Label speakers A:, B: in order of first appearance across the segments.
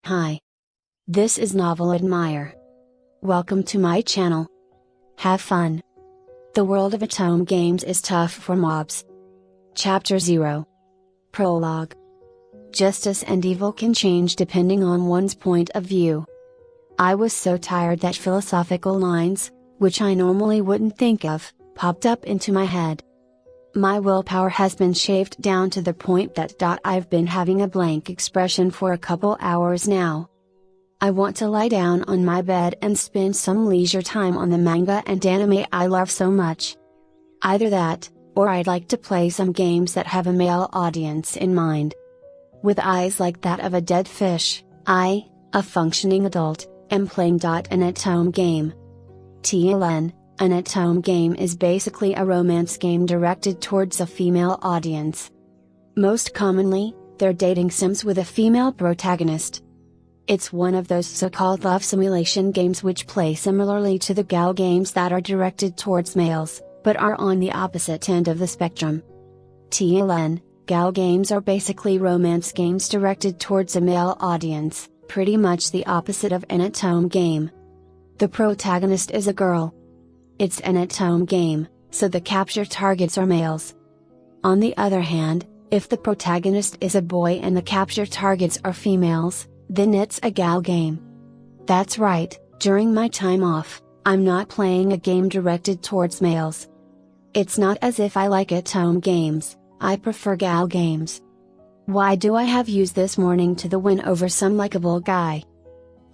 A: Hi. This is Novel Admire. Welcome to my channel. Have fun. The world of Otome games is tough for mobs. Chapter 0. Prologue. Justice and evil can change depending on one's point of view. I was so tired that philosophical lines, which I normally wouldn't think of, popped up into my head. My willpower has been shaved down to the point that I've been having a blank expression for a couple hours now. I want to lie down on my bed and spend some leisure time on the manga and anime I love so much. Either that, or I'd like to play some games that have a male audience in mind. With eyes like that of a dead fish, I, a functioning adult, am playing an Otome game. TLN. An Otome game is basically a romance game directed towards a female audience. Most commonly, they're dating sims with a female protagonist. It's one of those so-called love simulation games which play similarly to the gal games that are directed towards males, but are on the opposite end of the spectrum. TLN, gal games are basically romance games directed towards a male audience, pretty much the opposite of an Otome game. The protagonist is a girl. It's an Otome game, so the capture targets are males. On the other hand, if the protagonist is a boy and the capture targets are females, then it's a gal game. That's right, during my time off, I'm not playing a game directed towards males. It's not as if I like Otome games, I prefer gal games. Why do I have used this morning to the win over some likable guy?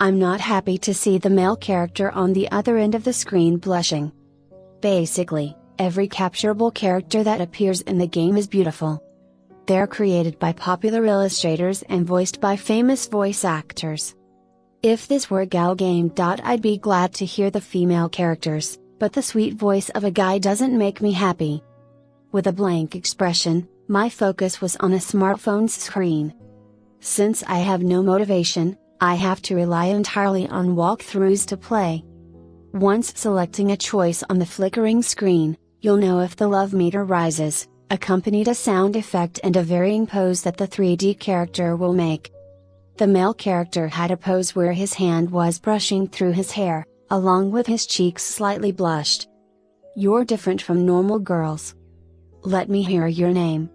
A: I'm not happy to see the male character on the other end of the screen blushing. Basically, every capturable character that appears in the game is beautiful. They're created by popular illustrators and voiced by famous voice actors. If this were a gal game, I'd be glad to hear the female characters, but the sweet voice of a guy doesn't make me happy. With a blank expression, my focus was on a smartphone's screen. Since I have no motivation, I have to rely entirely on walkthroughs to play. Once selecting a choice on the flickering screen, you'll know if the love meter rises, accompanied a sound effect and a varying pose that the 3D character will make. The male character had a pose where his hand was brushing through his hair, along with his cheeks slightly blushed. You're different from normal girls. Let me hear your name.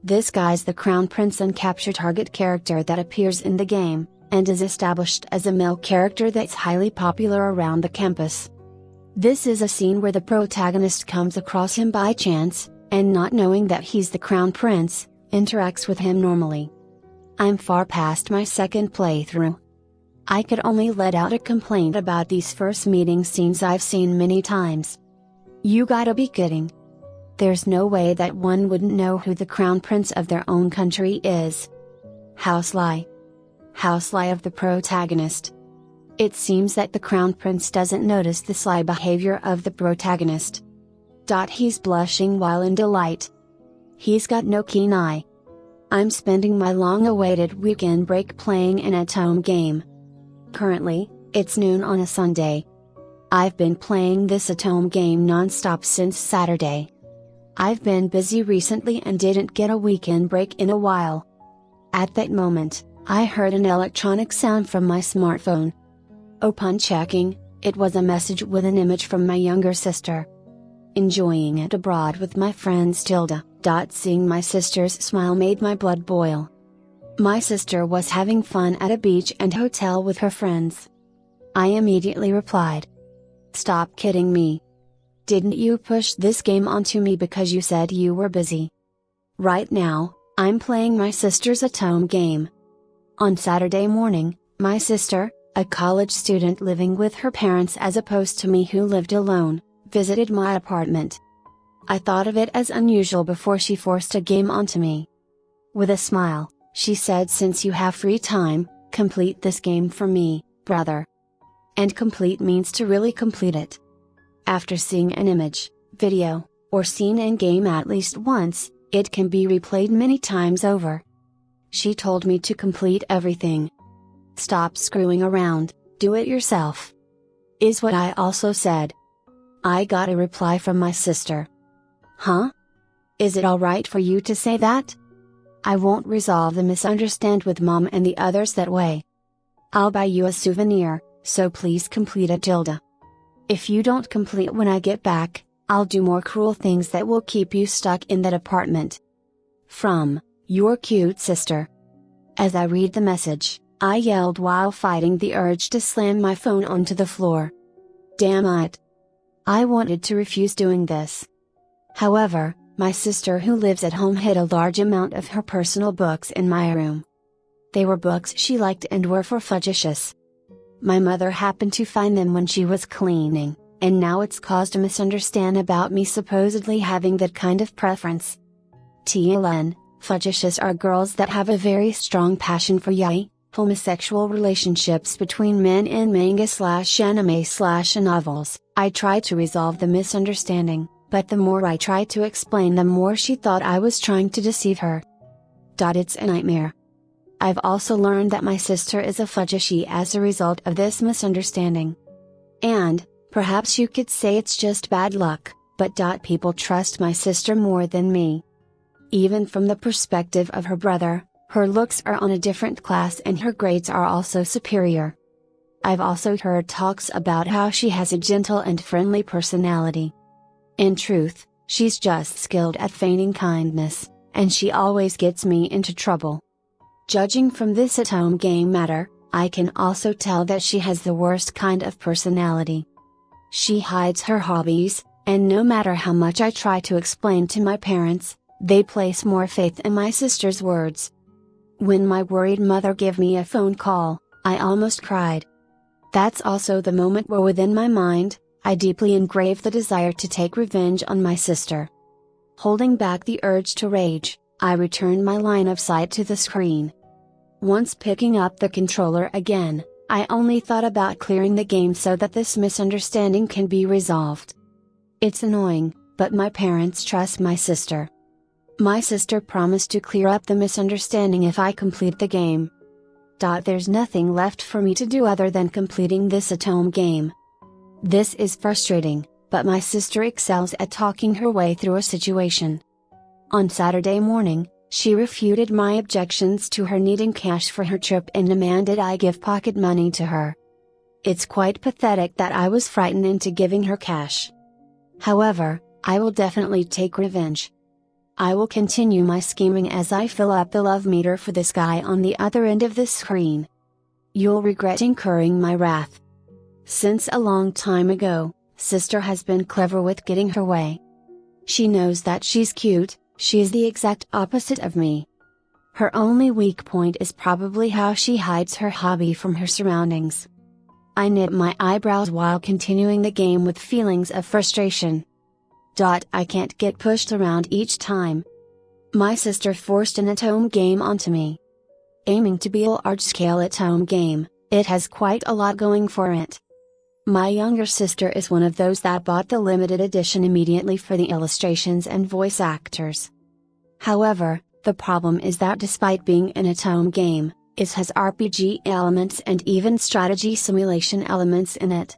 A: This guy's the crown prince and capture target character that appears in the game, and is established as a male character that's highly popular around the campus. This is a scene where the protagonist comes across him by chance, and not knowing that he's the crown prince, interacts with him normally. I'm far past my second playthrough. I could only let out a complaint about these first meeting scenes I've seen many times. You gotta be kidding. There's no way that one wouldn't know who the crown prince of their own country is. How sly. How sly of the protagonist. It seems that the crown prince doesn't notice the sly behavior of the protagonist. He's blushing while in delight. He's got no keen eye. I'm spending my long-awaited weekend break playing an Otome game. Currently, it's noon on a Sunday. I've been playing this Otome game non-stop since Saturday. I've been busy recently and didn't get a weekend break in a while. At that moment, I heard an electronic sound from my smartphone. Upon checking, it was a message with an image from my younger sister. Enjoying it abroad with my friends Tilda. Seeing my sister's smile made my blood boil. My sister was having fun at a beach and hotel with her friends. I immediately replied. Stop kidding me. Didn't you push this game onto me because you said you were busy? Right now, I'm playing my sister's Otome game. On Saturday morning, my sister, a college student living with her parents as opposed to me who lived alone, visited my apartment. I thought of it as unusual before she forced a game onto me. With a smile, she said, since you have free time, complete this game for me, brother. And complete means to really complete it. After seeing an image, video, or scene in game at least once, it can be replayed many times over. She told me to complete everything. Stop screwing around, do it yourself. Is what I also said. I got a reply from my sister. Huh? Is it alright for you to say that? I won't resolve the misunderstand with mom and the others that way. I'll buy you a souvenir, so please complete it, Tilda. If you don't complete when I get back, I'll do more cruel things that will keep you stuck in that apartment. From, your cute sister. As I read the message, I yelled while fighting the urge to slam my phone onto the floor. Damn it! I wanted to refuse doing this. However, my sister who lives at home hid a large amount of her personal books in my room. They were books she liked and were for flagitious. My mother happened to find them when she was cleaning, and now it's caused a misunderstanding about me supposedly having that kind of preference. TLN, flagitious are girls that have a very strong passion for yaoi, homosexual relationships between men in manga/anime/novels. I tried to resolve the misunderstanding, but the more I tried to explain, the more she thought I was trying to deceive her. It's a nightmare. I've also learned that my sister is a flagishie as a result of this misunderstanding. And, perhaps you could say it's just bad luck, but people trust my sister more than me. Even from the perspective of her brother, her looks are on a different class and her grades are also superior. I've also heard talks about how she has a gentle and friendly personality. In truth, she's just skilled at feigning kindness, and she always gets me into trouble. Judging from this Otome game matter, I can also tell that she has the worst kind of personality. She hides her hobbies, and no matter how much I try to explain to my parents, they place more faith in my sister's words. When my worried mother gave me a phone call, I almost cried. That's also the moment where within my mind, I deeply engraved the desire to take revenge on my sister. Holding back the urge to rage, I returned my line of sight to the screen. Once picking up the controller again, I only thought about clearing the game so that this misunderstanding can be resolved. It's annoying, but my parents trust my sister. My sister promised to clear up the misunderstanding if I complete the game. There's nothing left for me to do other than completing this Otome game. This is frustrating, but my sister excels at talking her way through a situation. On Saturday morning, she refuted my objections to her needing cash for her trip and demanded I give pocket money to her. It's quite pathetic that I was frightened into giving her cash. However, I will definitely take revenge. I will continue my scheming as I fill up the love meter for this guy on the other end of the screen. You'll regret incurring my wrath. Since a long time ago, sister has been clever with getting her way. She knows that she's cute. She's the exact opposite of me. Her only weak point is probably how she hides her hobby from her surroundings. I knit my eyebrows while continuing the game with feelings of frustration. I can't get pushed around each time. My sister forced an Otome game onto me. Aiming to be a large-scale Otome game, it has quite a lot going for it. My younger sister is one of those that bought the limited edition immediately for the illustrations and voice actors. However, the problem is that despite being an Otome game, it has RPG elements and even strategy simulation elements in it.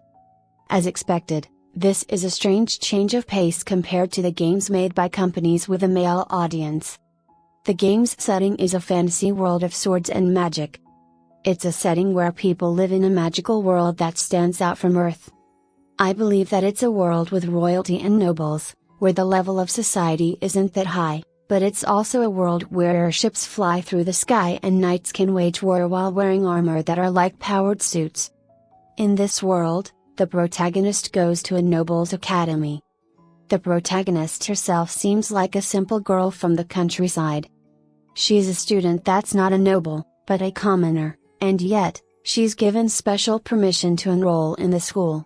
A: As expected, this is a strange change of pace compared to the games made by companies with a male audience. The game's setting is a fantasy world of swords and magic. It's a setting where people live in a magical world that stands out from Earth. I believe that it's a world with royalty and nobles, where the level of society isn't that high, but it's also a world where airships fly through the sky and knights can wage war while wearing armor that are like powered suits. In this world, the protagonist goes to a noble's academy. The protagonist herself seems like a simple girl from the countryside. She's a student that's not a noble, but a commoner, and yet, she's given special permission to enroll in the school.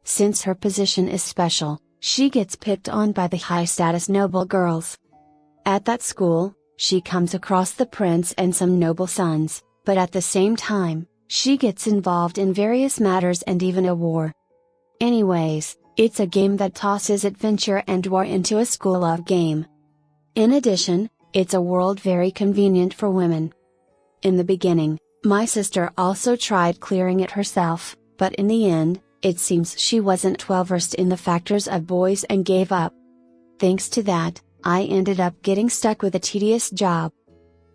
A: Since her position is special, she gets picked on by the high-status noble girls. At that school, she comes across the prince and some noble sons, but at the same time, she gets involved in various matters and even a war. Anyways, it's a game that tosses adventure and war into a school love game. In addition, it's a world very convenient for women. In the beginning, my sister also tried clearing it herself, but in the end, it seems she wasn't well versed in the factors of boys and gave up. Thanks to that, I ended up getting stuck with a tedious job.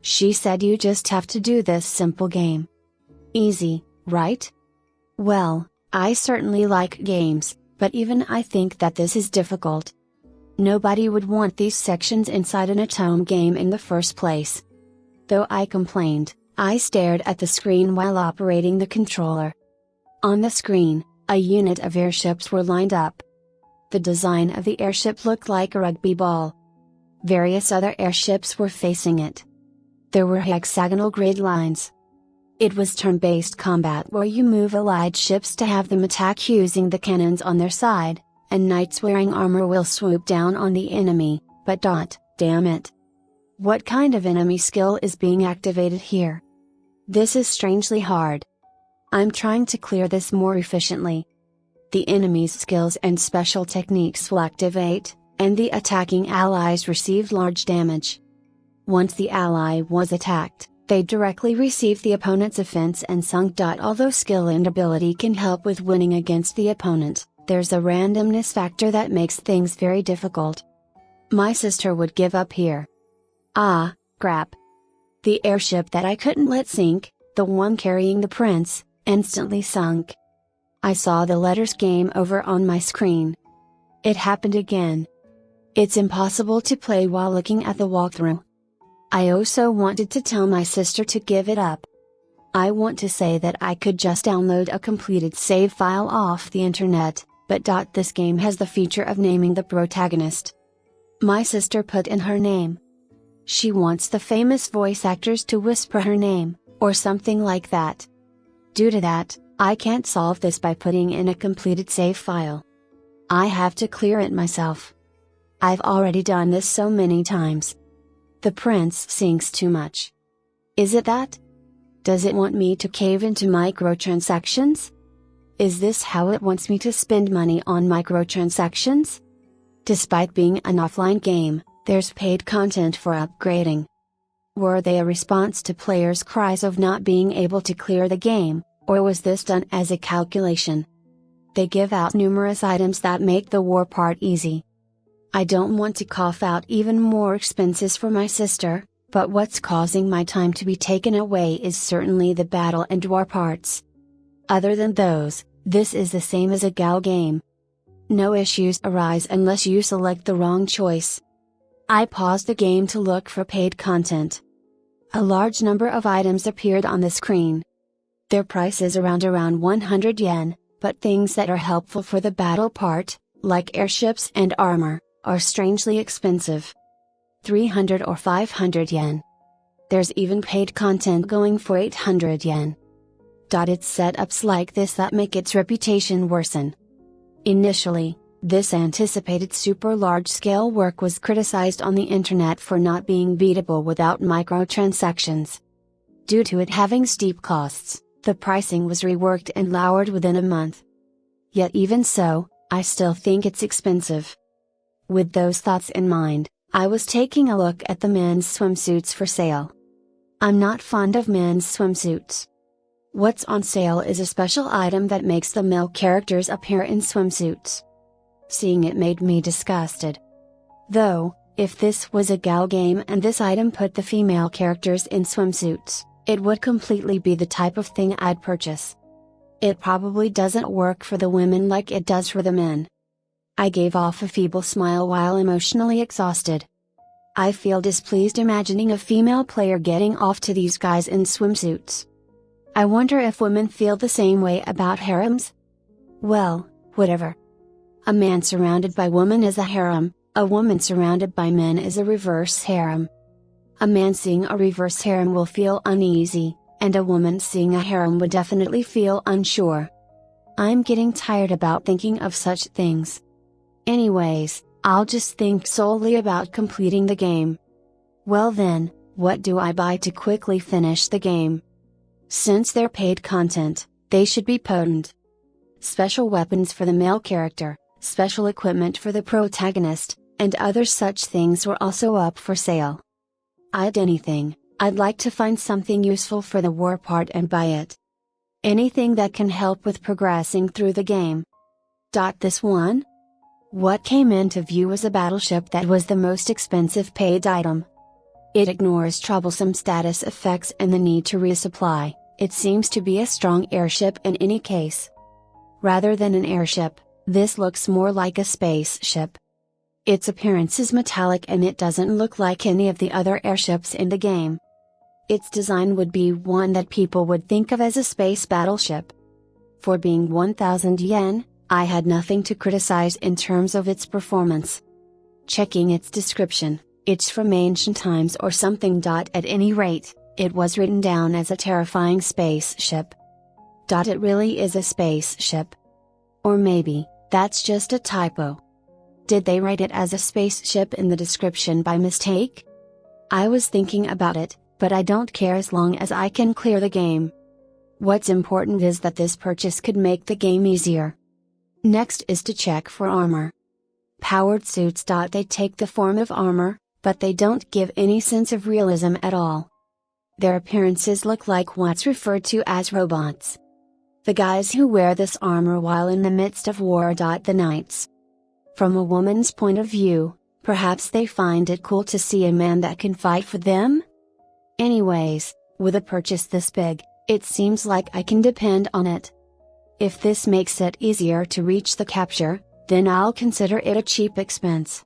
A: She said you just have to do this simple game. Easy, right? Well, I certainly like games, but even I think that this is difficult. Nobody would want these sections inside an Otome game in the first place. Though I complained, I stared at the screen while operating the controller. On the screen, a unit of airships were lined up. The design of the airship looked like a rugby ball. Various other airships were facing it. There were hexagonal grid lines. It was turn-based combat where you move allied ships to have them attack using the cannons on their side, and knights wearing armor will swoop down on the enemy, but damn it. What kind of enemy skill is being activated here? This is strangely hard. I'm trying to clear this more efficiently. The enemy's skills and special techniques will activate, and the attacking allies received large damage. Once the ally was attacked, they directly receive the opponent's offense and sunk. Although skill and ability can help with winning against the opponent, there's a randomness factor that makes things very difficult. My sister would give up here. Ah, crap. The airship that I couldn't let sink, the one carrying the prince, instantly sunk. I saw the letters "Game Over" on my screen. It happened again. It's impossible to play while looking at the walkthrough. I also wanted to tell my sister to give it up. I want to say that I could just download a completed save file off the internet, but this game has the feature of naming the protagonist. My sister put in her name. She wants the famous voice actors to whisper her name, or something like that. Due to that, I can't solve this by putting in a completed save file. I have to clear it myself. I've already done this so many times. The prince sinks too much. Is it that? Does it want me to cave into microtransactions? Is this how it wants me to spend money on microtransactions? Despite being an offline game, there's paid content for upgrading. Were they a response to players' cries of not being able to clear the game, or was this done as a calculation? They give out numerous items that make the war part easy. I don't want to cough out even more expenses for my sister, but what's causing my time to be taken away is certainly the battle and war parts. Other than those, this is the same as a GAL game. No issues arise unless you select the wrong choice. I paused the game to look for paid content. A large number of items appeared on the screen. Their price is around 100 yen, but things that are helpful for the battle part, like airships and armor, are strangely expensive. 300 or 500 yen. There's even paid content going for 800 yen. It's setups like this that make its reputation worsen. Initially, this anticipated super large-scale work was criticized on the internet for not being beatable without microtransactions. Due to it having steep costs, the pricing was reworked and lowered within a month. Yet even so, I still think it's expensive. With those thoughts in mind, I was taking a look at the men's swimsuits for sale. I'm not fond of men's swimsuits. What's on sale is a special item that makes the male characters appear in swimsuits. Seeing it made me disgusted. Though, if this was a GAL game and this item put the female characters in swimsuits, it would completely be the type of thing I'd purchase. It probably doesn't work for the women like it does for the men. I gave off a feeble smile while emotionally exhausted. I feel displeased imagining a female player getting off to these guys in swimsuits. I wonder if women feel the same way about harems? Well, whatever. A man surrounded by women is a harem, a woman surrounded by men is a reverse harem. A man seeing a reverse harem will feel uneasy, and a woman seeing a harem would definitely feel unsure. I'm getting tired about thinking of such things. Anyways, I'll just think solely about completing the game. Well then, what do I buy to quickly finish the game? Since they're paid content, they should be potent. Special weapons for the male character, special equipment for the protagonist, and other such things were also up for sale. I'd like to find something useful for the war part and buy it. Anything that can help with progressing through the game. This one? What came into view was a battleship that was the most expensive paid item. It ignores troublesome status effects and the need to resupply. it seems to be a strong airship in any case. Rather than an airship, this looks more like a spaceship. Its appearance is metallic and it doesn't look like any of the other airships in the game. Its design would be one that people would think of as a space battleship. For being 1,000 yen, I had nothing to criticize in terms of its performance. Checking its description, it's from ancient times or something. At any rate, it was written down as a terrifying spaceship. It really is a spaceship. Or maybe, that's just a typo. Did they write it as a spaceship in the description by mistake? I was thinking about it, but I don't care as long as I can clear the game. What's important is that this purchase could make the game easier. Next is to check for armor. Powered suits. They take the form of armor, but they don't give any sense of realism at all. Their appearances look like what's referred to as robots. The guys who wear this armor while in the midst of war. The knights. From a woman's point of view, perhaps they find it cool to see a man that can fight for them? Anyways, with a purchase this big, it seems like I can depend on it. If this makes it easier to reach the capture, then I'll consider it a cheap expense.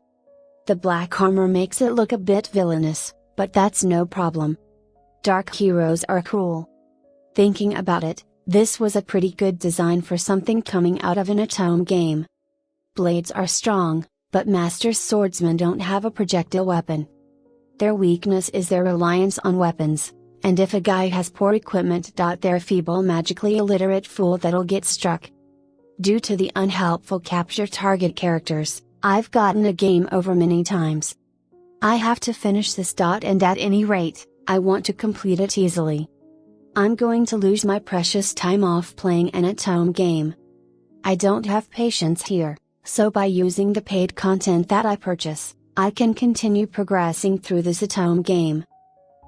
A: The black armor makes it look a bit villainous, but that's no problem. Dark heroes are cool. Thinking about it, this was a pretty good design for something coming out of an Otome game. Blades are strong, but master swordsmen don't have a projectile weapon. Their weakness is their reliance on weapons, and if a guy has poor equipment. They're a feeble, magically illiterate fool that'll get struck. Due to the unhelpful capture target characters, I've gotten a game over many times. I have to finish this. And at any rate, I want to complete it easily. I'm going to lose my precious time off playing an Otome game. I don't have patience here. So by using the paid content that I purchase, I can continue progressing through this Otome game.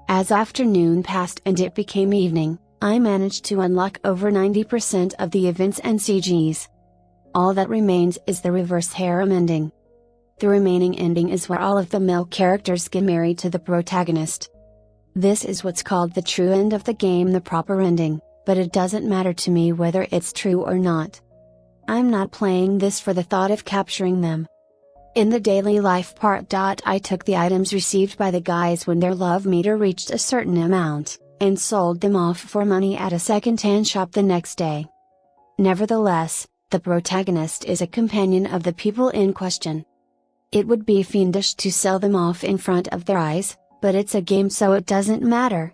A: As afternoon passed and it became evening, I managed to unlock over 90% of the events and CGs. All that remains is the reverse harem ending. The remaining ending is where all of the male characters get married to the protagonist. This is what's called the true end of the game, the proper ending, but it doesn't matter to me whether it's true or not. I'm not playing this for the thought of capturing them. In the daily life part. I took the items received by the guys when their love meter reached a certain amount, and sold them off for money at a second-hand shop the next day. Nevertheless, the protagonist is a companion of the people in question. It would be fiendish to sell them off in front of their eyes, but it's a game so it doesn't matter.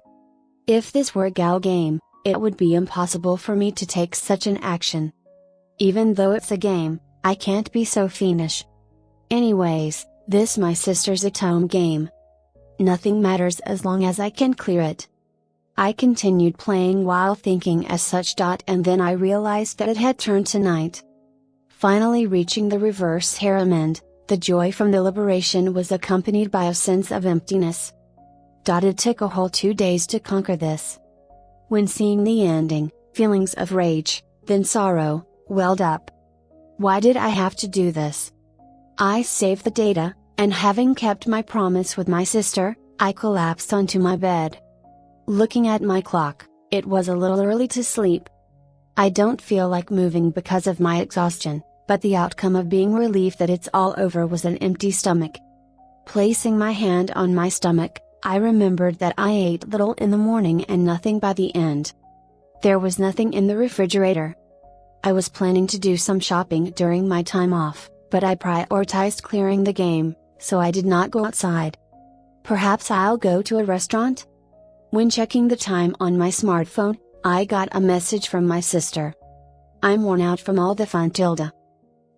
A: If this were a gal game, it would be impossible for me to take such an action. Even though it's a game, I can't be so fiendish. Anyways, this my sister's Otome game. Nothing matters as long as I can clear it. I continued playing while thinking as such. And then I realized that it had turned to night. Finally reaching the reverse harem end, the joy from the liberation was accompanied by a sense of emptiness. It took a whole 2 days to conquer this. When seeing the ending, feelings of rage, then sorrow, welled up. Why did I have to do this? I saved the data, and having kept my promise with my sister, I collapsed onto my bed. Looking at my clock, it was a little early to sleep. I don't feel like moving because of my exhaustion, but the outcome of being relieved that it's all over was an empty stomach. Placing my hand on my stomach, I remembered that I ate little in the morning and nothing by the end. There was nothing in the refrigerator. I was planning to do some shopping during my time off, but I prioritized clearing the game, so I did not go outside. Perhaps I'll go to a restaurant? When checking the time on my smartphone, I got a message from my sister. I'm worn out from all the fun.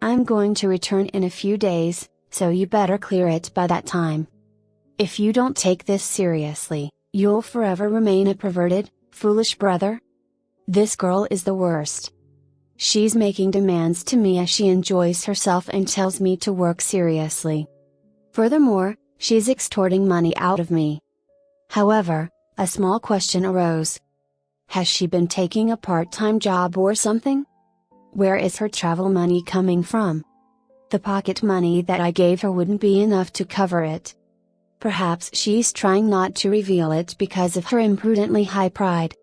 A: I'm going to return in a few days, so you better clear it by that time. If you don't take this seriously, you'll forever remain a perverted, foolish brother. This girl is the worst. She's making demands to me as she enjoys herself and tells me to work seriously. Furthermore, she's extorting money out of me. However, a small question arose. Has she been taking a part-time job or something? Where is her travel money coming from? The pocket money that I gave her wouldn't be enough to cover it. Perhaps she's trying not to reveal it because of her imprudently high pride.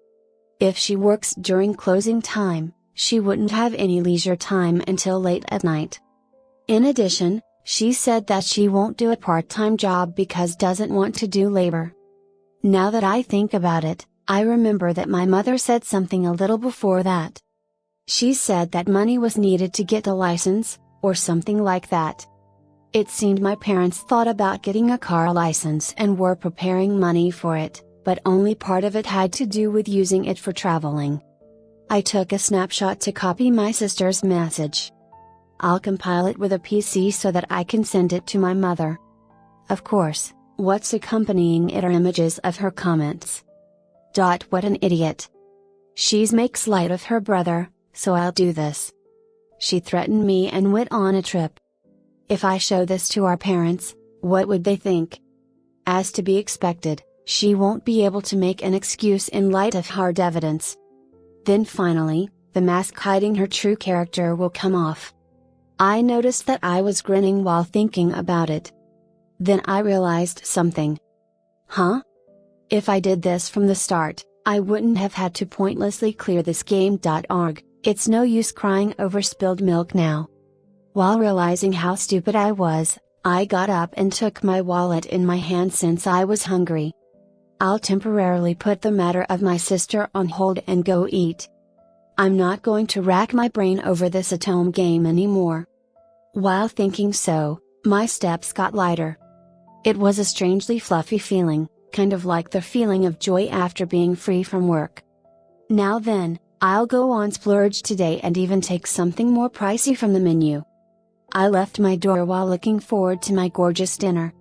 A: If she works during closing time, she wouldn't have any leisure time until late at night. In addition, she said that she won't do a part-time job because doesn't want to do labor. Now that I think about it, I remember that my mother said something a little before that. She said that money was needed to get a license, or something like that. It seemed my parents thought about getting a car license and were preparing money for it, but only part of it had to do with using it for traveling. I took a snapshot to copy my sister's message. I'll compile it with a PC so that I can send it to my mother. Of course, what's accompanying it are images of her comments. What an idiot. She makes light of her brother, so I'll do this. She threatened me and went on a trip. If I show this to our parents, what would they think? As to be expected, she won't be able to make an excuse in light of hard evidence. Then finally, the mask hiding her true character will come off. I noticed that I was grinning while thinking about it. Then I realized something. Huh? If I did this from the start, I wouldn't have had to pointlessly clear this game.org, it's no use crying over spilled milk now. While realizing how stupid I was, I got up and took my wallet in my hand since I was hungry. I'll temporarily put the matter of my sister on hold and go eat. I'm not going to rack my brain over this Otome game anymore. While thinking so, my steps got lighter. It was a strangely fluffy feeling, kind of like the feeling of joy after being free from work. Now then, I'll go on splurge today and even take something more pricey from the menu. I left my door while looking forward to my gorgeous dinner.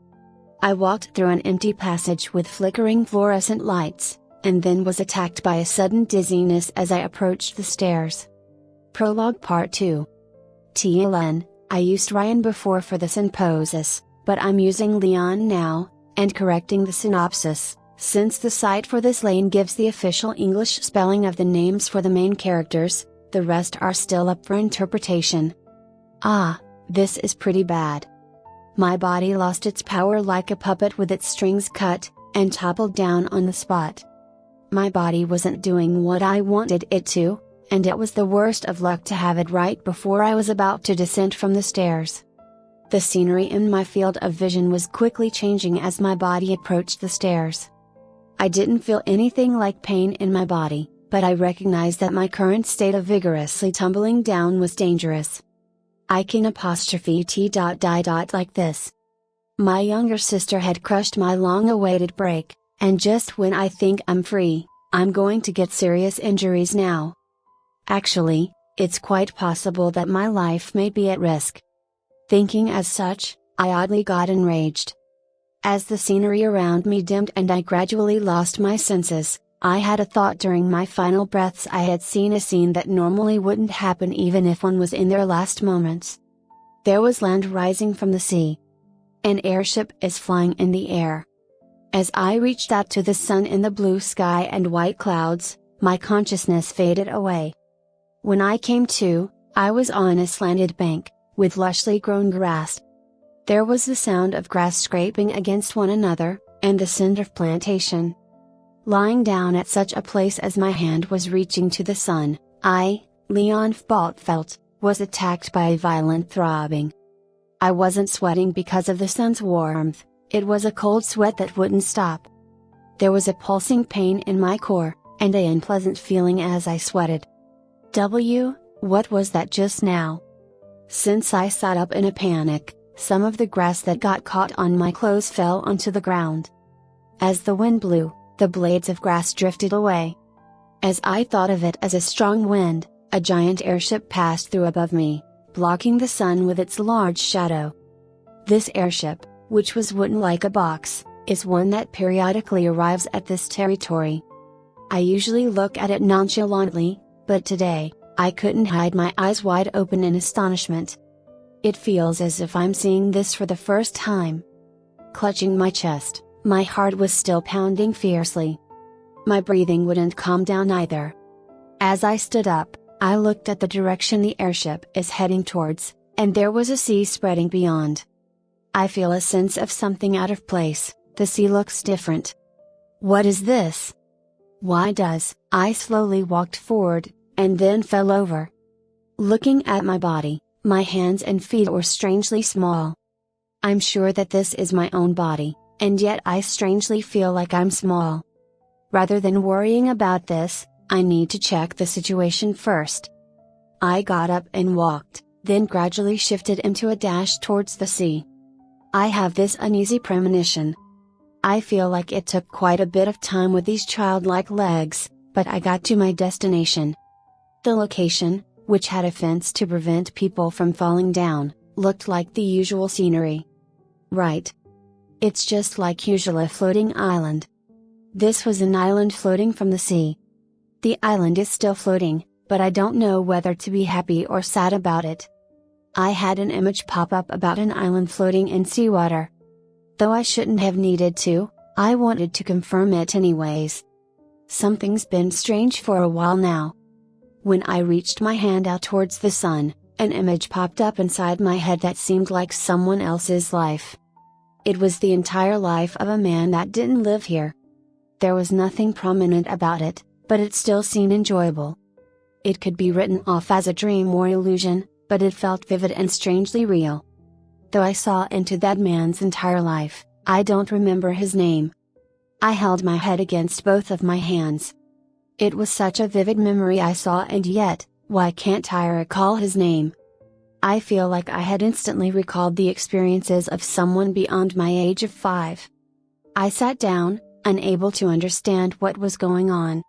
A: I walked through an empty passage with flickering fluorescent lights, and then was attacked by a sudden dizziness as I approached the stairs. Prologue Part 2. TLN, I used Ryan before for the synopsis, but I'm using Leon now, and correcting the synopsis, since the site for this lane gives the official English spelling of the names for the main characters, the rest are still up for interpretation. This is pretty bad. My body lost its power like a puppet with its strings cut, and toppled down on the spot. My body wasn't doing what I wanted it to, and it was the worst of luck to have it right before I was about to descend from the stairs. The scenery in my field of vision was quickly changing as my body approached the stairs. I didn't feel anything like pain in my body, but I recognized that my current state of vigorously tumbling down was dangerous. I can like this. My younger sister had crushed my long-awaited break, and just when I think I'm free, I'm going to get serious injuries now. Actually, it's quite possible that my life may be at risk. Thinking as such, I oddly got enraged. As the scenery around me dimmed and I gradually lost my senses, I had a thought during my final breaths. I had seen a scene that normally wouldn't happen even if one was in their last moments. There was land rising from the sea. An airship is flying in the air. As I reached out to the sun in the blue sky and white clouds, my consciousness faded away. When I came to, I was on a slanted bank, with lushly grown grass. There was the sound of grass scraping against one another, and the scent of plantation. Lying down at such a place as my hand was reaching to the sun, I, Leon felt, was attacked by a violent throbbing. I wasn't sweating because of the sun's warmth, it was a cold sweat that wouldn't stop. There was a pulsing pain in my core, and an unpleasant feeling as I sweated. What was that just now? Since I sat up in a panic, some of the grass that got caught on my clothes fell onto the ground. As the wind blew, the blades of grass drifted away. As I thought of it as a strong wind, a giant airship passed through above me, blocking the sun with its large shadow. This airship, which was wooden like a box, is one that periodically arrives at this territory. I usually look at it nonchalantly, but today, I couldn't hide my eyes wide open in astonishment. It feels as if I'm seeing this for the first time. Clutching my chest, my heart was still pounding fiercely. My breathing wouldn't calm down either. As I stood up, I looked at the direction the airship is heading towards, and there was a sea spreading beyond. I feel a sense of something out of place, the sea looks different. What is this? Why does I slowly walked forward, and then fell over. Looking at my body, my hands and feet were strangely small. I'm sure that this is my own body, and yet I strangely feel like I'm small. Rather than worrying about this, I need to check the situation first. I got up and walked, then gradually shifted into a dash towards the sea. I have this uneasy premonition. I feel like it took quite a bit of time with these childlike legs, but I got to my destination. The location, which had a fence to prevent people from falling down, looked like the usual scenery. Right. It's just like usual a floating island. This was an island floating from the sea. The island is still floating, but I don't know whether to be happy or sad about it. I had an image pop up about an island floating in seawater. Though I shouldn't have needed to, I wanted to confirm it anyways. Something's been strange for a while now. When I reached my hand out towards the sun, an image popped up inside my head that seemed like someone else's life. It was the entire life of a man that didn't live here. There was nothing prominent about it, but it still seemed enjoyable. It could be written off as a dream or illusion, but it felt vivid and strangely real. Though I saw into that man's entire life, I don't remember his name. I held my head against both of my hands. It was such a vivid memory I saw, and yet, why can't I recall his name? I feel like I had instantly recalled the experiences of someone beyond my age of 5. I sat down, unable to understand what was going on.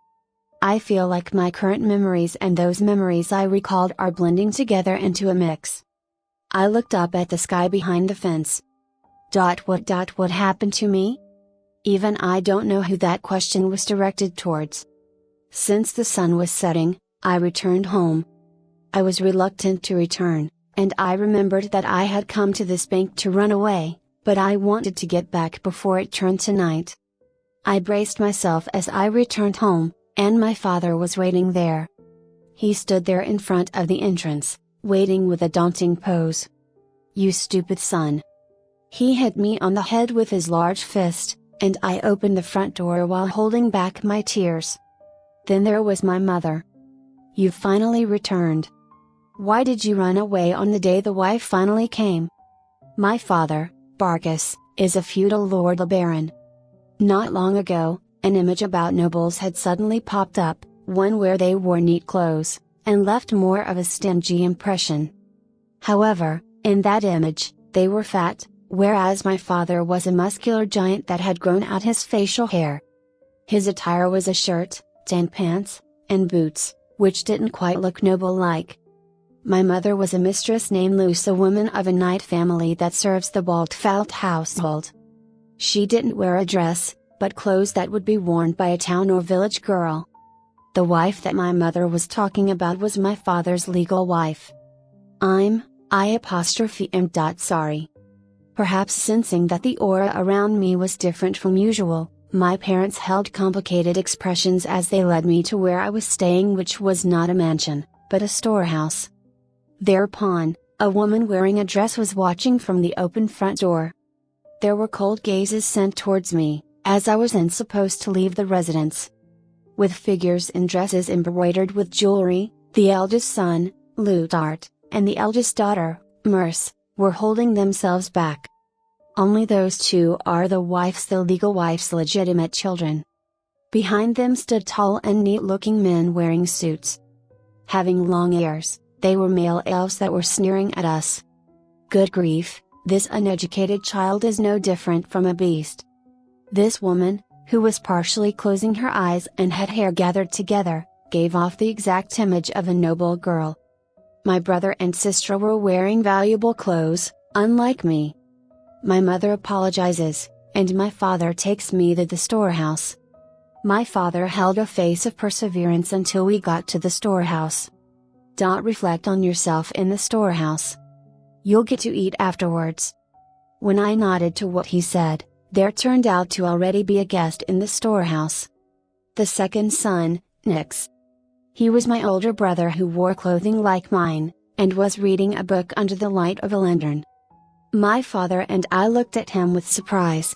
A: I feel like my current memories and those memories I recalled are blending together into a mix. I looked up at the sky behind the fence. What happened to me? Even I don't know who that question was directed towards. Since the sun was setting, I returned home. I was reluctant to return, and I remembered that I had come to this bank to run away, but I wanted to get back before it turned to night. I braced myself as I returned home, and my father was waiting there. He stood there in front of the entrance, waiting with a daunting pose. "You stupid son." He hit me on the head with his large fist, and I opened the front door while holding back my tears. Then there was my mother. "You finally returned. Why did you run away on the day the wife finally came?" My father, Barkus, is a feudal lord, a baron. Not long ago, an image about nobles had suddenly popped up, one where they wore neat clothes, and left more of a stingy impression. However, in that image, they were fat, whereas my father was a muscular giant that had grown out his facial hair. His attire was a shirt, tan pants, and boots, which didn't quite look noble-like. My mother was a mistress named Luce, a woman of a knight family that serves the Waldfeld household. She didn't wear a dress, but clothes that would be worn by a town or village girl. The wife that my mother was talking about was my father's legal wife. Sorry. Perhaps sensing that the aura around me was different from usual, my parents held complicated expressions as they led me to where I was staying, which was not a mansion, but a storehouse. Thereupon, a woman wearing a dress was watching from the open front door. There were cold gazes sent towards me, as I was then supposed to leave the residence. With figures in dresses embroidered with jewelry, the eldest son, Lutart, and the eldest daughter, Merce, were holding themselves back. Only those two are the legal wife's legitimate children. Behind them stood tall and neat-looking men wearing suits. Having long ears, they were male elves that were sneering at us. Good grief, this uneducated child is no different from a beast. This woman, who was partially closing her eyes and had hair gathered together, gave off the exact image of a noble girl. My brother and sister were wearing valuable clothes, unlike me. My mother apologizes, and my father takes me to the storehouse. My father held a face of perseverance until we got to the storehouse. Reflect on yourself in the storehouse. You'll get to eat afterwards. When I nodded to what he said, there turned out to already be a guest in the storehouse. The second son, Nix. He was my older brother who wore clothing like mine, and was reading a book under the light of a lantern. My father and I looked at him with surprise.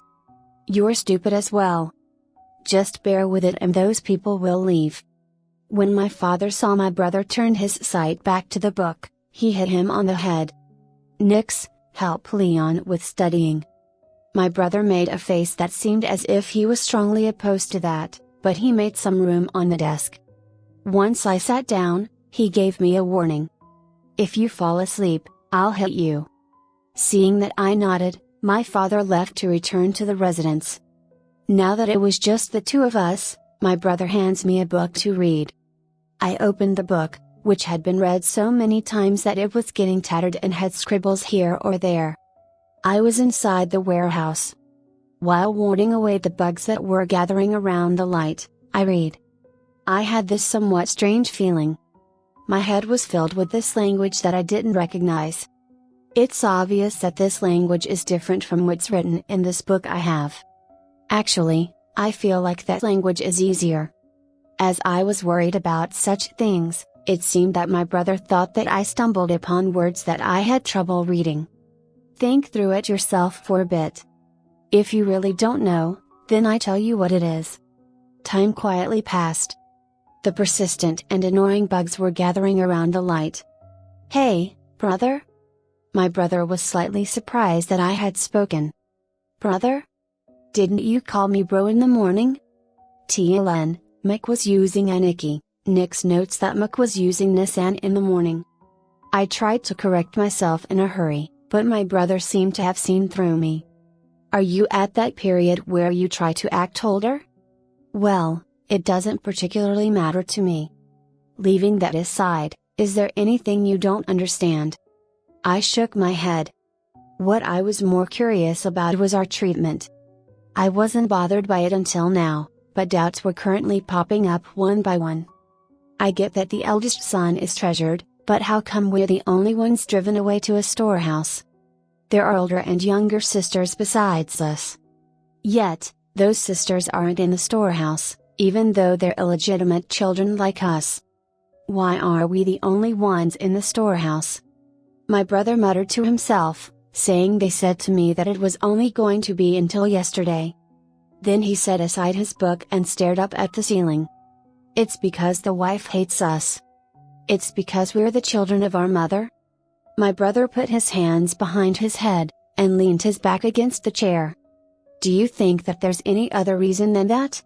A: "You're stupid as well." Just bear with it and those people will leave. When my father saw my brother turn his sight back to the book, he hit him on the head. Nix, help Leon with studying. My brother made a face that seemed as if he was strongly opposed to that, but he made some room on the desk. Once I sat down, he gave me a warning. If you fall asleep, I'll hit you. Seeing that I nodded, my father left to return to the residence. Now that it was just the two of us, my brother hands me a book to read. I opened the book, which had been read so many times that it was getting tattered and had scribbles here or there. I was inside the warehouse. While warding away the bugs that were gathering around the light, I read. I had this somewhat strange feeling. My head was filled with this language that I didn't recognize. It's obvious that this language is different from what's written in this book I have. Actually, I feel like that language is easier. As I was worried about such things, it seemed that my brother thought that I stumbled upon words that I had trouble reading. Think through it yourself for a bit. If you really don't know, then I tell you what it is. Time quietly passed. The persistent and annoying bugs were gathering around the light. Hey, brother? My brother was slightly surprised that I had spoken. Brother? Didn't you call me bro in the morning? TLN, Mick was using Aniki. Nix notes that Mick was using Nissan in the morning. I tried to correct myself in a hurry, but my brother seemed to have seen through me. Are you at that period where you try to act older? Well, it doesn't particularly matter to me. Leaving that aside, is there anything you don't understand? I shook my head. What I was more curious about was our treatment. I wasn't bothered by it until now, but doubts were currently popping up one by one. I get that the eldest son is treasured, but how come we're the only ones driven away to a storehouse? There are older and younger sisters besides us. Yet, those sisters aren't in the storehouse, even though they're illegitimate children like us. Why are we the only ones in the storehouse? My brother muttered to himself, saying they said to me that it was only going to be until yesterday. Then he set aside his book and stared up at the ceiling. It's because the wife hates us. It's because we're the children of our mother? My brother put his hands behind his head, and leaned his back against the chair. Do you think that there's any other reason than that?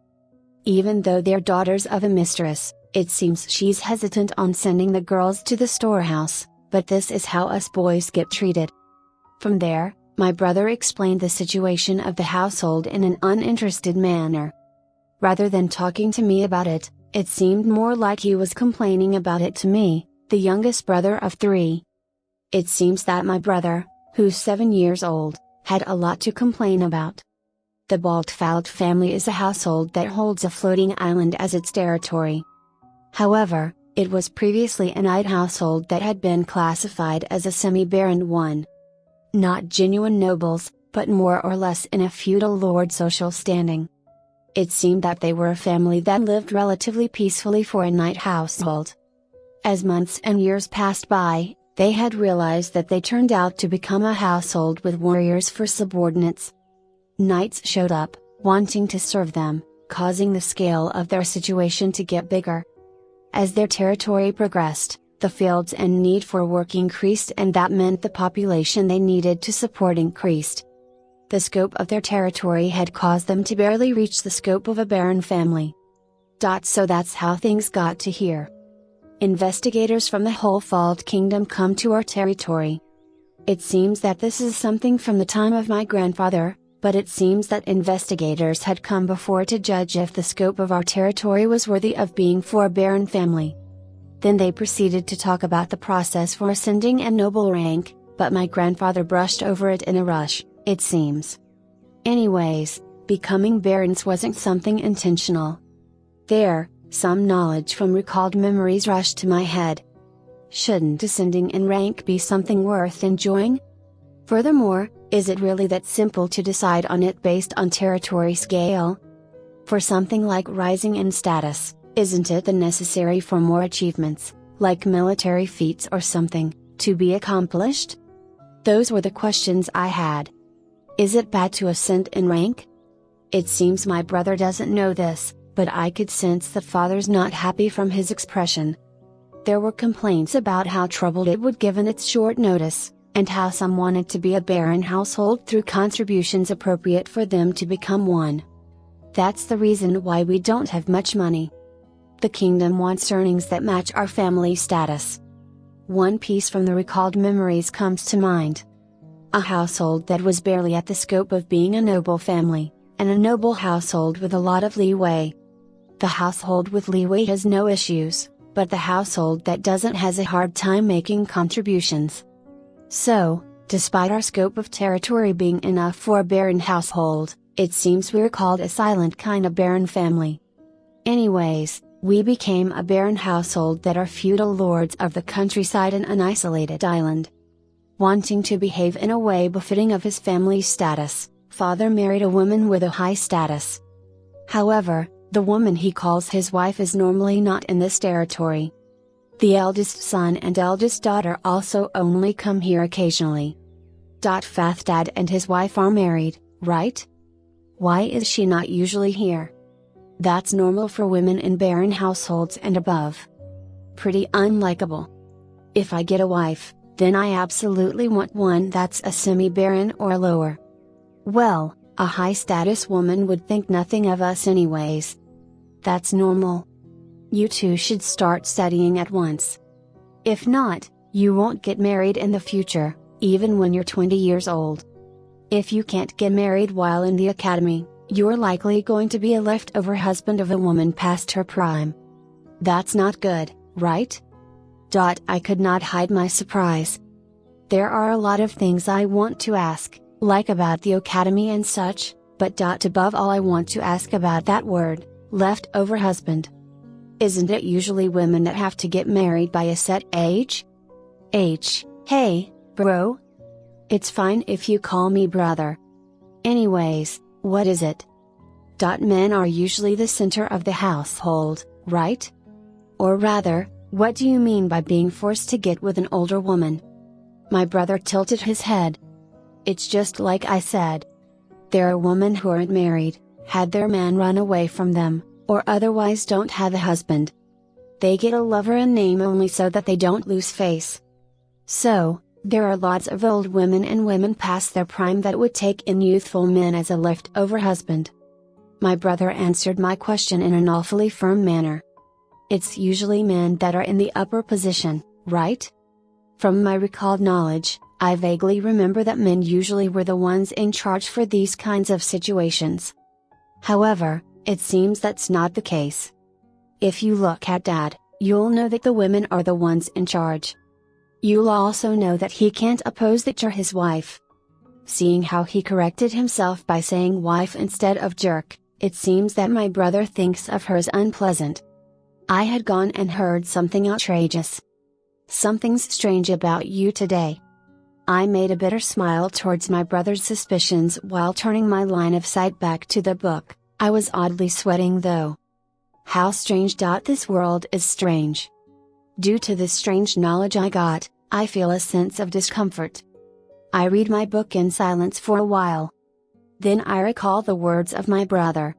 A: Even though they're daughters of a mistress, it seems she's hesitant on sending the girls to the storehouse, but this is how us boys get treated. From there, my brother explained the situation of the household in an uninterested manner. Rather than talking to me about it, it seemed more like he was complaining about it to me, the youngest brother of 3. It seems that my brother, who's 7 years old, had a lot to complain about. The Baltfeld family is a household that holds a floating island as its territory. However, it was previously an Ide household that had been classified as a semi-barren one. Not genuine nobles, but more or less in a feudal lord social standing. It seemed that they were a family that lived relatively peacefully for a Knight household. As months and years passed by, they had realized that they turned out to become a household with warriors for subordinates. Knights showed up, wanting to serve them, causing the scale of their situation to get bigger. As their territory progressed, the fields and need for work increased, and that meant the population they needed to support increased. The scope of their territory had caused them to barely reach the scope of a barren family. So that's how things got to here. Investigators from the whole Fault Kingdom come to our territory. It seems that this is something from the time of my grandfather, but it seems that investigators had come before to judge if the scope of our territory was worthy of being for a barren family. Then they proceeded to talk about the process for ascending a noble rank, but my grandfather brushed over it in a rush, it seems. Anyways, becoming barons wasn't something intentional. There, some knowledge from recalled memories rushed to my head. Shouldn't ascending in rank be something worth enjoying? Furthermore, is it really that simple to decide on it based on territory scale? For something like rising in status, isn't it the necessary for more achievements, like military feats or something, to be accomplished? Those were the questions I had. Is it bad to ascend in rank? It seems my brother doesn't know this, but I could sense the father's not happy from his expression. There were complaints about how troubled it would given its short notice, and how some wanted to be a barren household through contributions appropriate for them to become one. That's the reason why we don't have much money. The kingdom wants earnings that match our family status. One piece from the recalled memories comes to mind. A household that was barely at the scope of being a noble family, and a noble household with a lot of leeway. The household with leeway has no issues, but the household that doesn't has a hard time making contributions. So, despite our scope of territory being enough for a barren household, it seems we're called a silent kind of barren family. Anyways, we became a barren household that are feudal lords of the countryside in an isolated island. Wanting to behave in a way befitting of his family's status, father married a woman with a high status. However, the woman he calls his wife is normally not in this territory. The eldest son and eldest daughter also only come here occasionally. Fath dad and his wife are married, right? Why is she not usually here? That's normal for women in barren households and above. Pretty unlikable. If I get a wife, then I absolutely want one that's a semi-barren or lower. Well, a high-status woman would think nothing of us anyways. That's normal. You two should start studying at once. If not, you won't get married in the future, even when you're 20 years old. If you can't get married while in the academy, you're likely going to be a leftover husband of a woman past her prime. That's not good, right? I could not hide my surprise. There are a lot of things I want to ask, like about the academy and such, but above all I want to ask about that word, leftover husband. Isn't it usually women that have to get married by a set age? Hey, bro? It's fine if you call me brother. Anyways, what is it? Men are usually the center of the household, right? Or rather, what do you mean by being forced to get with an older woman? My brother tilted his head. It's just like I said. There are women who aren't married, had their man run away from them, or otherwise don't have a husband. They get a lover in name only so that they don't lose face. So, there are lots of old women and women past their prime that would take in youthful men as a leftover husband. My brother answered my question in an awfully firm manner. It's usually men that are in the upper position, right? From my recalled knowledge, I vaguely remember that men usually were the ones in charge for these kinds of situations. However, it seems that's not the case. If you look at Dad, you'll know that the women are the ones in charge. You'll also know that he can't oppose that you're his wife. Seeing how he corrected himself by saying wife instead of jerk, it seems that my brother thinks of her as unpleasant. I had gone and heard something outrageous. Something's strange about you today. I made a bitter smile towards my brother's suspicions while turning my line of sight back to the book. I was oddly sweating though. How strange. This world is strange. Due to this strange knowledge I got, I feel a sense of discomfort. I read my book in silence for a while. Then I recall the words of my brother.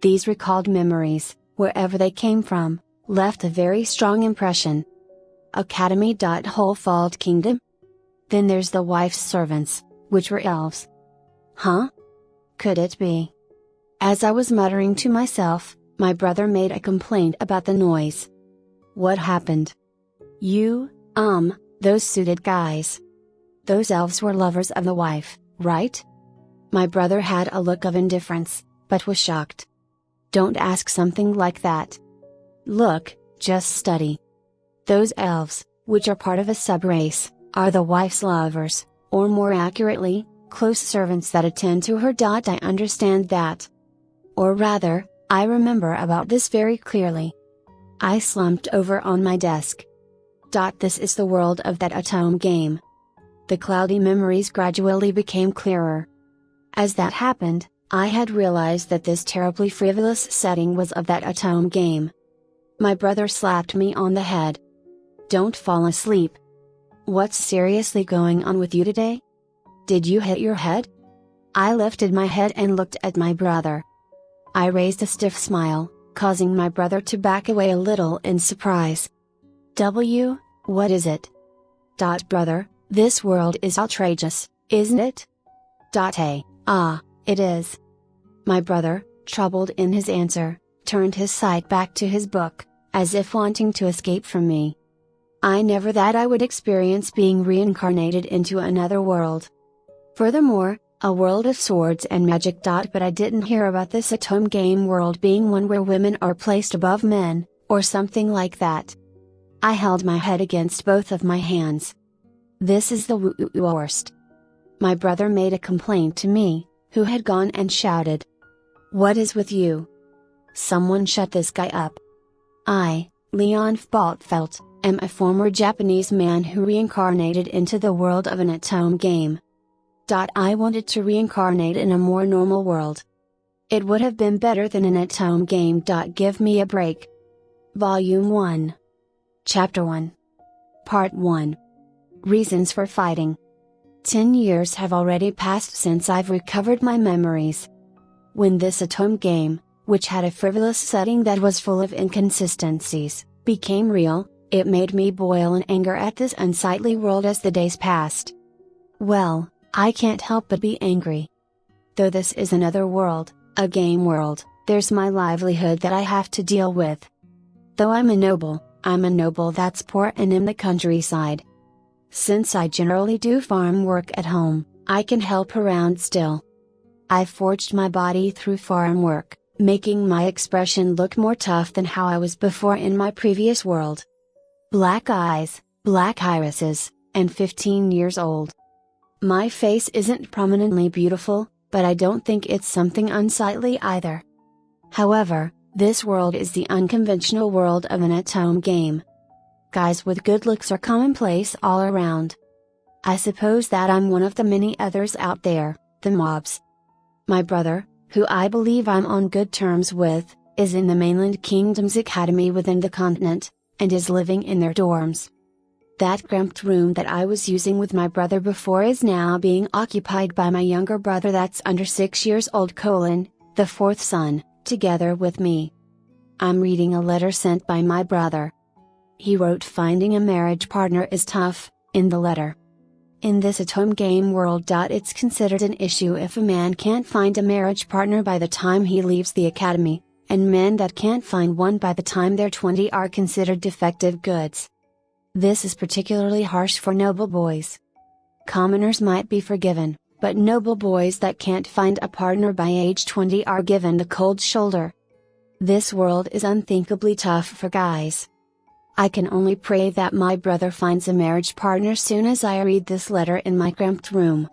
A: These recalled memories, wherever they came from, left a very strong impression. Academy. Whole-fold kingdom? Then there's the wife's servants, which were elves. Huh? Could it be? As I was muttering to myself, my brother made a complaint about the noise. What happened? Those suited guys. Those elves were lovers of the wife, right? My brother had a look of indifference, but was shocked. Don't ask something like that. Look, just study. Those elves, which are part of a sub-race, are the wife's lovers, or more accurately, close servants that attend to her. I understand that. Or rather, I remember about this very clearly. I slumped over on my desk. This is the world of that Otome game. The cloudy memories gradually became clearer. As that happened, I had realized that this terribly frivolous setting was of that Otome game. My brother slapped me on the head. Don't fall asleep. What's seriously going on with you today? Did you hit your head? I lifted my head and looked at my brother. I raised a stiff smile, causing my brother to back away a little in surprise. What is it? Brother, this world is outrageous, isn't it? It is. My brother, troubled in his answer, turned his sight back to his book, as if wanting to escape from me. I never thought I would experience being reincarnated into another world. Furthermore, a world of swords and magic. But I didn't hear about this Otome game world being one where women are placed above men, or something like that. I held my head against both of my hands. This is the worst. My brother made a complaint to me, who had gone and shouted. What is with you? Someone shut this guy up. I, Leon Faltfelt, am a former Japanese man who reincarnated into the world of an Otome game. I wanted to reincarnate in a more normal world. It would have been better than an Otome game. Give me a break. Volume 1. Chapter 1. Part 1. Reasons for fighting. 10 years have already passed since I've recovered my memories. When this Otome game, which had a frivolous setting that was full of inconsistencies, became real, it made me boil in anger at this unsightly world as the days passed. Well, I can't help but be angry. Though this is another world, a game world, there's my livelihood that I have to deal with. Though I'm a noble that's poor and in the countryside. Since I generally do farm work at home, I can help around still. I've forged my body through farm work, making my expression look more tough than how I was before in my previous world. Black eyes, black irises, and 15 years old. My face isn't prominently beautiful, but I don't think it's something unsightly either. However, this world is the unconventional world of an Otome game. Guys with good looks are commonplace all around. I suppose that I'm one of the many others out there, the mobs. My brother, who I believe I'm on good terms with, is in the mainland kingdom's academy within the continent, and is living in their dorms. That cramped room that I was using with my brother before is now being occupied by my younger brother that's under 6 years old, the fourth son, together with me. I'm reading a letter sent by my brother. He wrote finding a marriage partner is tough, in the letter. In this Otome game world. It's considered an issue if a man can't find a marriage partner by the time he leaves the academy, and men that can't find one by the time they're 20 are considered defective goods. This is particularly harsh for noble boys. Commoners might be forgiven, but noble boys that can't find a partner by age 20 are given the cold shoulder. This world is unthinkably tough for guys. I can only pray that my brother finds a marriage partner soon as I read this letter in my cramped room.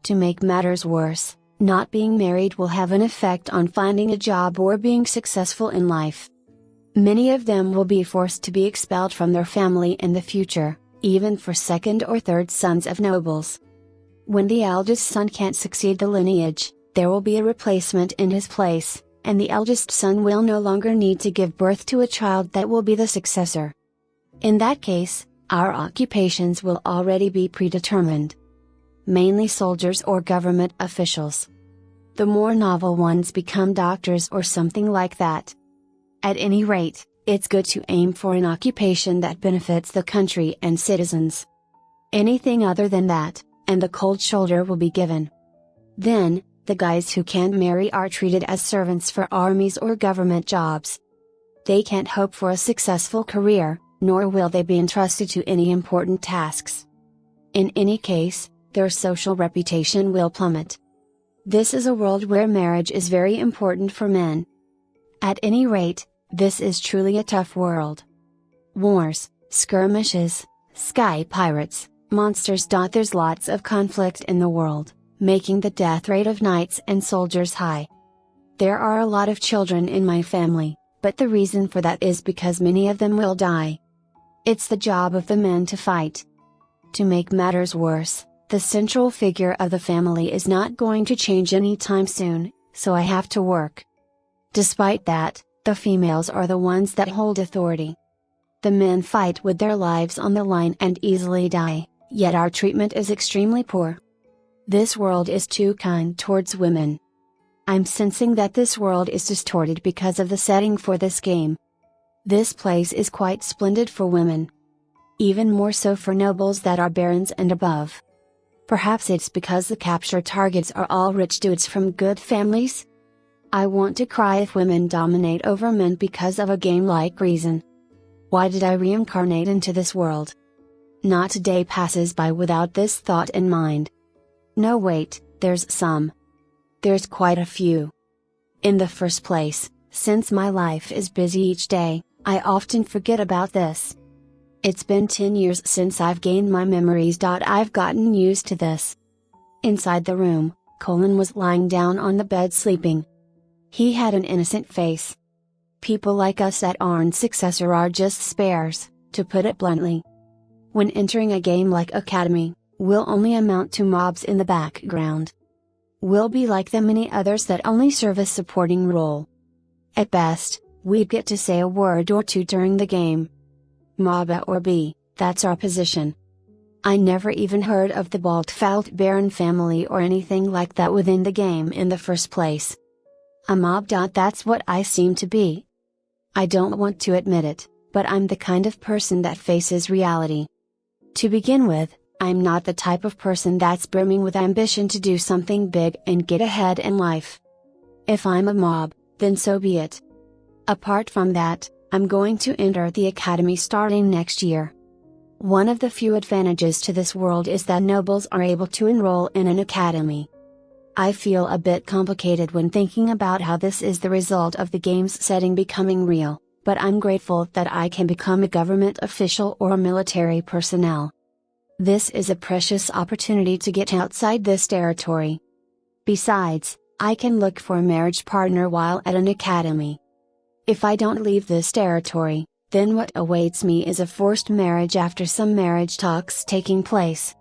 A: To make matters worse, not being married will have an effect on finding a job or being successful in life. Many of them will be forced to be expelled from their family in the future, even for second or third sons of nobles. When the eldest son can't succeed the lineage, there will be a replacement in his place, and the eldest son will no longer need to give birth to a child that will be the successor. In that case, our occupations will already be predetermined. Mainly soldiers or government officials. The more novel ones become doctors or something like that. At any rate, it's good to aim for an occupation that benefits the country and citizens. Anything other than that, and the cold shoulder will be given. Then, the guys who can't marry are treated as servants for armies or government jobs. They can't hope for a successful career, nor will they be entrusted to any important tasks. In any case, their social reputation will plummet. This is a world where marriage is very important for men. At any rate, this is truly a tough world. Wars, skirmishes, sky pirates, monsters. There's lots of conflict in the world, making the death rate of knights and soldiers high. There are a lot of children in my family, but the reason for that is because many of them will die. It's the job of the men to fight. To make matters worse, the central figure of the family is not going to change anytime soon, so I have to work. Despite that, the females are the ones that hold authority. The men fight with their lives on the line and easily die, yet our treatment is extremely poor. This world is too kind towards women. I'm sensing that this world is distorted because of the setting for this game. This place is quite splendid for women. Even more so for nobles that are barons and above. Perhaps it's because the capture targets are all rich dudes from good families? I want to cry if women dominate over men because of a game-like reason. Why did I reincarnate into this world? Not a day passes by without this thought in mind. No wait, there's quite a few. In the first place, since my life is busy each day, I often forget about this. It's been 10 years since I've gained my memories. I've gotten used to this. Inside the room, Colin was lying down on the bed sleeping. He had an innocent face. People like us at Arn's successor are just spares, to put it bluntly. When entering a game like Academy, we'll only amount to mobs in the background. We'll be like the many others that only serve a supporting role. At best, we'd get to say a word or two during the game. Mob A or B, that's our position. I never even heard of the Baldfelt Baron family or anything like that within the game in the first place. A mob. That's what I seem to be. I don't want to admit it, but I'm the kind of person that faces reality. To begin with, I'm not the type of person that's brimming with ambition to do something big and get ahead in life. If I'm a mob, then so be it. Apart from that, I'm going to enter the academy starting next year. One of the few advantages to this world is that nobles are able to enroll in an academy. I feel a bit complicated when thinking about how this is the result of the game's setting becoming real, but I'm grateful that I can become a government official or military personnel. This is a precious opportunity to get outside this territory. Besides, I can look for a marriage partner while at an academy. If I don't leave this territory, then what awaits me is a forced marriage after some marriage talks taking place.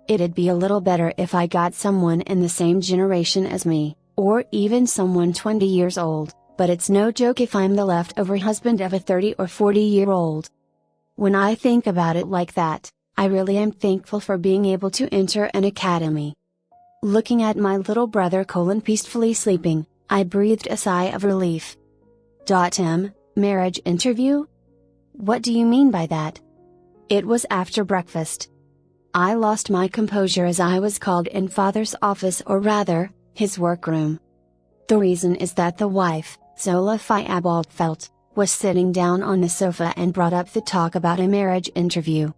A: It'd be a little better if I got someone in the same generation as me, or even someone 20 years old, but it's no joke if I'm the leftover husband of a 30 or 40-year-old. When I think about it like that, I really am thankful for being able to enter an academy. Looking at my little brother Colin peacefully sleeping, I breathed a sigh of relief. Marriage interview? What do you mean by that? It was after breakfast. I lost my composure as I was called in Father's office, or rather, his workroom. The reason is that the wife, Zola Baldfelt, was sitting down on the sofa and brought up the talk about a marriage interview.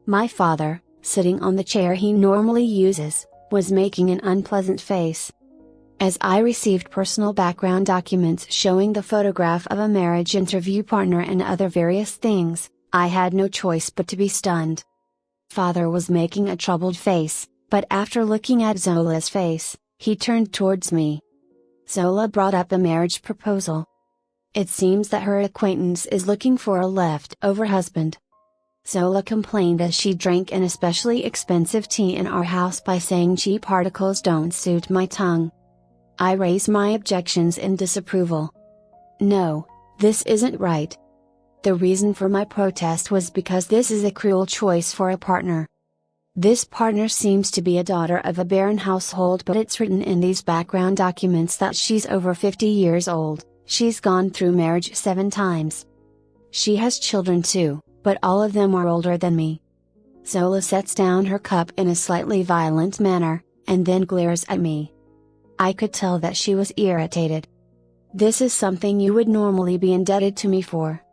A: My father, sitting on the chair he normally uses, was making an unpleasant face. As I received personal background documents showing the photograph of a marriage interview partner and other various things, I had no choice but to be stunned. Father was making a troubled face, but after looking at Zola's face, he turned towards me. Zola brought up a marriage proposal. It seems that her acquaintance is looking for a leftover husband. Zola complained as she drank an especially expensive tea in our house by saying cheap articles don't suit my tongue. I raised my objections in disapproval. No, this isn't right. The reason for my protest was because this is a cruel choice for a partner. This partner seems to be a daughter of a baron household, but it's written in these background documents that she's over 50 years old, she's gone through marriage 7 times. She has children too, but all of them are older than me. Zola sets down her cup in a slightly violent manner, and then glares at me. I could tell that she was irritated. This is something you would normally be indebted to me for.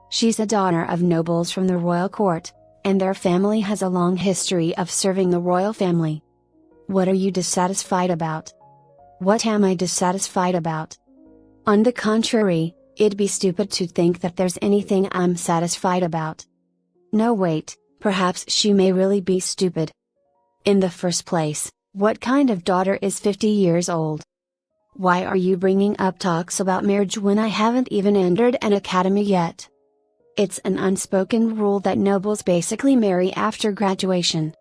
A: She's a daughter of nobles from the royal court, and their family has a long history of serving the royal family. What are you dissatisfied about? What am I dissatisfied about? On the contrary, it'd be stupid to think that there's anything I'm satisfied about. No wait, perhaps she may really be stupid. In the first place, what kind of daughter is 50 years old? Why are you bringing up talks about marriage when I haven't even entered an academy yet? It's an unspoken rule that nobles basically marry after graduation.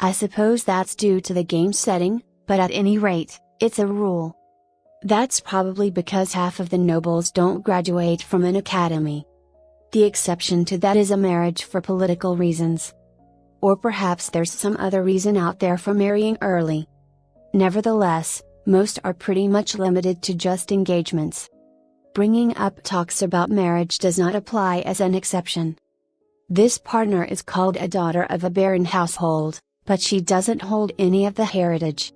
A: I suppose that's due to the game setting, but at any rate, it's a rule. That's probably because half of the nobles don't graduate from an academy. The exception to that is a marriage for political reasons. Or perhaps there's some other reason out there for marrying early. Nevertheless, most are pretty much limited to just engagements. Bringing up talks about marriage does not apply as an exception. This partner is called a daughter of a barren household, but she doesn't hold any of the heritage.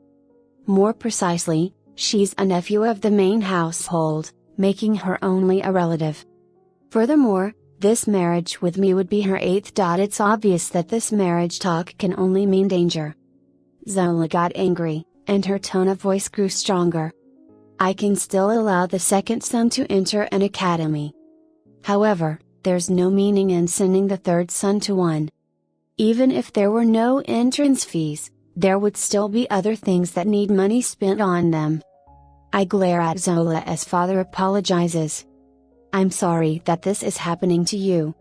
A: More precisely, she's a nephew of the main household, making her only a relative. Furthermore, this marriage with me would be her 8th. It's obvious that this marriage talk can only mean danger. Zola got angry, and her tone of voice grew stronger. I can still allow the second son to enter an academy. However, there's no meaning in sending the third son to one. Even if there were no entrance fees, there would still be other things that need money spent on them. I glare at Zola as father apologizes. I'm sorry that this is happening to you.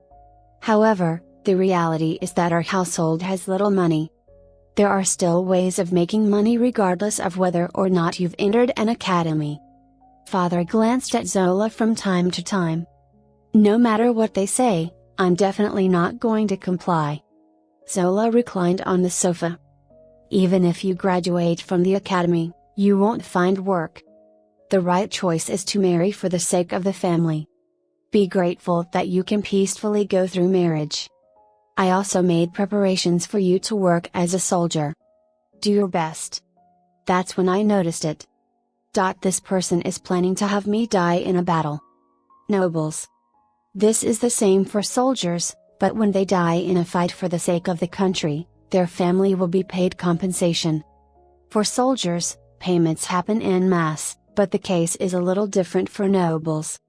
A: However, the reality is that our household has little money. There are still ways of making money regardless of whether or not you've entered an academy. Father glanced at Zola from time to time. No matter what they say, I'm definitely not going to comply. Zola reclined on the sofa. Even if you graduate from the academy, you won't find work. The right choice is to marry for the sake of the family. Be grateful that you can peacefully go through marriage. I also made preparations for you to work as a soldier. Do your best. That's when I noticed it. This person is planning to have me die in a battle. Nobles. This is the same for soldiers, but when they die in a fight for the sake of the country, their family will be paid compensation. For soldiers, payments happen en masse, but the case is a little different for nobles.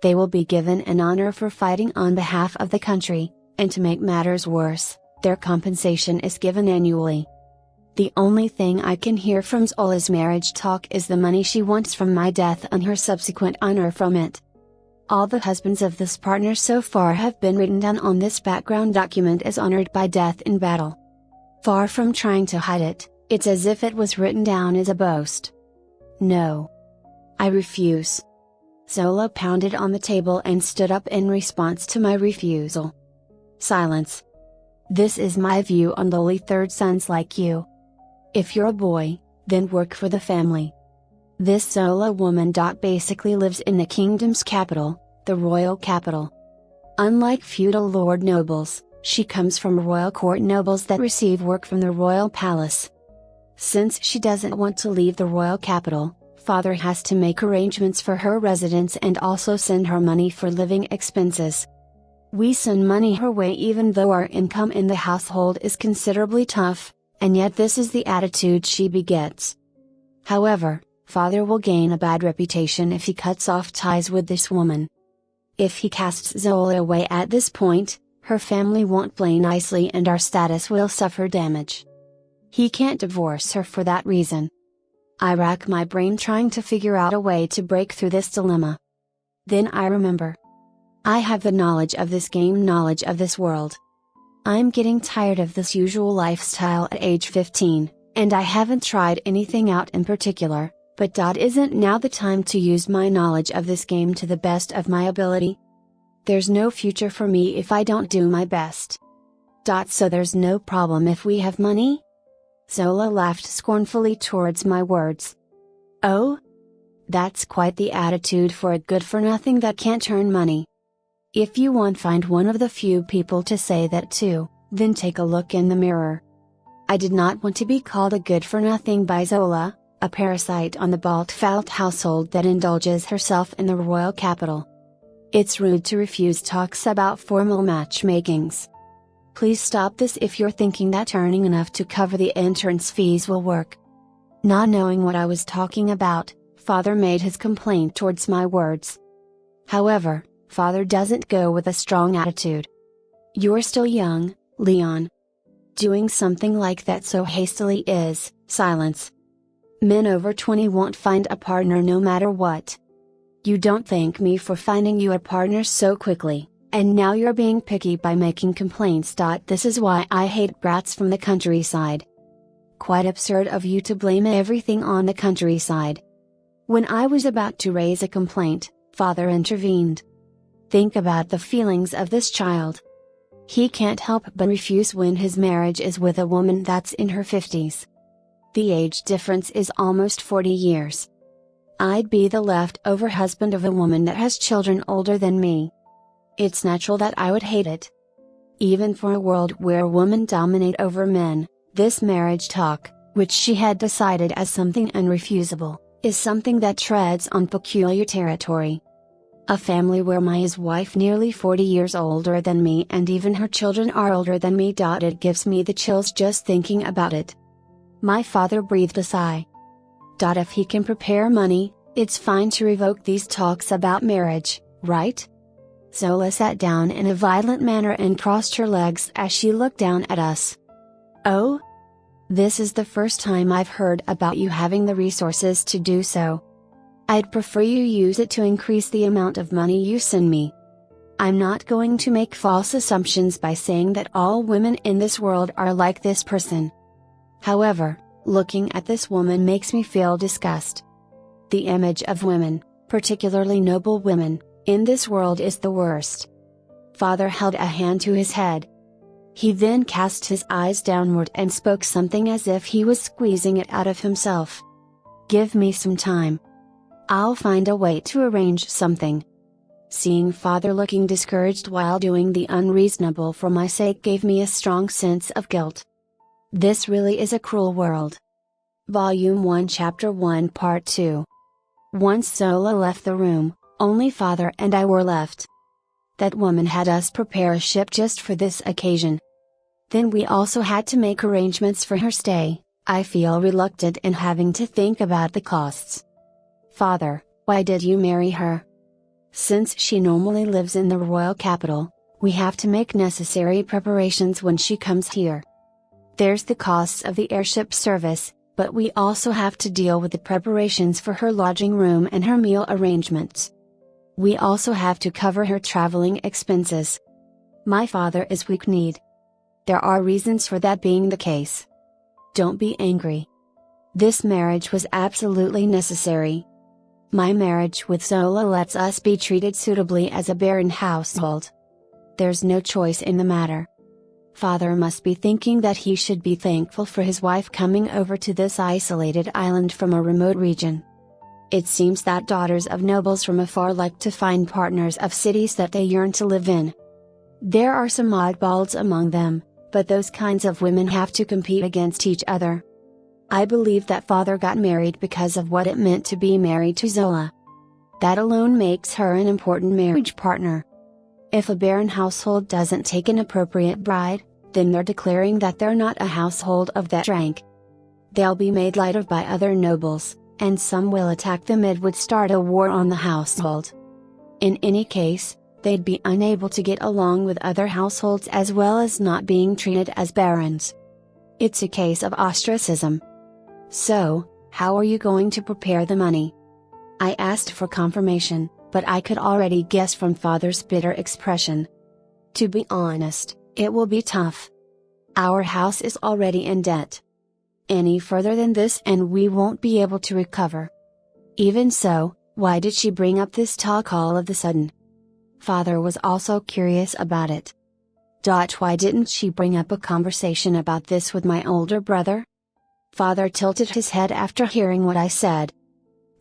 A: They will be given an honor for fighting on behalf of the country, and to make matters worse, their compensation is given annually. The only thing I can hear from Zola's marriage talk is the money she wants from my death and her subsequent honor from it. All the husbands of this partner so far have been written down on this background document as honored by death in battle. Far from trying to hide it, it's as if it was written down as a boast. No. I refuse. Zola pounded on the table and stood up in response to my refusal. Silence. This is my view on lowly third sons like you. If you're a boy, then work for the family. This Zola woman basically lives in the kingdom's capital, the royal capital. Unlike feudal lord nobles, she comes from royal court nobles that receive work from the royal palace. Since she doesn't want to leave the royal capital, father has to make arrangements for her residence and also send her money for living expenses. We send money her way even though our income in the household is considerably tough, and yet this is the attitude she begets. However, father will gain a bad reputation if he cuts off ties with this woman. If he casts Zola away at this point, her family won't play nicely and our status will suffer damage. He can't divorce her for that reason. I rack my brain trying to figure out a way to break through this dilemma. Then I remember. I have the knowledge of this game, knowledge of this world. I'm getting tired of this usual lifestyle at age 15, and I haven't tried anything out in particular. But isn't now the time to use my knowledge of this game to the best of my ability? There's no future for me if I don't do my best. So there's no problem if we have money? Zola laughed scornfully towards my words. Oh? That's quite the attitude for a good-for-nothing that can't earn money. If you want find one of the few people to say that to, then take a look in the mirror. I did not want to be called a good-for-nothing by Zola, a parasite on the Baltfeld household that indulges herself in the royal capital. It's rude to refuse talks about formal matchmakings. Please stop this if you're thinking that earning enough to cover the entrance fees will work. Not knowing what I was talking about, father made his complaint towards my words. However, father doesn't go with a strong attitude. You're still young, Leon. Doing something like that so hastily is silence. Men over 20 won't find a partner no matter what. You don't thank me for finding you a partner so quickly, and now you're being picky by making complaints. This is why I hate brats from the countryside. Quite absurd of you to blame everything on the countryside. When I was about to raise a complaint, father intervened. Think about the feelings of this child. He can't help but refuse when his marriage is with a woman that's in her 50s. The age difference is almost 40 years. I'd be the leftover husband of a woman that has children older than me. It's natural that I would hate it. Even for a world where women dominate over men, this marriage talk, which she had decided as something unrefusable, is something that treads on peculiar territory. A family where my wife nearly 40 years older than me and even her children are older than me. It gives me the chills just thinking about it. My father breathed a sigh. If he can prepare money, it's fine to revoke these talks about marriage, right? Zola sat down in a violent manner and crossed her legs as she looked down at us. Oh? This is the first time I've heard about you having the resources to do so. I'd prefer you use it to increase the amount of money you send me. I'm not going to make false assumptions by saying that all women in this world are like this person. However, looking at this woman makes me feel disgust. The image of women, particularly noble women, in this world is the worst. Father held a hand to his head. He then cast his eyes downward and spoke something as if he was squeezing it out of himself. Give me some time. I'll find a way to arrange something. Seeing Father looking discouraged while doing the unreasonable for my sake gave me a strong sense of guilt. This really is a cruel world. Volume 1 Chapter 1 Part 2. Once Zola left the room, only Father and I were left. That woman had us prepare a ship just for this occasion. Then we also had to make arrangements for her stay. I feel reluctant in having to think about the costs. Father, why did you marry her? Since she normally lives in the royal capital, we have to make necessary preparations when she comes here. There's the costs of the airship service, but we also have to deal with the preparations for her lodging room and her meal arrangements. We also have to cover her traveling expenses. My father is weak-kneed. There are reasons for that being the case. Don't be angry. This marriage was absolutely necessary. My marriage with Zola lets us be treated suitably as a barren household. There's no choice in the matter. Father must be thinking that he should be thankful for his wife coming over to this isolated island from a remote region. It seems that daughters of nobles from afar like to find partners of cities that they yearn to live in. There are some oddballs among them, but those kinds of women have to compete against each other. I believe that Father got married because of what it meant to be married to Zola. That alone makes her an important marriage partner. If a barren household doesn't take an appropriate bride, then they're declaring that they're not a household of that rank. They'll be made light of by other nobles, and some will attack them. It would start a war on the household. In any case, they'd be unable to get along with other households as well as not being treated as barons. It's a case of ostracism. So, how are you going to prepare the money? I asked for confirmation, but I could already guess from Father's bitter expression. To be honest, it will be tough. Our house is already in debt. Any further than this and we won't be able to recover. Even so, why did she bring up this talk all of a sudden? Father was also curious about it. Why didn't she bring up a conversation about this with my older brother? Father tilted his head after hearing what I said.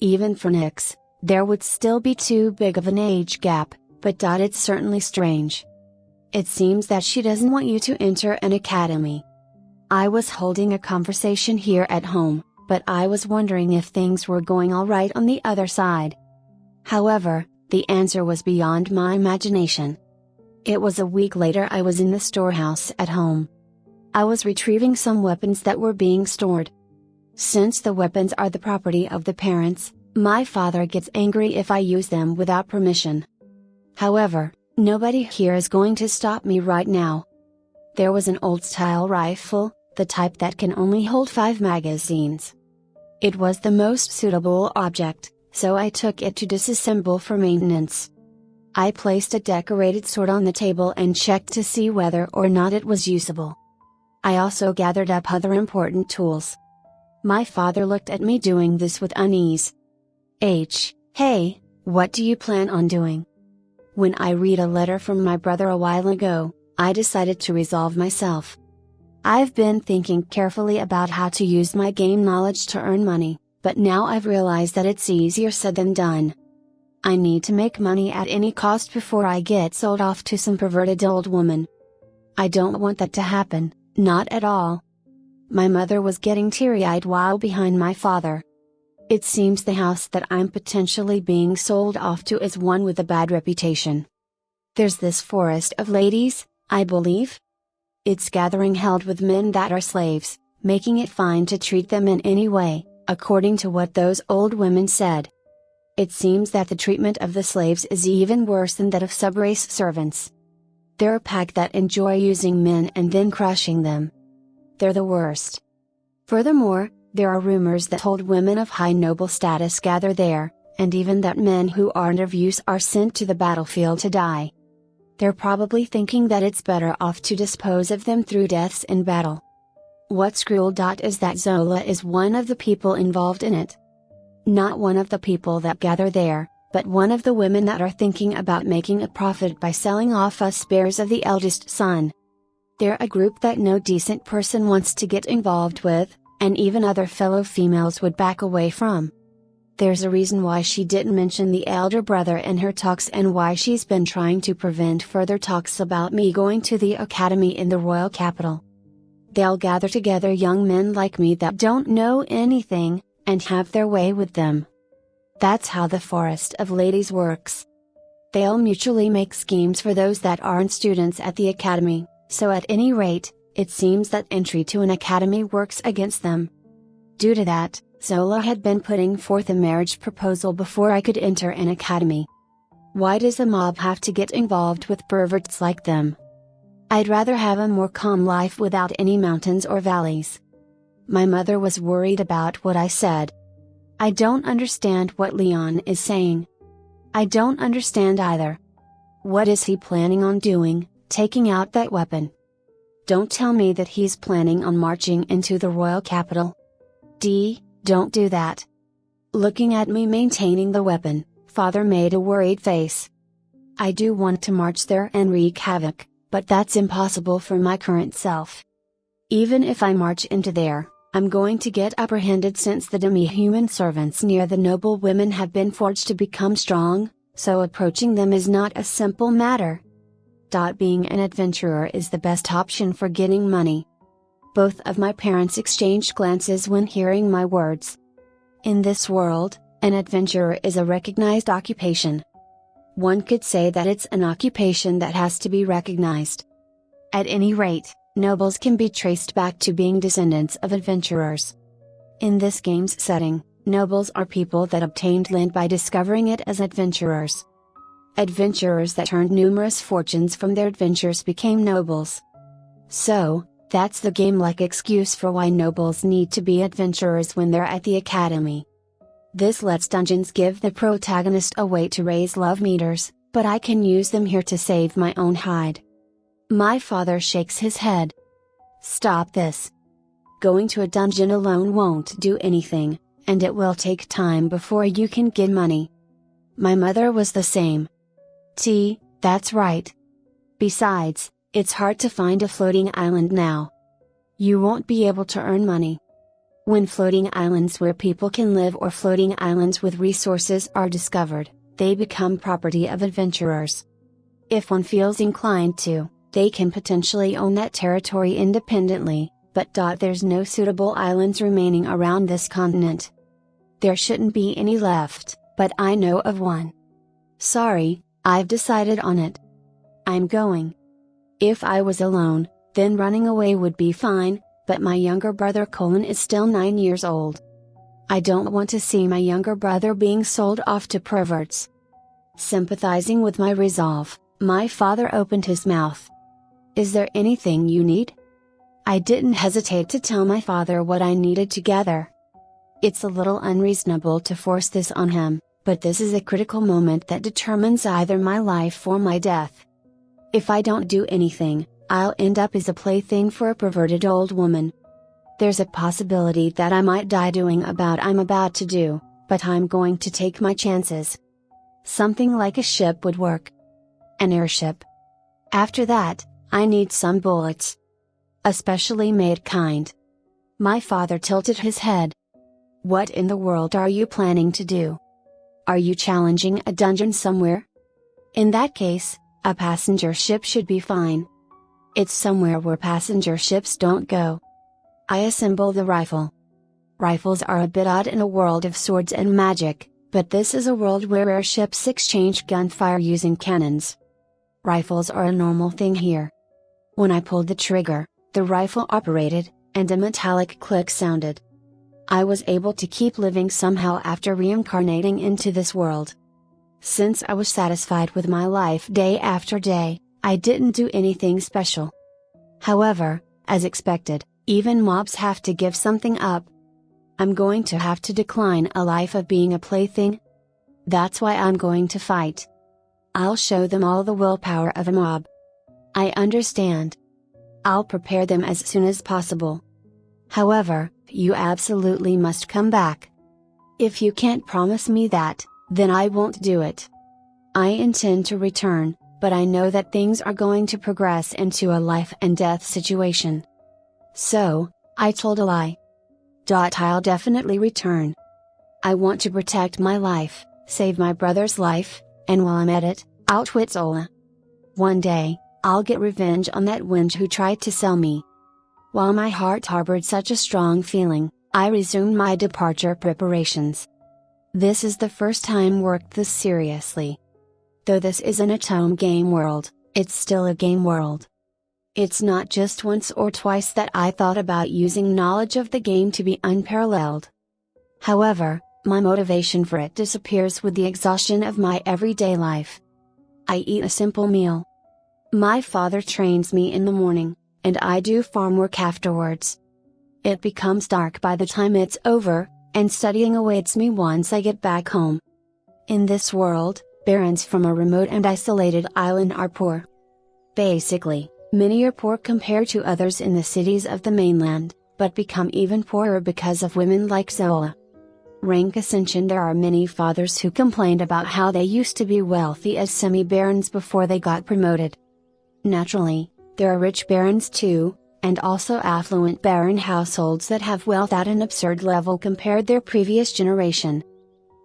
A: Even for Nix, there would still be too big of an age gap, but it's certainly strange. It seems that she doesn't want you to enter an academy. I was holding a conversation here at home, but I was wondering if things were going all right on the other side. However, the answer was beyond my imagination. It was a week later. I was in the storehouse at home. I was retrieving some weapons that were being stored. Since the weapons are the property of the parents, my father gets angry if I use them without permission. However, nobody here is going to stop me right now. There was an old-style rifle, the type that can only hold 5 magazines. It was the most suitable object, so I took it to disassemble for maintenance. I placed a decorated sword on the table and checked to see whether or not it was usable. I also gathered up other important tools. My father looked at me doing this with unease. Hey, what do you plan on doing? When I read a letter from my brother a while ago, I decided to resolve myself. I've been thinking carefully about how to use my game knowledge to earn money, but now I've realized that it's easier said than done. I need to make money at any cost before I get sold off to some perverted old woman. I don't want that to happen, not at all. My mother was getting teary-eyed while behind my father. It seems the house that I'm potentially being sold off to is one with a bad reputation. There's this forest of ladies, I believe. It's gathering held with men that are slaves, making it fine to treat them in any way, according to what those old women said. It seems that the treatment of the slaves is even worse than that of subrace servants. They're a pack that enjoy using men and then crushing them. They're the worst. Furthermore, there are rumors that old women of high noble status gather there, and even that men who aren't of use are sent to the battlefield to die. They're probably thinking that it's better off to dispose of them through deaths in battle. What's cruel. Is that Zola is one of the people involved in it. Not one of the people that gather there, but one of the women that are thinking about making a profit by selling off us spares of the eldest son. They're a group that no decent person wants to get involved with, and even other fellow females would back away from. There's a reason why she didn't mention the elder brother in her talks and why she's been trying to prevent further talks about me going to the academy in the royal capital. They'll gather together young men like me that don't know anything, and have their way with them. That's how the forest of ladies works. They'll mutually make schemes for those that aren't students at the academy, so at any rate, it seems that entry to an academy works against them. Due to that, Zola had been putting forth a marriage proposal before I could enter an academy. Why does the mob have to get involved with perverts like them? I'd rather have a more calm life without any mountains or valleys. My mother was worried about what I said. I don't understand what Leon is saying. I don't understand either. What is he planning on doing, taking out that weapon? Don't tell me that he's planning on marching into the royal capital. Don't do that. Looking at me maintaining the weapon, Father made a worried face. I do want to march there and wreak havoc, but that's impossible for my current self. Even if I march into there, I'm going to get apprehended since the demi-human servants near the noble women have been forged to become strong, so approaching them is not a simple matter. Being an adventurer is the best option for getting money. Both of my parents exchanged glances when hearing my words. In this world, an adventurer is a recognized occupation. One could say that it's an occupation that has to be recognized. At any rate, nobles can be traced back to being descendants of adventurers. In this game's setting, nobles are people that obtained land by discovering it as adventurers. Adventurers that earned numerous fortunes from their adventures became nobles. So, that's the game-like excuse for why nobles need to be adventurers when they're at the academy. This lets dungeons give the protagonist a way to raise love meters, but I can use them here to save my own hide. My father shakes his head. Stop this. Going to a dungeon alone won't do anything, and it will take time before you can get money. My mother was the same. That's right. Besides, it's hard to find a floating island now. You won't be able to earn money. When floating islands where people can live or floating islands with resources are discovered, they become property of adventurers. If one feels inclined to, they can potentially own that territory independently, but there's no suitable islands remaining around this continent. There shouldn't be any left, but I know of one. Sorry, I've decided on it. I'm going. If I was alone, then running away would be fine, but my younger brother Colin is still 9 years old. I don't want to see my younger brother being sold off to perverts. Sympathizing with my resolve, my father opened his mouth. Is there anything you need? I didn't hesitate to tell my father what I needed to gather. It's a little unreasonable to force this on him, but this is a critical moment that determines either my life or my death. If I don't do anything, I'll end up as a plaything for a perverted old woman. There's a possibility that I might die doing what I'm about to do, but I'm going to take my chances. Something like a ship would work. An airship. After that, I need some bullets. A specially made kind. My father tilted his head. What in the world are you planning to do? Are you challenging a dungeon somewhere? In that case, a passenger ship should be fine. It's somewhere where passenger ships don't go. I assemble the rifle. Rifles are a bit odd in a world of swords and magic, but this is a world where airships exchange gunfire using cannons. Rifles are a normal thing here. When I pulled the trigger, the rifle operated, and a metallic click sounded. I was able to keep living somehow after reincarnating into this world. Since I was satisfied with my life day after day, I didn't do anything special. However, as expected, even mobs have to give something up. I'm going to have to decline a life of being a plaything. That's why I'm going to fight. I'll show them all the willpower of a mob. I understand. I'll prepare them as soon as possible. However, you absolutely must come back. If you can't promise me that, then I won't do it. I intend to return, but I know that things are going to progress into a life and death situation. So, I told a lie. I'll definitely return. I want to protect my life, save my brother's life, and while I'm at it, outwit Zola. One day, I'll get revenge on that wench who tried to sell me. While my heart harbored such a strong feeling, I resumed my departure preparations. This is the first time worked this seriously. Though this is an Otome game world, it's still a game world. It's not just once or twice that I thought about using knowledge of the game to be unparalleled. However, my motivation for it disappears with the exhaustion of my everyday life. I eat a simple meal. My father trains me in the morning, and I do farm work afterwards. It becomes dark by the time it's over, and studying awaits me once I get back home. In this world, barons from a remote and isolated island are poor. Basically, many are poor compared to others in the cities of the mainland, but become even poorer because of women like Zola. Rank ascension. There are many fathers who complained about how they used to be wealthy as semi-barons before they got promoted. Naturally, there are rich barons too, and also affluent baron households that have wealth at an absurd level compared their previous generation.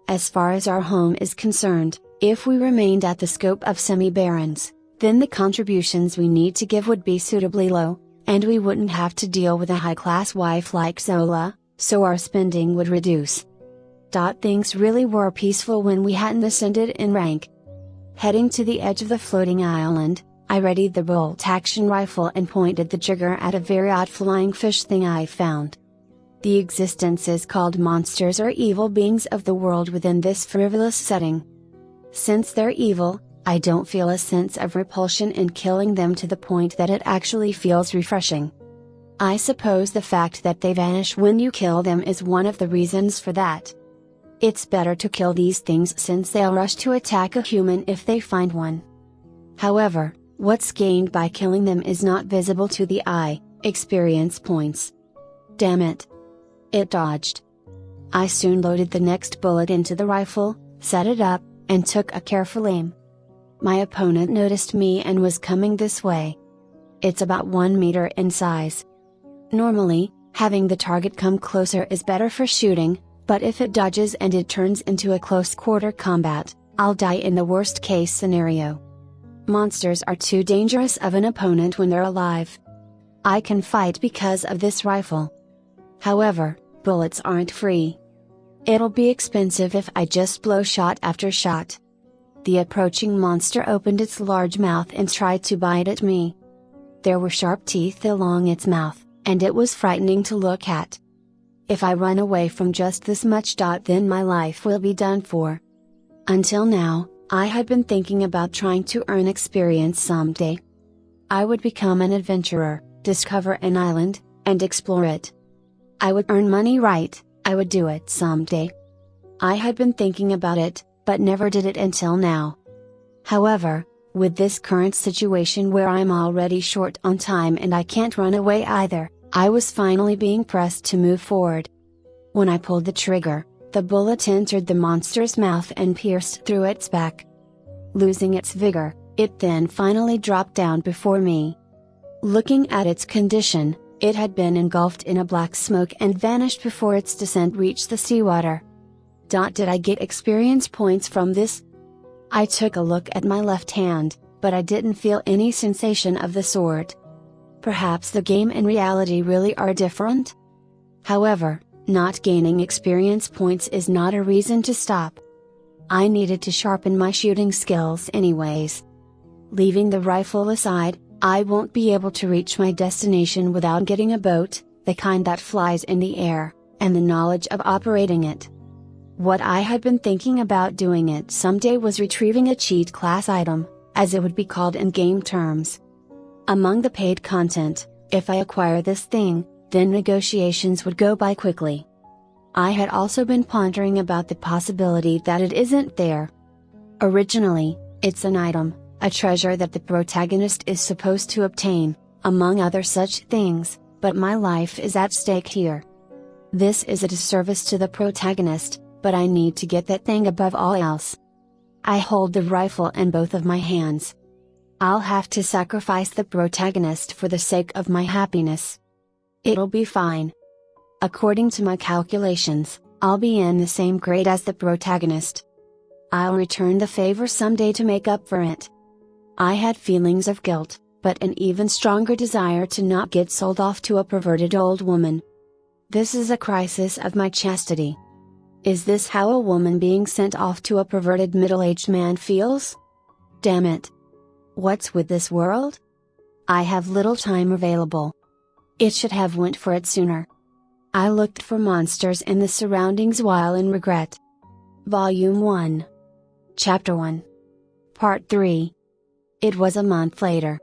A: As far as our home is concerned, if we remained at the scope of semi-barons, then the contributions we need to give would be suitably low, and we wouldn't have to deal with a high-class wife like Zola, so our spending would reduce. Things really were peaceful when we hadn't ascended in rank. Heading to the edge of the floating island, I readied the bolt-action rifle and pointed the trigger at a very odd flying fish thing I found. The existences called monsters are evil beings of the world within this frivolous setting. Since they're evil, I don't feel a sense of repulsion in killing them to the point that it actually feels refreshing. I suppose the fact that they vanish when you kill them is one of the reasons for that. It's better to kill these things since they'll rush to attack a human if they find one. However, what's gained by killing them is not visible to the eye: experience points. Damn it! It dodged. I soon loaded the next bullet into the rifle, set it up, and took a careful aim. My opponent noticed me and was coming this way. It's about 1 meter in size. Normally, having the target come closer is better for shooting, but if it dodges and it turns into a close-quarter combat, I'll die in the worst-case scenario. Monsters are too dangerous of an opponent when they're alive. I can fight because of this rifle. However, bullets aren't free. It'll be expensive if I just blow shot after shot. The approaching monster opened its large mouth and tried to bite at me. There were sharp teeth along its mouth, and it was frightening to look at. If I run away from just this much, then my life will be done for. Until now, I had been thinking about trying to earn experience someday. I would become an adventurer, discover an island, and explore it. I would earn money, right? I would do it someday. I had been thinking about it, but never did it until now. However, with this current situation where I'm already short on time and I can't run away either, I was finally being pressed to move forward. When I pulled the trigger, the bullet entered the monster's mouth and pierced through its back. Losing its vigor, it then finally dropped down before me. Looking at its condition, it had been engulfed in a black smoke and vanished before its descent reached the seawater. Did I get experience points from this? I took a look at my left hand, but I didn't feel any sensation of the sort. Perhaps the game and reality really are different? However, not gaining experience points is not a reason to stop. I needed to sharpen my shooting skills anyways. Leaving the rifle aside, I won't be able to reach my destination without getting a boat, the kind that flies in the air, and the knowledge of operating it. What I had been thinking about doing it someday was retrieving a cheat class item, as it would be called in game terms. Among the paid content, if I acquire this thing, then negotiations would go by quickly. I had also been pondering about the possibility that it isn't there. Originally, it's an item, a treasure that the protagonist is supposed to obtain, among other such things, but my life is at stake here. This is a disservice to the protagonist, but I need to get that thing above all else. I hold the rifle in both of my hands. I'll have to sacrifice the protagonist for the sake of my happiness. It'll be fine. According to my calculations, I'll be in the same grade as the protagonist. I'll return the favor someday to make up for it. I had feelings of guilt, but an even stronger desire to not get sold off to a perverted old woman. This is a crisis of my chastity. Is this how a woman being sent off to a perverted middle-aged man feels? Damn it. What's with this world? I have little time available. It should have went for it sooner. I looked for monsters in the surroundings while in regret. Volume 1. Chapter 1. Part 3. It was a month later.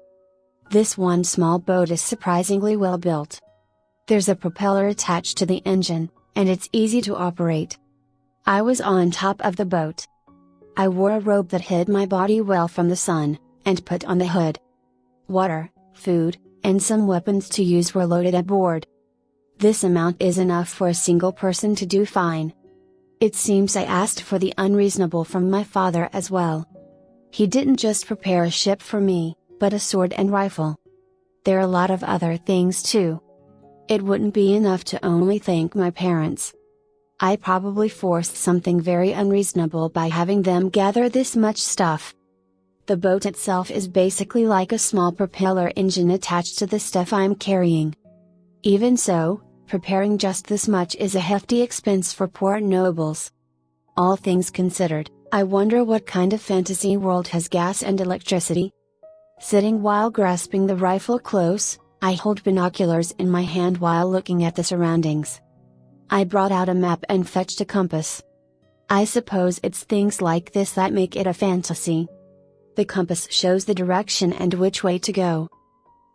A: This one small boat is surprisingly well built. There's a propeller attached to the engine, and it's easy to operate. I was on top of the boat. I wore a robe that hid my body well from the sun, and put on the hood. Water, food, and some weapons to use were loaded aboard. This amount is enough for a single person to do fine. It seems I asked for the unreasonable from my father as well. He didn't just prepare a ship for me, but a sword and rifle. There are a lot of other things too. It wouldn't be enough to only thank my parents. I probably forced something very unreasonable by having them gather this much stuff. The boat itself is basically like a small propeller engine attached to the stuff I'm carrying. Even so, preparing just this much is a hefty expense for poor nobles. All things considered, I wonder what kind of fantasy world has gas and electricity? Sitting while grasping the rifle close, I hold binoculars in my hand while looking at the surroundings. I brought out a map and fetched a compass. I suppose it's things like this that make it a fantasy. The compass shows the direction and which way to go.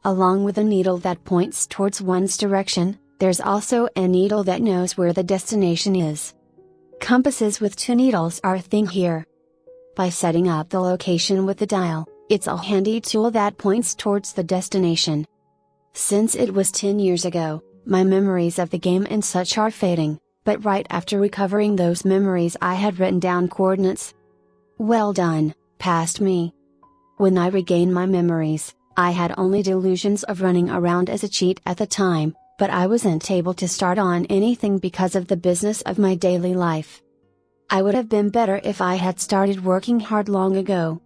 A: Along with a needle that points towards one's direction, there's also a needle that knows where the destination is. Compasses with two needles are a thing here. By setting up the location with the dial, it's a handy tool that points towards the destination. Since it was 10 years ago, my memories of the game and such are fading, but right after recovering those memories I had written down coordinates. Well done, past me. When I regained my memories, I had only delusions of running around as a cheat at the time, but I wasn't able to start on anything because of the business of my daily life. I would have been better if I had started working hard long ago.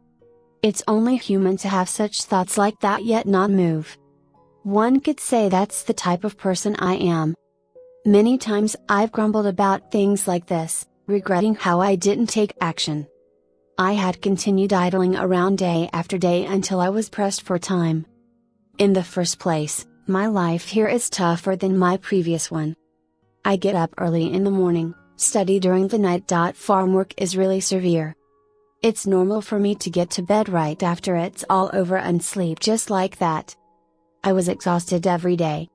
A: It's only human to have such thoughts like that yet not move. One could say that's the type of person I am. Many times I've grumbled about things like this, regretting how I didn't take action. I had continued idling around day after day until I was pressed for time. In the first place, my life here is tougher than my previous one. I get up early in the morning, study during the night. Farm work is really severe. It's normal for me to get to bed right after it's all over and sleep just like that. I was exhausted every day.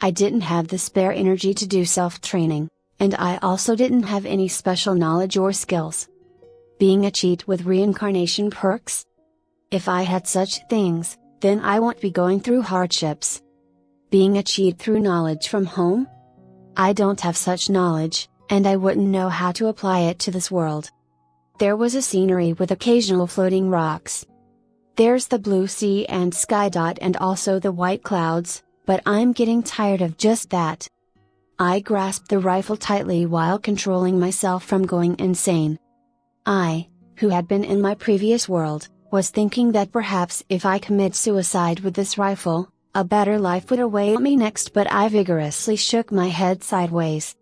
A: I didn't have the spare energy to do self-training, and I also didn't have any special knowledge or skills. Being a cheat with reincarnation perks? If I had such things, then I won't be going through hardships. Being a cheat through knowledge from home? I don't have such knowledge, and I wouldn't know how to apply it to this world. There was a scenery with occasional floating rocks. There's the blue sea and sky dot and also the white clouds, but I'm getting tired of just that. I grasped the rifle tightly while controlling myself from going insane. I, who had been in my previous world, was thinking that perhaps if I commit suicide with this rifle, a better life would await me next, but I vigorously shook my head sideways.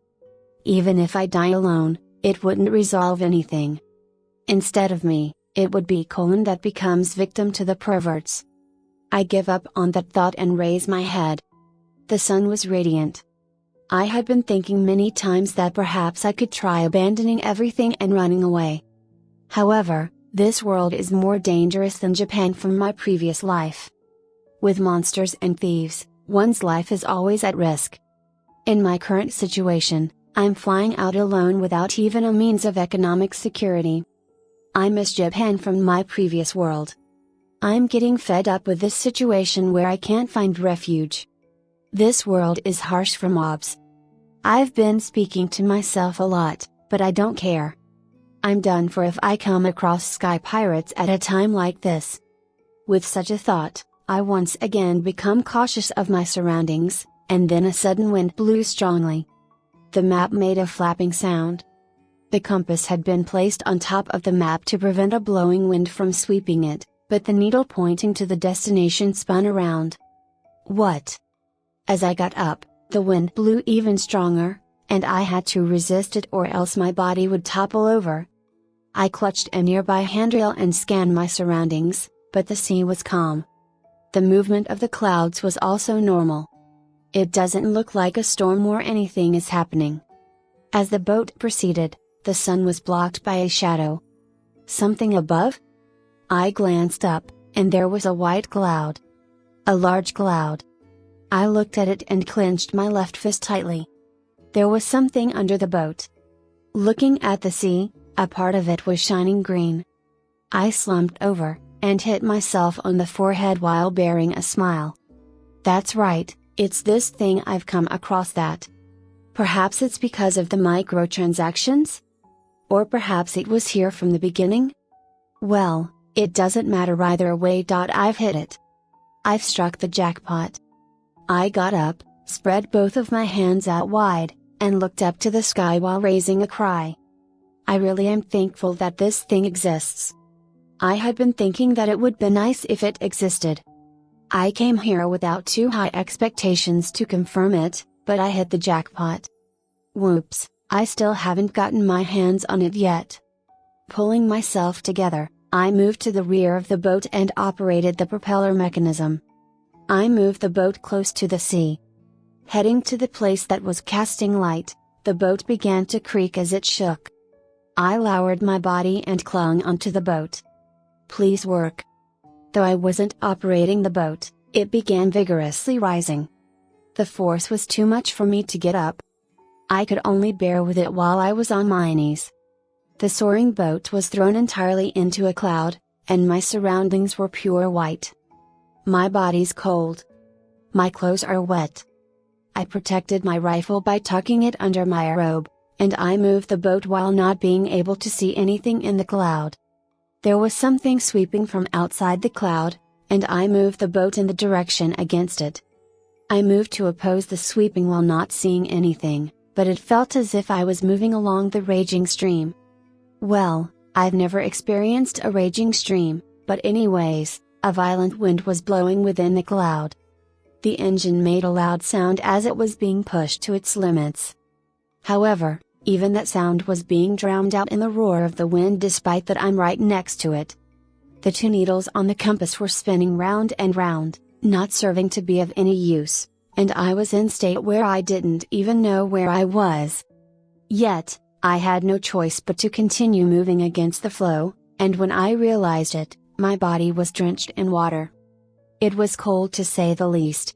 A: Even if I die alone, it wouldn't resolve anything. Instead of me, it would be Colin that becomes victim to the perverts. I give up on that thought and raise my head. The sun was radiant. I had been thinking many times that perhaps I could try abandoning everything and running away. However, this world is more dangerous than Japan from my previous life. With monsters and thieves, one's life is always at risk. In my current situation, I'm flying out alone without even a means of economic security. I miss Japan from my previous world. I'm getting fed up with this situation where I can't find refuge. This world is harsh for mobs. I've been speaking to myself a lot, but I don't care. I'm done for if I come across sky pirates at a time like this. With such a thought, I once again become cautious of my surroundings, and then a sudden wind blew strongly. The map made a flapping sound. The compass had been placed on top of the map to prevent a blowing wind from sweeping it, but the needle pointing to the destination spun around. What? As I got up, the wind blew even stronger, and I had to resist it or else my body would topple over. I clutched a nearby handrail and scanned my surroundings, but the sea was calm. The movement of the clouds was also normal. It doesn't look like a storm or anything is happening. As the boat proceeded, the sun was blocked by a shadow. Something above? I glanced up, and there was a white cloud. A large cloud. I looked at it and clenched my left fist tightly. There was something under the boat. Looking at the sea, a part of it was shining green. I slumped over, and hit myself on the forehead while bearing a smile. That's right, it's this thing I've come across that. Perhaps it's because of the microtransactions? Or perhaps it was here from the beginning? Well, it doesn't matter either way. I've hit it. I've struck the jackpot. I got up, spread both of my hands out wide, and looked up to the sky while raising a cry. I really am thankful that this thing exists. I had been thinking that it would be nice if it existed. I came here without too high expectations to confirm it, but I hit the jackpot. Whoops, I still haven't gotten my hands on it yet. Pulling myself together, I moved to the rear of the boat and operated the propeller mechanism. I moved the boat close to the sea. Heading to the place that was casting light, the boat began to creak as it shook. I lowered my body and clung onto the boat. Please work. Though I wasn't operating the boat, it began vigorously rising. The force was too much for me to get up. I could only bear with it while I was on my knees. The soaring boat was thrown entirely into a cloud, and my surroundings were pure white. My body's cold. My clothes are wet. I protected my rifle by tucking it under my robe, and I moved the boat while not being able to see anything in the cloud. There was something sweeping from outside the cloud, and I moved the boat in the direction against it. I moved to oppose the sweeping while not seeing anything, but it felt as if I was moving along the raging stream. Well, I've never experienced a raging stream, but anyways, a violent wind was blowing within the cloud. The engine made a loud sound as it was being pushed to its limits. However, even that sound was being drowned out in the roar of the wind despite that I'm right next to it. The two needles on the compass were spinning round and round, not serving to be of any use, and I was in a state where I didn't even know where I was. Yet, I had no choice but to continue moving against the flow, and when I realized it, my body was drenched in water. It was cold to say the least.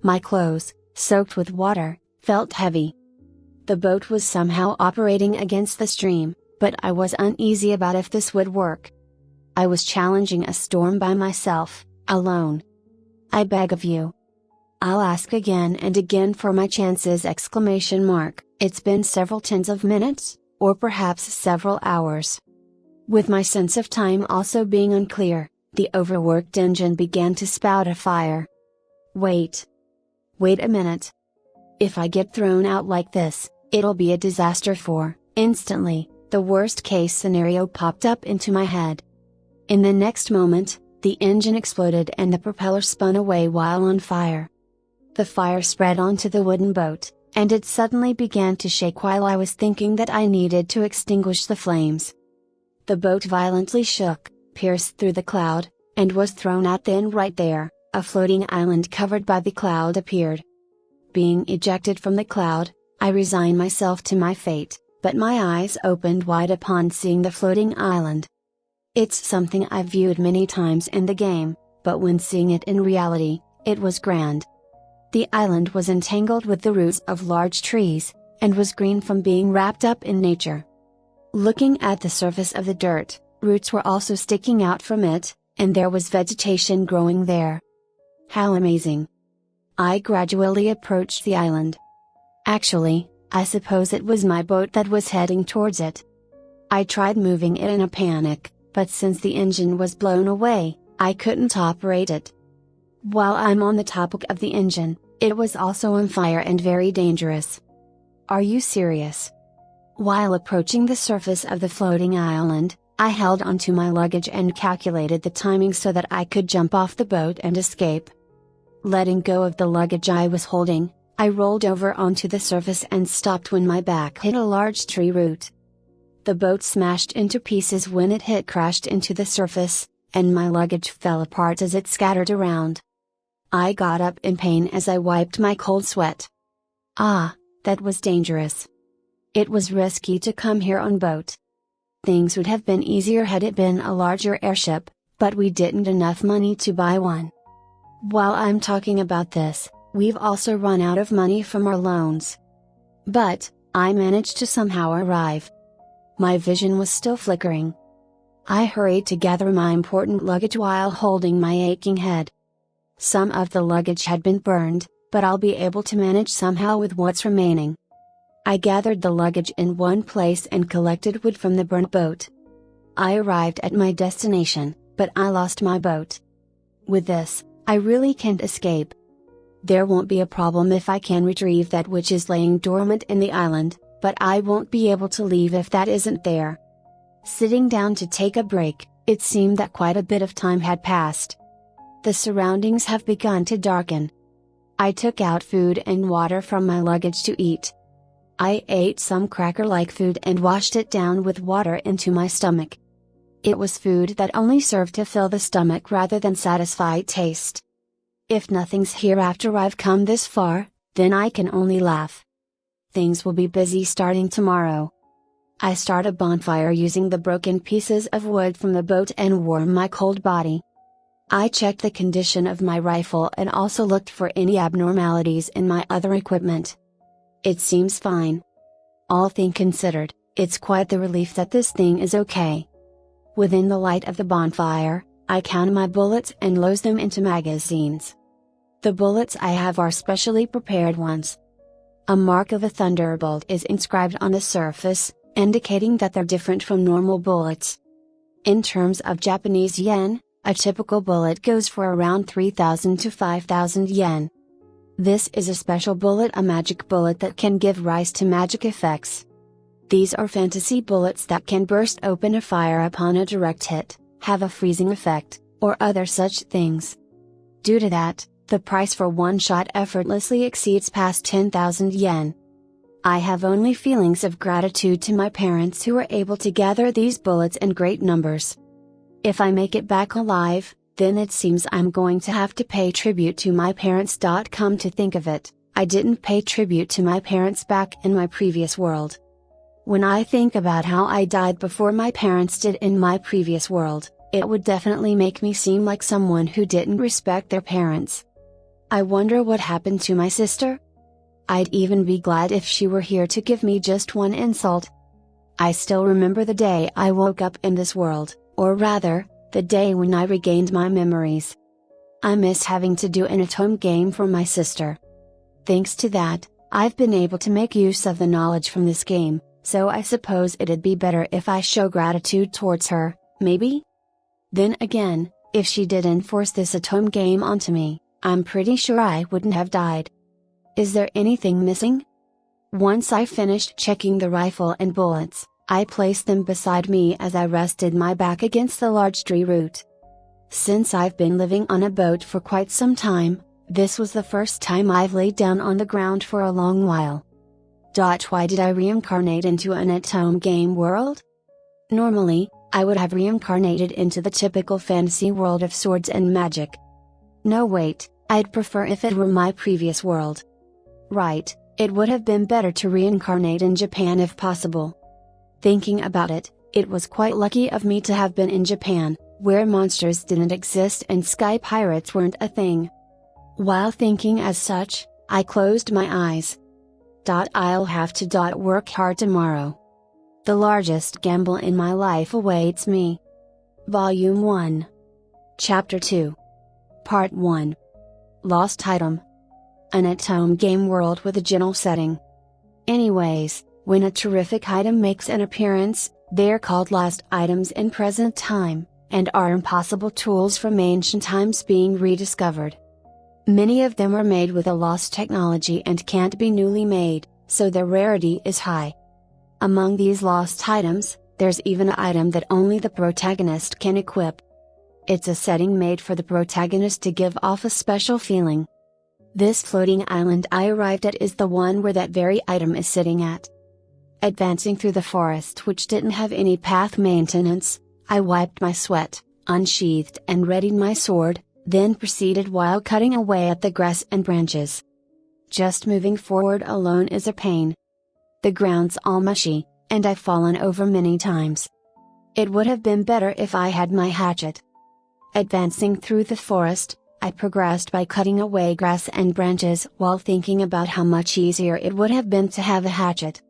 A: My clothes, soaked with water, felt heavy. The boat was somehow operating against the stream, but I was uneasy about if this would work. I was challenging a storm by myself, alone. I beg of you. I'll ask again and again for my chances! It's been several tens of minutes, or perhaps several hours. With my sense of time also being unclear, The overworked engine began to spout a fire. Wait a minute. If I get thrown out like this, it'll be a disaster instantly, the worst case scenario popped up into my head. In the next moment, the engine exploded and the propeller spun away while on fire. The fire spread onto the wooden boat, and it suddenly began to shake while I was thinking that I needed to extinguish the flames. The boat violently shook, pierced through the cloud, and was thrown out. Then right there, a floating island covered by the cloud appeared. Being ejected from the cloud, I resigned myself to my fate, but my eyes opened wide upon seeing the floating island. It's something I've viewed many times in the game, but when seeing it in reality, it was grand. The island was entangled with the roots of large trees, and was green from being wrapped up in nature. Looking at the surface of the dirt, roots were also sticking out from it, and there was vegetation growing there. How amazing! I gradually approached the island. Actually, I suppose it was my boat that was heading towards it. I tried moving it in a panic, but since the engine was blown away, I couldn't operate it. While I'm on the topic of the engine, it was also on fire and very dangerous. Are you serious? While approaching the surface of the floating island, I held onto my luggage and calculated the timing so that I could jump off the boat and escape. Letting go of the luggage I was holding, I rolled over onto the surface and stopped when my back hit a large tree root. The boat smashed into pieces when it crashed into the surface, and my luggage fell apart as it scattered around. I got up in pain as I wiped my cold sweat. Ah, that was dangerous. It was risky to come here on boat. Things would have been easier had it been a larger airship, but we didn't enough money to buy one. While I'm talking about this, we've also run out of money from our loans. But, I managed to somehow arrive. My vision was still flickering. I hurried to gather my important luggage while holding my aching head. Some of the luggage had been burned, but I'll be able to manage somehow with what's remaining. I gathered the luggage in one place and collected wood from the burnt boat. I arrived at my destination, but I lost my boat. With this, I really can't escape. There won't be a problem if I can retrieve that which is laying dormant in the island, but I won't be able to leave if that isn't there. Sitting down to take a break, it seemed that quite a bit of time had passed. The surroundings have begun to darken. I took out food and water from my luggage to eat. I ate some cracker-like food and washed it down with water into my stomach. It was food that only served to fill the stomach rather than satisfy taste. If nothing's here after I've come this far, then I can only laugh. Things will be busy starting tomorrow. I start a bonfire using the broken pieces of wood from the boat and warm my cold body. I checked the condition of my rifle and also looked for any abnormalities in my other equipment. It seems fine. All things considered, it's quite the relief that this thing is okay. Within the light of the bonfire, I count my bullets and load them into magazines. The bullets I have are specially prepared ones. A mark of a thunderbolt is inscribed on the surface, indicating that they're different from normal bullets. In terms of Japanese yen, a typical bullet goes for around 3,000 to 5,000 yen. This is a special bullet, a magic bullet that can give rise to magic effects. These are fantasy bullets that can burst open a fire upon a direct hit, have a freezing effect, or other such things. Due to that, the price for one shot effortlessly exceeds past 10,000 yen. I have only feelings of gratitude to my parents who were able to gather these bullets in great numbers. If I make it back alive, then it seems I'm going to have to pay tribute to my parents. Come to think of it, I didn't pay tribute to my parents back in my previous world. When I think about how I died before my parents did in my previous world, it would definitely make me seem like someone who didn't respect their parents. I wonder what happened to my sister? I'd even be glad if she were here to give me just one insult. I still remember the day I woke up in this world, or rather, the day when I regained my memories. I miss having to do an Otome game for my sister. Thanks to that, I've been able to make use of the knowledge from this game, so I suppose it'd be better if I show gratitude towards her, maybe? Then again, If she didn't force this Otome game onto me, I'm pretty sure I wouldn't have died. Is there anything missing? Once I finished checking the rifle and bullets, I placed them beside me as I rested my back against the large tree root. Since I've been living on a boat for quite some time, this was the first time I've laid down on the ground for a long while. Why did I reincarnate into an Otome game world? Normally, I would have reincarnated into the typical fantasy world of swords and magic. No wait, I'd prefer if it were my previous world. Right, it would have been better to reincarnate in Japan if possible. Thinking about it, it was quite lucky of me to have been in Japan, where monsters didn't exist and sky pirates weren't a thing. While thinking as such, I closed my eyes. I'll have to work hard tomorrow. The largest gamble in my life awaits me. Volume 1. Chapter 2. Part 1. Lost Item. An Otome game world with a gentle setting. Anyways, when a terrific item makes an appearance, they're called lost items in present time, and are impossible tools from ancient times being rediscovered. Many of them are made with a lost technology and can't be newly made, so their rarity is high. Among these lost items, there's even an item that only the protagonist can equip. It's a setting made for the protagonist to give off a special feeling. This floating island I arrived at is the one where that very item is sitting at. Advancing through the forest which didn't have any path maintenance, I wiped my sweat, unsheathed and readied my sword, then proceeded while cutting away at the grass and branches. Just moving forward alone is a pain. The ground's all mushy, and I've fallen over many times. It would have been better if I had my hatchet. Advancing through the forest, I progressed by cutting away grass and branches while thinking about how much easier it would have been to have a hatchet.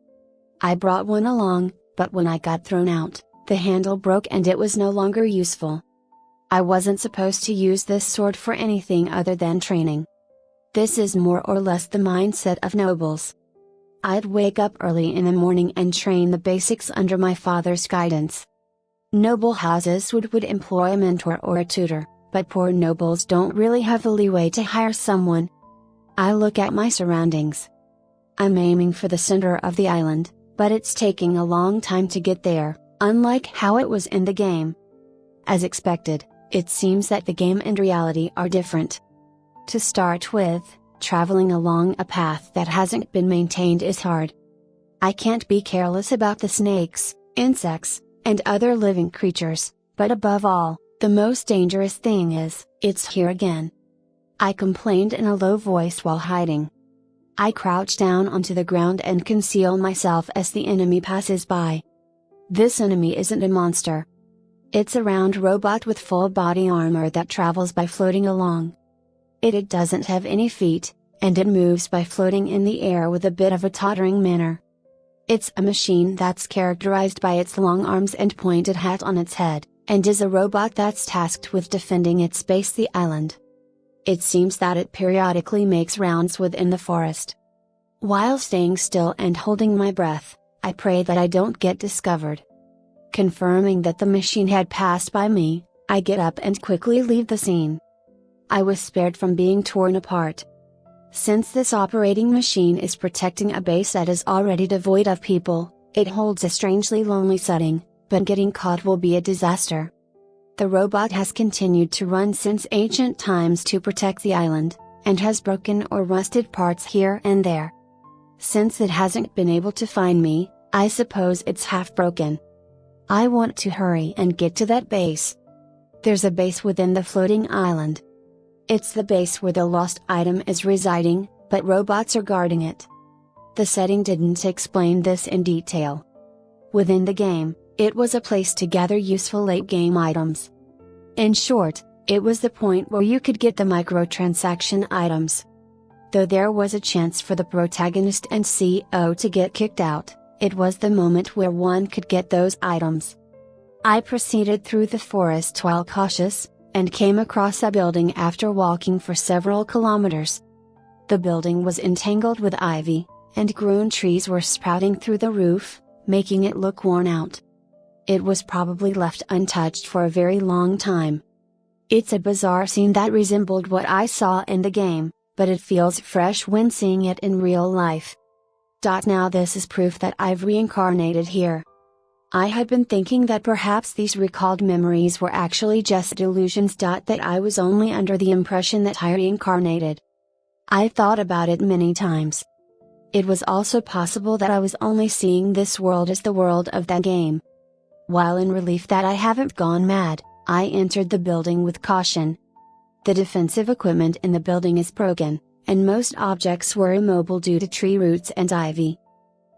A: I brought one along, but when I got thrown out, the handle broke and it was no longer useful. I wasn't supposed to use this sword for anything other than training. This is more or less the mindset of nobles. I'd wake up early in the morning and train the basics under my father's guidance. Noble houses would employ a mentor or a tutor, but poor nobles don't really have the leeway to hire someone. I look at my surroundings. I'm aiming for the center of the island, but it's taking a long time to get there, unlike how it was in the game. As expected, it seems that the game and reality are different. To start with, traveling along a path that hasn't been maintained is hard. I can't be careless about the snakes, insects, and other living creatures, but above all, the most dangerous thing is, it's here again. I complained in a low voice while hiding. I crouch down onto the ground and conceal myself as the enemy passes by. This enemy isn't a monster. It's a round robot with full body armor that travels by floating along. It doesn't have any feet, and it moves by floating in the air with a bit of a tottering manner. It's a machine that's characterized by its long arms and pointed hat on its head, and is a robot that's tasked with defending its base, the island. It seems that it periodically makes rounds within the forest. While staying still and holding my breath, I pray that I don't get discovered. Confirming that the machine had passed by me, I get up and quickly leave the scene. I was spared from being torn apart. Since this operating machine is protecting a base that is already devoid of people, it holds a strangely lonely setting, but getting caught will be a disaster. The robot has continued to run since ancient times to protect the island, and has broken or rusted parts here and there. Since it hasn't been able to find me, I suppose it's half broken. I want to hurry and get to that base. There's a base within the floating island. It's the base where the lost item is residing, but robots are guarding it. The setting didn't explain this in detail. Within the game, it was a place to gather useful late-game items. In short, it was the point where you could get the microtransaction items. Though there was a chance for the protagonist and CEO to get kicked out, it was the moment where one could get those items. I proceeded through the forest while cautious, and came across a building after walking for several kilometers. The building was entangled with ivy, and grown trees were sprouting through the roof, making it look worn out. It was probably left untouched for a very long time. It's a bizarre scene that resembled what I saw in the game, but it feels fresh when seeing it in real life. Now this is proof that I've reincarnated here. I had been thinking that perhaps these recalled memories were actually just delusions. That I was only under the impression that I reincarnated. I thought about it many times. It was also possible that I was only seeing this world as the world of that game. While in relief that I haven't gone mad, I entered the building with caution. The defensive equipment in the building is broken, and most objects were immobile due to tree roots and ivy.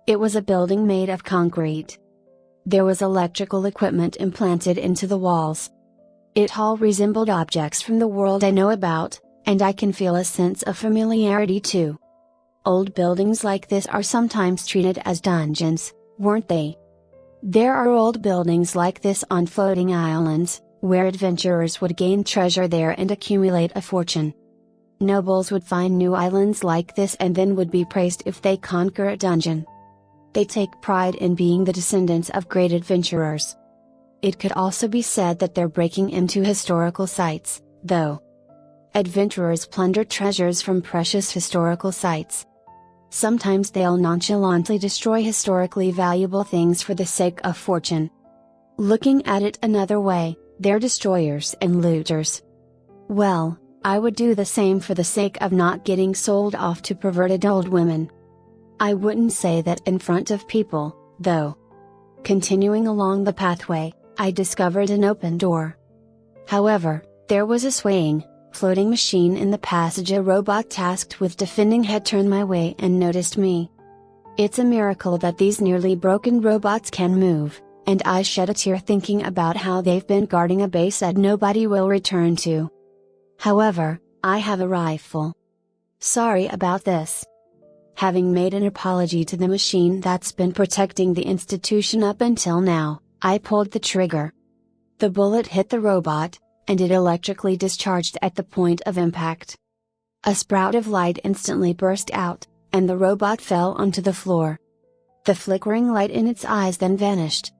A: It was a building made of concrete. There was electrical equipment implanted into the walls. It all resembled objects from the world I know about, and I can feel a sense of familiarity too. Old buildings like this are sometimes treated as dungeons, weren't they? There are old buildings like this on floating islands, where adventurers would gain treasure there and accumulate a fortune. Nobles would find new islands like this and then would be praised if they conquer a dungeon. They take pride in being the descendants of great adventurers. It could also be said that they're breaking into historical sites, though. Adventurers plunder treasures from precious historical sites. Sometimes they'll nonchalantly destroy historically valuable things for the sake of fortune. Looking at it another way, they're destroyers and looters. Well, I would do the same for the sake of not getting sold off to perverted old women. I wouldn't say that in front of people, though. Continuing along the pathway, I discovered an open door. However, there was a swaying, floating machine in the passage. A robot tasked with defending had turned my way and noticed me. It's a miracle that these nearly broken robots can move, and I shed a tear thinking about how they've been guarding a base that nobody will return to. However, I have a rifle. Sorry about this. Having made an apology to the machine that's been protecting the institution up until now, I pulled the trigger. The bullet hit the robot, and it electrically discharged at the point of impact. A sprout of light instantly burst out, and the robot fell onto the floor. The flickering light in its eyes then vanished.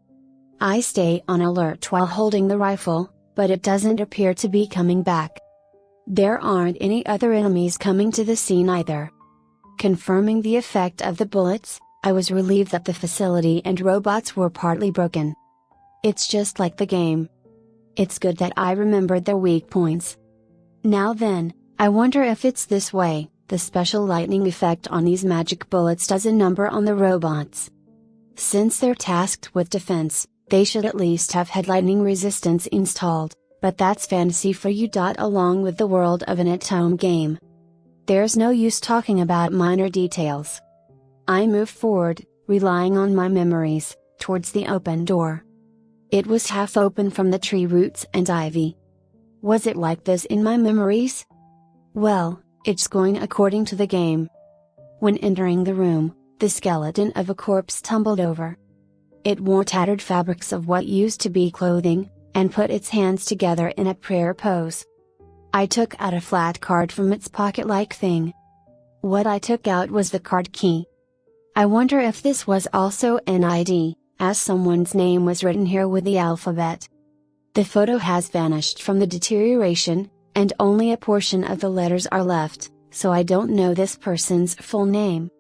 A: I stay on alert while holding the rifle, but it doesn't appear to be coming back. There aren't any other enemies coming to the scene either. Confirming the effect of the bullets, I was relieved that the facility and robots were partly broken. It's just like the game. It's good that I remembered their weak points. Now then, I wonder if it's this way, the special lightning effect on these magic bullets does a number on the robots. Since they're tasked with defense, they should at least have had lightning resistance installed, but that's fantasy for you. Along with the world of an Otome game. There's no use talking about minor details. I moved forward, relying on my memories, towards the open door. It was half open from the tree roots and ivy. Was it like this in my memories? Well, it's going according to the game. When entering the room, the skeleton of a corpse tumbled over. It wore tattered fabrics of what used to be clothing, and put its hands together in a prayer pose. I took out a flat card from its pocket-like thing. What I took out was the card key. I wonder if this was also an ID, as someone's name was written here with the alphabet. The photo has vanished from the deterioration, and only a portion of the letters are left, so I don't know this person's full name.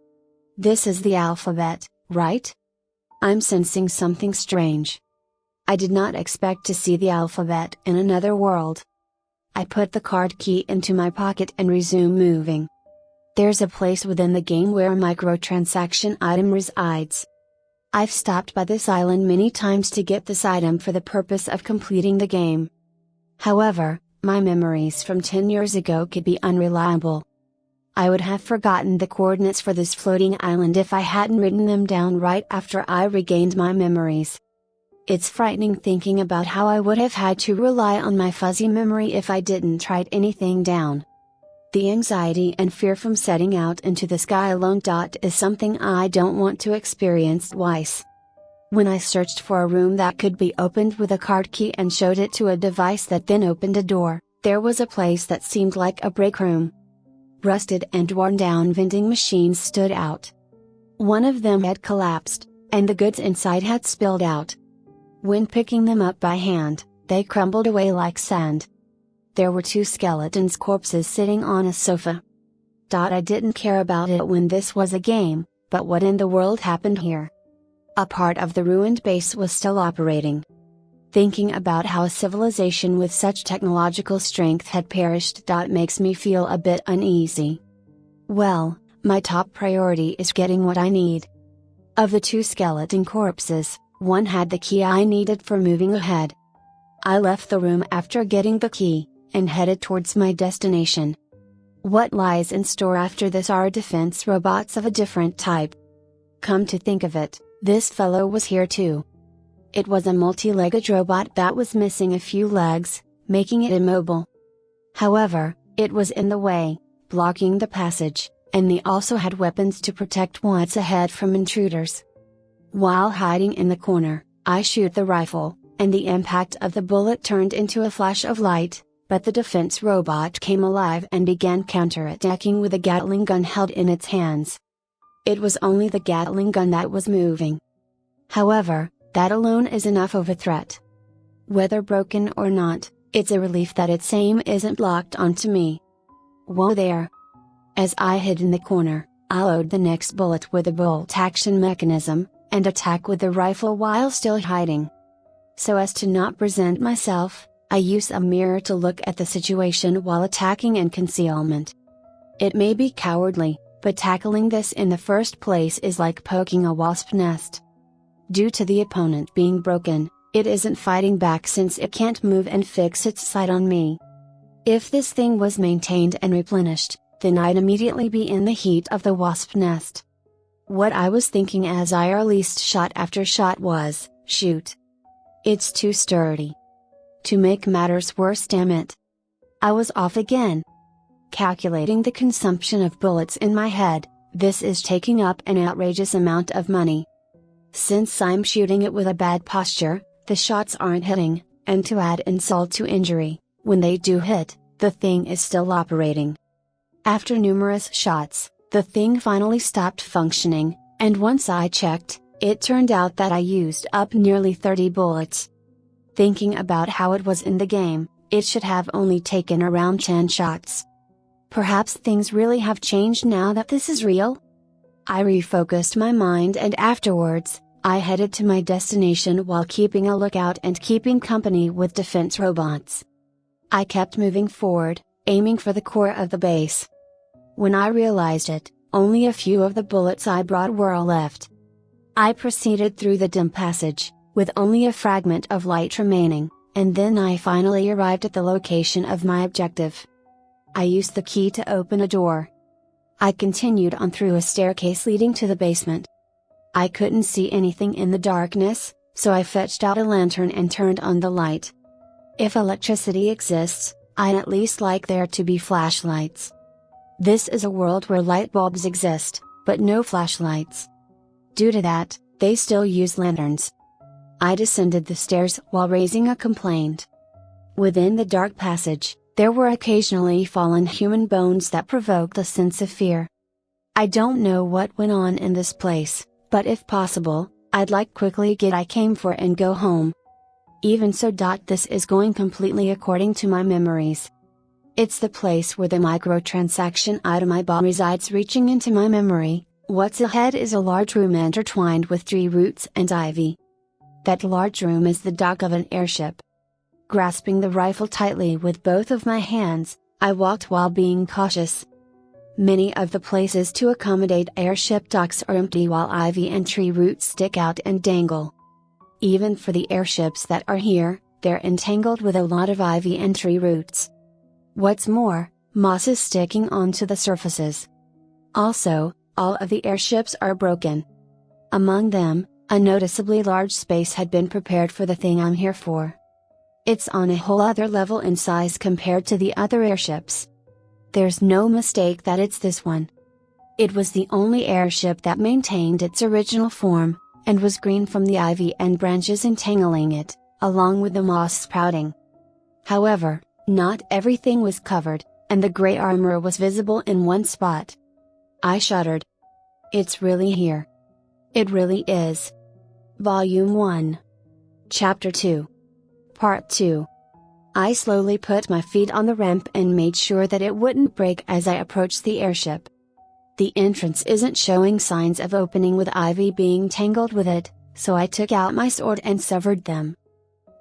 A: This is the alphabet, right? I'm sensing something strange. I did not expect to see the alphabet in another world. I put the card key into my pocket and resume moving. There's a place within the game where a microtransaction item resides. I've stopped by this island many times to get this item for the purpose of completing the game. However, my memories from 10 years ago could be unreliable. I would have forgotten the coordinates for this floating island if I hadn't written them down right after I regained my memories. It's frightening thinking about how I would have had to rely on my fuzzy memory if I didn't write anything down. The anxiety and fear from setting out into the sky alone. Is something I don't want to experience twice. When I searched for a room that could be opened with a card key and showed it to a device that then opened a door, there was a place that seemed like a break room. Rusted and worn down vending machines stood out. One of them had collapsed, and the goods inside had spilled out. When picking them up by hand, they crumbled away like sand. there were two skeleton's corpses sitting on a sofa. I didn't care about it when this was a game, but what in the world happened here? A part of the ruined base was still operating. Thinking about how a civilization with such technological strength had perished. Makes me feel a bit uneasy. Well, my top priority is getting what I need. Of the two skeleton corpses, one had the key I needed for moving ahead. I left the room after getting the key, and headed towards my destination. What lies in store after this are defense robots of a different type. Come to think of it, this fellow was here too. It was a multi-legged robot that was missing a few legs, making it immobile. However, it was in the way, blocking the passage, and they also had weapons to protect what's ahead from intruders. While hiding in the corner, I shoot the rifle, and the impact of the bullet turned into a flash of light, but the defense robot came alive and began counterattacking with a Gatling gun held in its hands. It was only the Gatling gun that was moving. However, that alone is enough of a threat. Whether broken or not, it's a relief that its aim isn't locked onto me. Whoa there! As I hid in the corner, I load the next bullet with a bolt action mechanism, and attack with the rifle while still hiding. So as to not present myself, I use a mirror to look at the situation while attacking in concealment. It may be cowardly, but tackling this in the first place is like poking a wasp nest. Due to the opponent being broken, it isn't fighting back since it can't move and fix its sight on me. If this thing was maintained and replenished, then I'd immediately be in the heat of the wasp nest. What I was thinking as I released shot after shot was, shoot. It's too sturdy. To make matters worse, damn it. I was off again. Calculating the consumption of bullets in my head, this is taking up an outrageous amount of money. Since I'm shooting it with a bad posture, the shots aren't hitting, and to add insult to injury, when they do hit, the thing is still operating. After numerous shots, the thing finally stopped functioning, and once I checked, it turned out that I used up nearly 30 bullets. Thinking about how it was in the game, it should have only taken around 10 shots. Perhaps things really have changed now that this is real? I refocused my mind and afterwards, I headed to my destination while keeping a lookout and keeping company with defense robots. I kept moving forward, aiming for the core of the base. When I realized it, only a few of the bullets I brought were left. I proceeded through the dim passage, with only a fragment of light remaining, and then I finally arrived at the location of my objective. I used the key to open a door. I continued on through a staircase leading to the basement. I couldn't see anything in the darkness, so I fetched out a lantern and turned on the light. If electricity exists, I'd at least like there to be flashlights. This is a world where light bulbs exist, but no flashlights. Due to that, they still use lanterns. I descended the stairs while raising a complaint. Within the dark passage, there were occasionally fallen human bones that provoked a sense of fear. I don't know what went on in this place, but if possible, I'd like quickly get I came for and go home. Even so, this is going completely according to my memories. It's the place where the microtransaction item I bought resides, reaching into my memory. What's ahead is a large room intertwined with tree roots and ivy. That large room is the dock of an airship. Grasping the rifle tightly with both of my hands, I walked while being cautious. Many of the places to accommodate airship docks are empty while ivy and tree roots stick out and dangle. Even for the airships that are here, they're entangled with a lot of ivy and tree roots. What's more, moss is sticking onto the surfaces. Also, all of the airships are broken. Among them, a noticeably large space had been prepared for the thing I'm here for. It's on a whole other level in size compared to the other airships. There's no mistake that it's this one. It was the only airship that maintained its original form, and was green from the ivy and branches entangling it, along with the moss sprouting. However, not everything was covered, and the gray armor was visible in one spot. I shuddered. It's really here. It really is. Volume 1. Chapter 2. Part 2. I slowly put my feet on the ramp and made sure that it wouldn't break as I approached the airship. The entrance isn't showing signs of opening with ivy being tangled with it, so I took out my sword and severed them.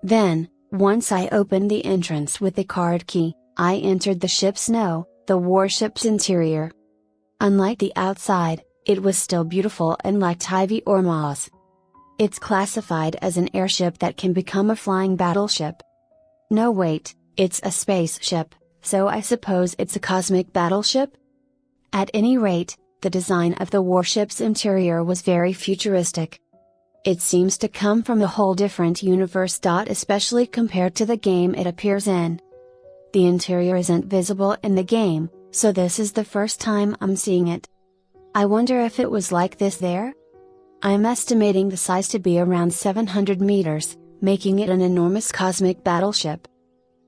A: Then, once I opened the entrance with the card key, I entered the ship's the warship's interior. Unlike the outside, it was still beautiful and lacked ivy or moss. It's classified as an airship that can become a flying battleship. No wait, it's a spaceship, so I suppose it's a cosmic battleship? At any rate, the design of the warship's interior was very futuristic. It seems to come from a whole different universe. Especially compared to the game it appears in. The interior isn't visible in the game, so this is the first time I'm seeing it. I wonder if it was like this there? I'm estimating the size to be around 700 meters, making it an enormous cosmic battleship.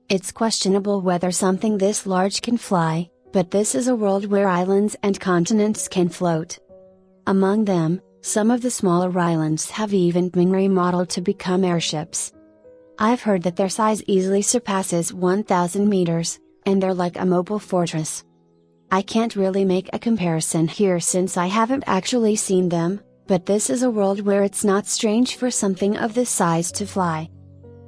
A: It's questionable whether something this large can fly, but this is a world where islands and continents can float. Among them, some of the smaller islands have even been remodeled to become airships. I've heard that their size easily surpasses 1,000 meters, and they're like a mobile fortress. I can't really make a comparison here since I haven't actually seen them, but this is a world where it's not strange for something of this size to fly.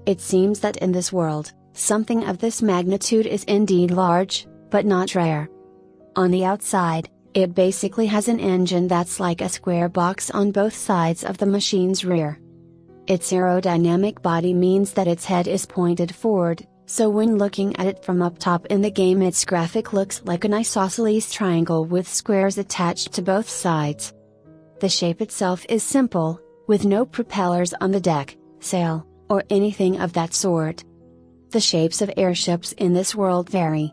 A: It seems that in this world, something of this magnitude is indeed large, but not rare. On the outside, it basically has an engine that's like a square box on both sides of the machine's rear. Its aerodynamic body means that its head is pointed forward, so when looking at it from up top in the game its graphic looks like an isosceles triangle with squares attached to both sides. The shape itself is simple, with no propellers on the deck, sail, or anything of that sort. The shapes of airships in this world vary.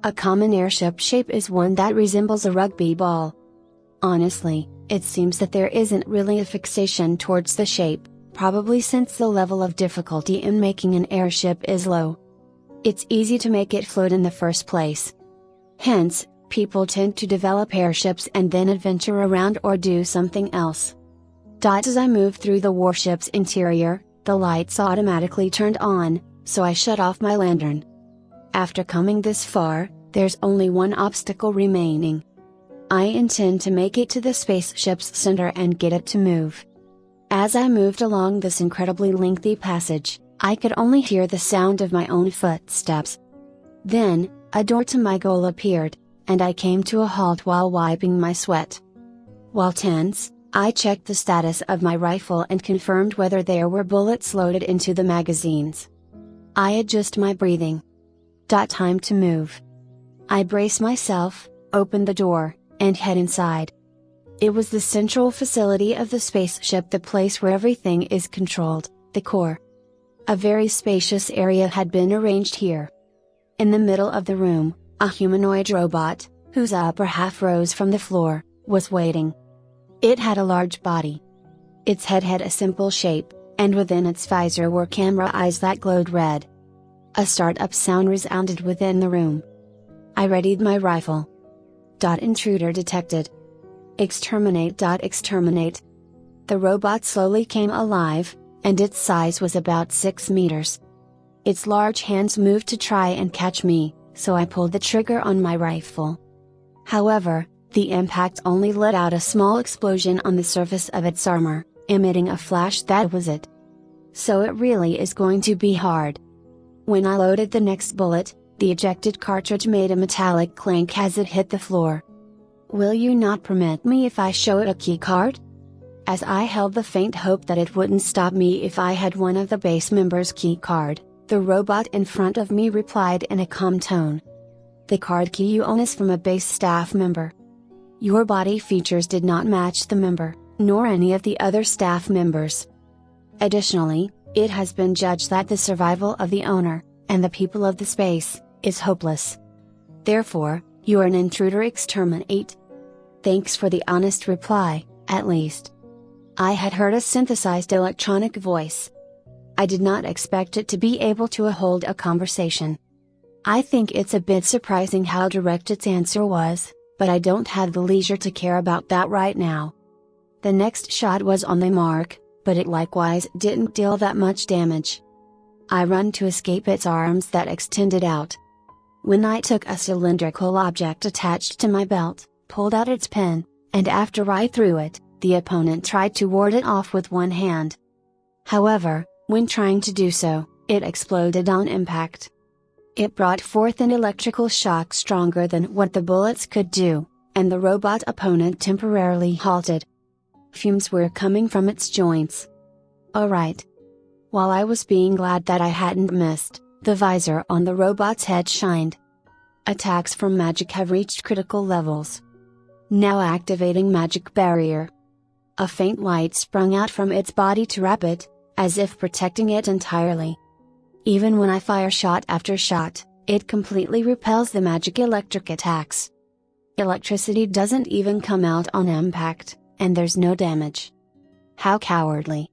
A: A common airship shape is one that resembles a rugby ball. Honestly, it seems that there isn't really a fixation towards the shape, probably since the level of difficulty in making an airship is low. It's easy to make it float in the first place. Hence, people tend to develop airships and then adventure around or do something else. As I moved through the warship's interior, the lights automatically turned on, so I shut off my lantern. After coming this far, there's only one obstacle remaining. I intend to make it to the spaceship's center and get it to move. As I moved along this incredibly lengthy passage, I could only hear the sound of my own footsteps. Then, a door to my goal appeared, and I came to a halt while wiping my sweat. While tense, I checked the status of my rifle and confirmed whether there were bullets loaded into the magazines. I adjust my breathing. Time to move. I brace myself, open the door, and head inside. It was the central facility of the spaceship, the place where everything is controlled, the core. A very spacious area had been arranged here. In the middle of the room, a humanoid robot, whose upper half rose from the floor, was waiting. It had a large body. Its head had a simple shape, and within its visor were camera eyes that glowed red. A start-up sound resounded within the room. I readied my rifle. Intruder detected. Exterminate. Exterminate. The robot slowly came alive, and its size was about 6 meters. Its large hands moved to try and catch me, so I pulled the trigger on my rifle. However, the impact only let out a small explosion on the surface of its armor, emitting a flash that was it. So it really is going to be hard. When I loaded the next bullet, the ejected cartridge made a metallic clank as it hit the floor. Will you not permit me if I show it a key card? As I held the faint hope that it wouldn't stop me if I had one of the base members' key card, the robot in front of me replied in a calm tone. The card key you own is from a base staff member. Your body features did not match the member, nor any of the other staff members. Additionally, it has been judged that the survival of the owner, and the people of the space, is hopeless. Therefore, you are an intruder. Exterminate. Thanks for the honest reply, at least. I had heard a synthesized electronic voice. I did not expect it to be able to hold a conversation. I think it's a bit surprising how direct its answer was, but I don't have the leisure to care about that right now. The next shot was on the mark, but it likewise didn't deal that much damage. I run to escape its arms that extended out. When I took a cylindrical object attached to my belt, pulled out its pin, and after I threw it, the opponent tried to ward it off with one hand. However, when trying to do so, it exploded on impact. It brought forth an electrical shock stronger than what the bullets could do, and the robot opponent temporarily halted. Fumes were coming from its joints. Alright. While I was being glad that I hadn't missed, the visor on the robot's head shined. Attacks from magic have reached critical levels. Now activating magic barrier. A faint light sprung out from its body to wrap it, as if protecting it entirely. Even when I fire shot after shot, it completely repels the magic electric attacks. Electricity doesn't even come out on impact, and there's no damage. How cowardly.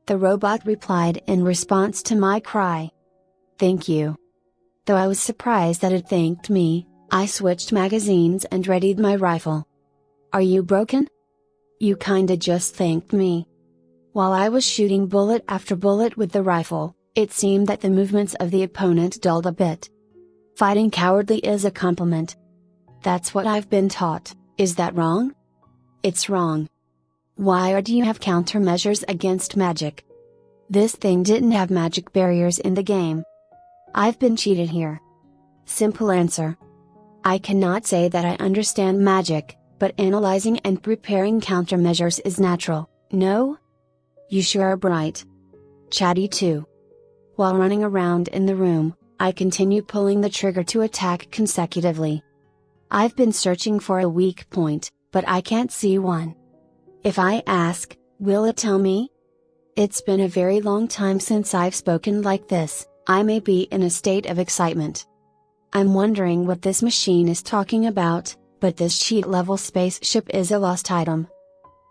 A: The robot replied in response to my cry. Thank you. Though I was surprised that it thanked me, I switched magazines and readied my rifle. Are you broken? You kinda just thanked me. While I was shooting bullet after bullet with the rifle, it seemed that the movements of the opponent dulled a bit. Fighting cowardly is a compliment. That's what I've been taught. Is that wrong? It's wrong. Why do you have countermeasures against magic? This thing didn't have magic barriers in the game. I've been cheated here. Simple answer. I cannot say that I understand magic, but analyzing and preparing countermeasures is natural, no? You sure are bright. Chatty too. While running around in the room, I continue pulling the trigger to attack consecutively. I've been searching for a weak point, but I can't see one. If I ask, will it tell me? It's been a very long time since I've spoken like this. I may be in a state of excitement. I'm wondering what this machine is talking about, but this cheat level spaceship is a lost item.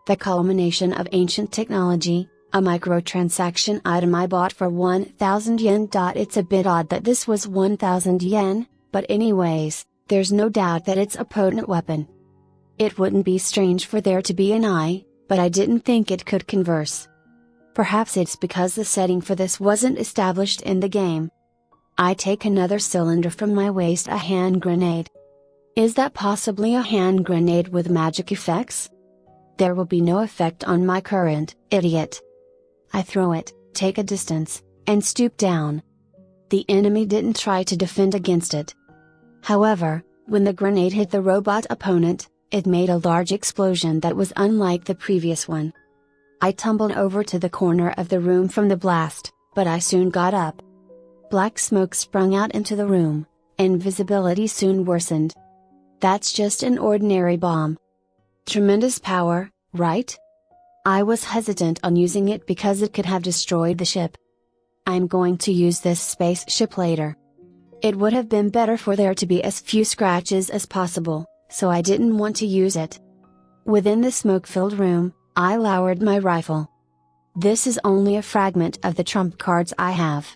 A: The culmination of ancient technology, a microtransaction item I bought for 1,000 yen. It's a bit odd that this was 1,000 yen, but anyways, there's no doubt that it's a potent weapon. It wouldn't be strange for there to be an eye, but I didn't think it could converse. Perhaps it's because the setting for this wasn't established in the game. I take another cylinder from my waist, a hand grenade. Is that possibly a hand grenade with magic effects? There will be no effect on my current, idiot. I throw it, take a distance, and stoop down. The enemy didn't try to defend against it. However, when the grenade hit the robot opponent, it made a large explosion that was unlike the previous one. I tumbled over to the corner of the room from the blast, but I soon got up. Black smoke sprung out into the room, and visibility soon worsened. That's just an ordinary bomb. Tremendous power, right? I was hesitant on using it because it could have destroyed the ship. I'm going to use this spaceship later. It would have been better for there to be as few scratches as possible, so I didn't want to use it. Within the smoke-filled room, I lowered my rifle. This is only a fragment of the trump cards I have.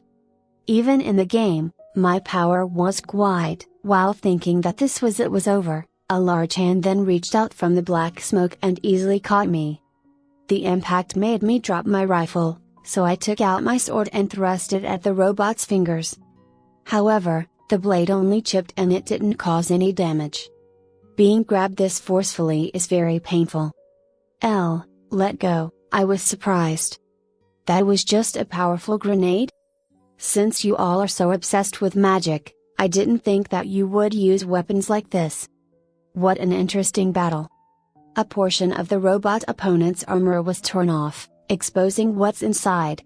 A: Even in the game, my power was quiet. While thinking that this was it was over, a large hand then reached out from the black smoke and easily caught me. The impact made me drop my rifle, so I took out my sword and thrust it at the robot's fingers. However, the blade only chipped and it didn't cause any damage. Being grabbed this forcefully is very painful. Let go, I was surprised. That was just a powerful grenade? Since you all are so obsessed with magic, I didn't think that you would use weapons like this. What an interesting battle. A portion of the robot opponent's armor was torn off, exposing what's inside.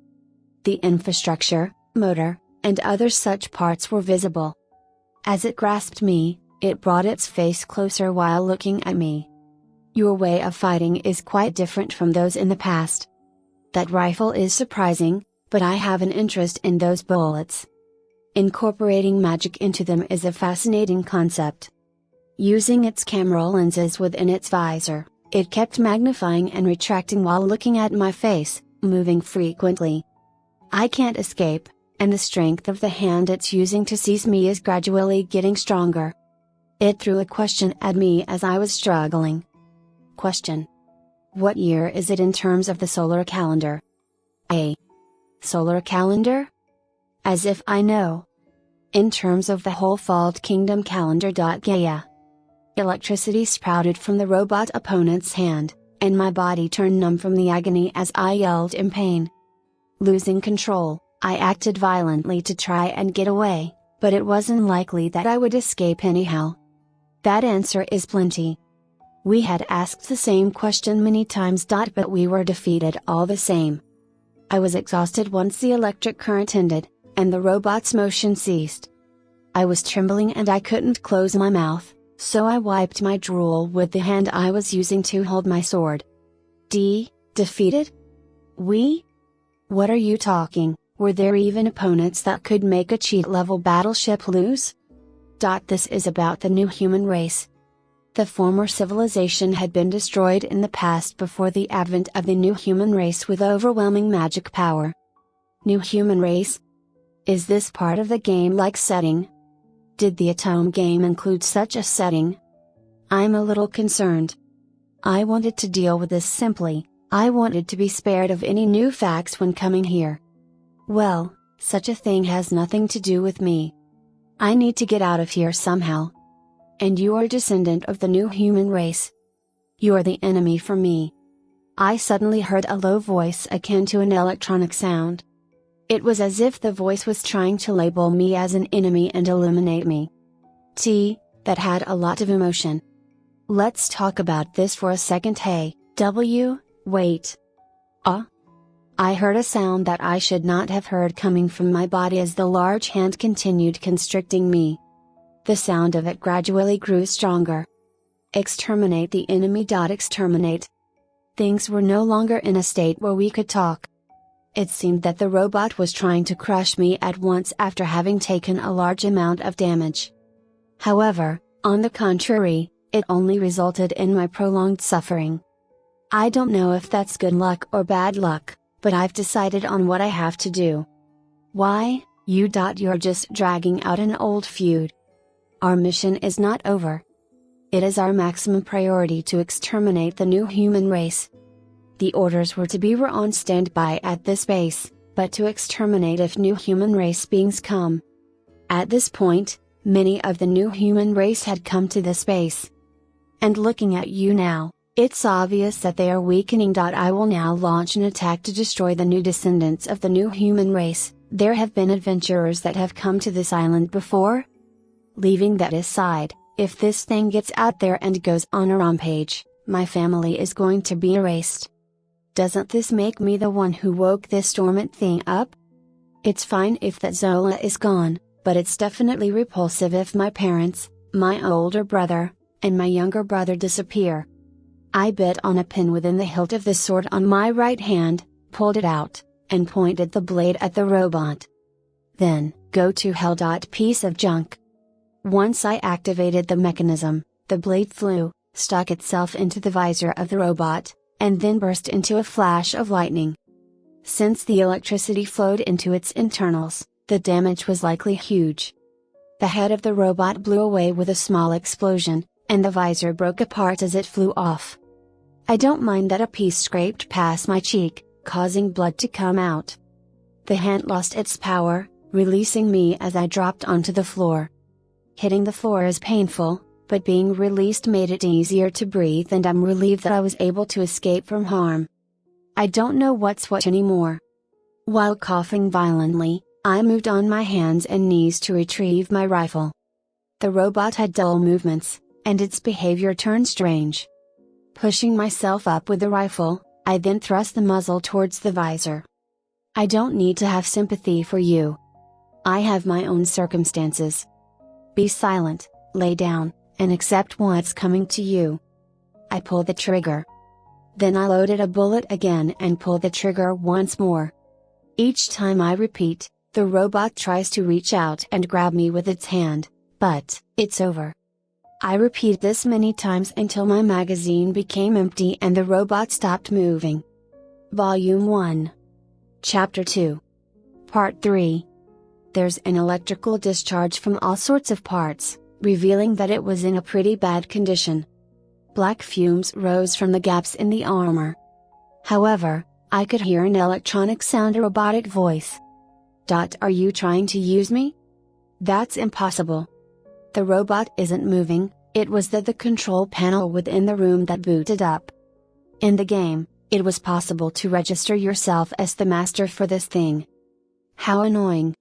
A: The infrastructure, motor, and other such parts were visible. As it grasped me, it brought its face closer while looking at me. Your way of fighting is quite different from those in the past. That rifle is surprising, but I have an interest in those bullets. Incorporating magic into them is a fascinating concept. Using its camera lenses within its visor, it kept magnifying and retracting while looking at my face, moving frequently. I can't escape, and the strength of the hand it's using to seize me is gradually getting stronger. It threw a question at me as I was struggling. Question. What year is it in terms of the solar calendar? A. Solar calendar? As if I know. In terms of the whole Fault Kingdom calendar. Gaia. Electricity sprouted from the robot opponent's hand, and my body turned numb from the agony as I yelled in pain. Losing control, I acted violently to try and get away, but it wasn't likely that I would escape anyhow. That answer is plenty. We had asked the same question many times. But we were defeated all the same. I was exhausted once the electric current ended, and the robot's motion ceased. I was trembling and I couldn't close my mouth, so I wiped my drool with the hand I was using to hold my sword. Defeated? We? What are you talking? Were there even opponents that could make a cheat-level battleship lose? This is about the new human race. The former civilization had been destroyed in the past before the advent of the new human race with overwhelming magic power. New human race? Is this part of the game-like setting? Did the Otome game include such a setting? I'm a little concerned. I wanted to deal with this simply. I wanted to be spared of any new facts when coming here. Well, such a thing has nothing to do with me. I need to get out of here somehow. And you are a descendant of the new human race. You are the enemy for me. I suddenly heard a low voice akin to an electronic sound. It was as if the voice was trying to label me as an enemy and eliminate me. That had a lot of emotion. Let's talk about this for a second. Hey, wait. I heard a sound that I should not have heard coming from my body as the large hand continued constricting me. The sound of it gradually grew stronger. Exterminate the enemy. Exterminate. Things were no longer in a state where we could talk. It seemed that the robot was trying to crush me at once after having taken a large amount of damage. However, on the contrary, it only resulted in my prolonged suffering. I don't know if that's good luck or bad luck, but I've decided on what I have to do. Why, you're just dragging out an old feud. Our mission is not over. It is our maximum priority to exterminate the new human race. The orders were to be on standby at this base, but to exterminate if new human race beings come. At this point, many of the new human race had come to this base. And looking at you now, it's obvious that they are weakening. I will now launch an attack to destroy the new descendants of the new human race. There have been adventurers that have come to this island before? Leaving that aside, if this thing gets out there and goes on a rampage, my family is going to be erased. Doesn't this make me the one who woke this dormant thing up? It's fine if that Zola is gone, but it's definitely repulsive if my parents, my older brother, and my younger brother disappear. I bit on a pin within the hilt of the sword on my right hand, pulled it out, and pointed the blade at the robot. Then, go to hell. Piece of junk. Once I activated the mechanism, the blade flew, stuck itself into the visor of the robot, and then burst into a flash of lightning. Since the electricity flowed into its internals, the damage was likely huge. The head of the robot blew away with a small explosion, and the visor broke apart as it flew off. I don't mind that a piece scraped past my cheek, causing blood to come out. The hand lost its power, releasing me as I dropped onto the floor. Hitting the floor is painful, but being released made it easier to breathe, and I'm relieved that I was able to escape from harm. I don't know what's what anymore. While coughing violently, I moved on my hands and knees to retrieve my rifle. The robot had dull movements, and its behavior turned strange. Pushing myself up with the rifle, I then thrust the muzzle towards the visor. I don't need to have sympathy for you. I have my own circumstances. Be silent, lay down, and accept what's coming to you. I pulled the trigger. Then I loaded a bullet again and pulled the trigger once more. Each time I repeat, the robot tries to reach out and grab me with its hand, but it's over. I repeat this many times until my magazine became empty and the robot stopped moving. Volume 1. Chapter 2. Part 3. There's an electrical discharge from all sorts of parts, revealing that it was in a pretty bad condition. Black fumes rose from the gaps in the armor. However, I could hear an electronic sound, a robotic voice. Are you trying to use me? That's impossible. The robot isn't moving, it was the control panel within the room that booted up. In the game, it was possible to register yourself as the master for this thing. How annoying.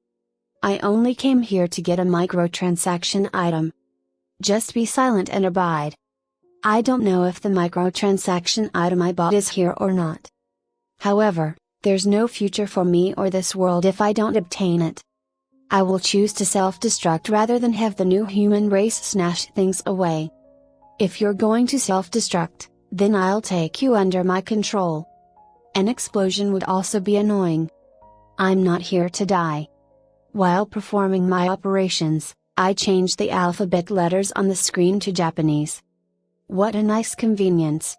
A: I only came here to get a microtransaction item. Just be silent and abide. I don't know if the microtransaction item I bought is here or not. However, there's no future for me or this world if I don't obtain it. I will choose to self-destruct rather than have the new human race snatch things away. If you're going to self-destruct, then I'll take you under my control. An explosion would also be annoying. I'm not here to die. While performing my operations, I changed the alphabet letters on the screen to Japanese. What a nice convenience.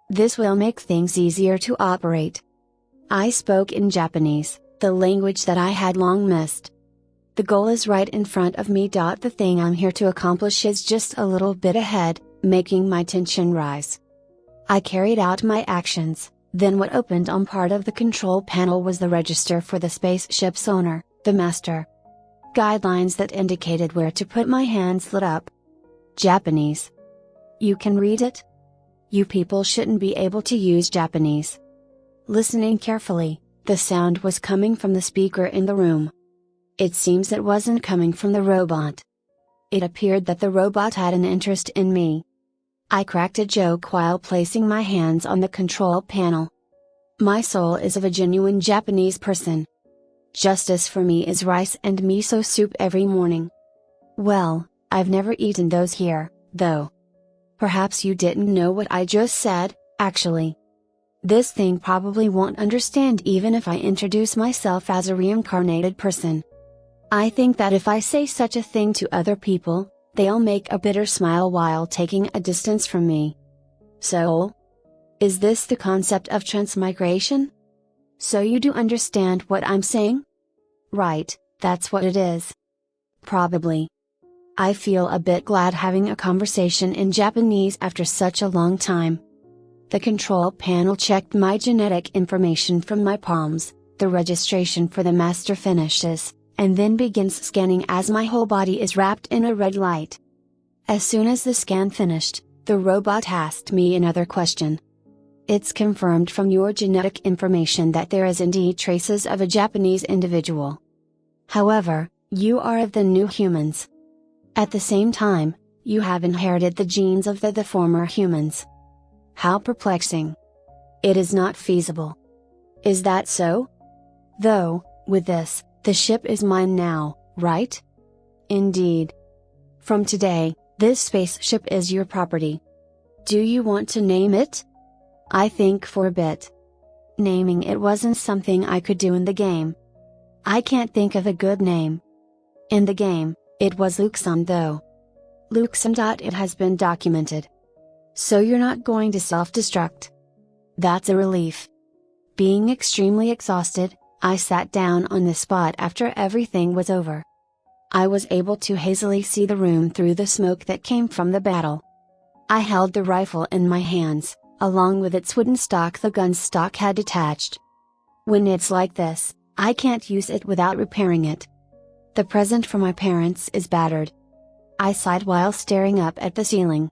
A: This will make things easier to operate. I spoke in Japanese, the language that I had long missed. The goal is right in front of me. The thing I'm here to accomplish is just a little bit ahead, making my tension rise. I carried out my actions, then what opened on part of the control panel was the register for the spaceship's owner, the master. Guidelines that indicated where to put my hands lit up. Japanese. You can read it? You people shouldn't be able to use Japanese. Listening carefully, the sound was coming from the speaker in the room. It seems it wasn't coming from the robot. It appeared that the robot had an interest in me. I cracked a joke while placing my hands on the control panel. My soul is of a genuine Japanese person. Justice for me is rice and miso soup every morning. Well, I've never eaten those here, though. Perhaps you didn't know what I just said, actually. This thing probably won't understand even if I introduce myself as a reincarnated person. I think that if I say such a thing to other people, they'll make a bitter smile while taking a distance from me. So? Is this the concept of transmigration? So you do understand what I'm saying? Right, that's what it is. Probably. I feel a bit glad having a conversation in Japanese after such a long time. The control panel checked my genetic information from my palms, the registration for the master finishes, and then begins scanning as my whole body is wrapped in a red light. As soon as the scan finished, the robot asked me another question. It's confirmed from your genetic information that there is indeed traces of a Japanese individual. However, you are of the new humans. At the same time, you have inherited the genes of the former humans. How perplexing. It is not feasible. Is that so? Though, with this, the ship is mine now, right? Indeed. From today, this spaceship is your property. Do you want to name it? I think for a bit. Naming it wasn't something I could do in the game. I can't think of a good name. In the game, it was Luxon though. Luxon. It has been documented. So you're not going to self-destruct. That's a relief. Being extremely exhausted, I sat down on the spot after everything was over. I was able to hazily see the room through the smoke that came from the battle. I held the rifle in my hands, along with its wooden stock the gun stock had detached. When it's like this, I can't use it without repairing it. The present from my parents is battered. I sighed while staring up at the ceiling.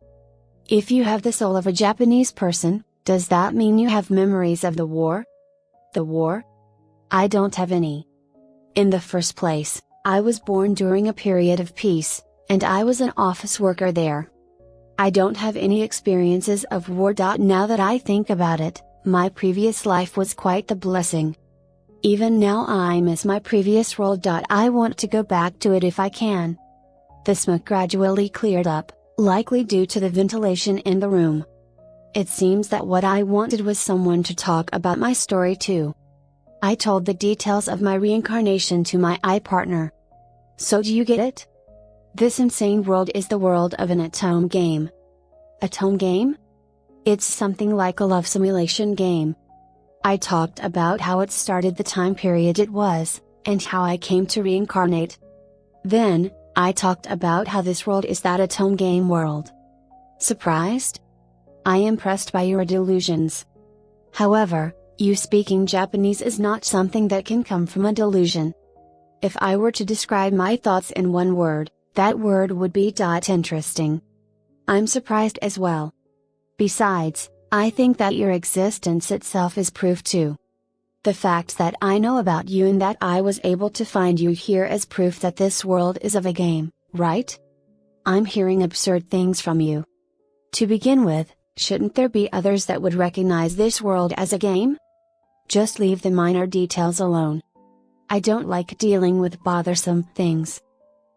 A: If you have the soul of a Japanese person, does that mean you have memories of the war? The war? I don't have any. In the first place, I was born during a period of peace, and I was an office worker there. I don't have any experiences of war. Now that I think about it, my previous life was quite the blessing. Even now I miss my previous role. I want to go back to it if I can. The smoke gradually cleared up, likely due to the ventilation in the room. It seems that what I wanted was someone to talk about my story to. I told the details of my reincarnation to my partner. So do you get it? This insane world is the world of an Otome game. Otome game? It's something like a love simulation game. I talked about how it started, the time period it was, and how I came to reincarnate. Then, I talked about how this world is that Otome game world. Surprised? I am impressed by your delusions. However, you speaking Japanese is not something that can come from a delusion. If I were to describe my thoughts in one word, that word would be interesting. I'm surprised as well. Besides, I think that your existence itself is proof too. The fact that I know about you and that I was able to find you here is proof that this world is of a game, right? I'm hearing absurd things from you. To begin with, shouldn't there be others that would recognize this world as a game? Just leave the minor details alone. I don't like dealing with bothersome things.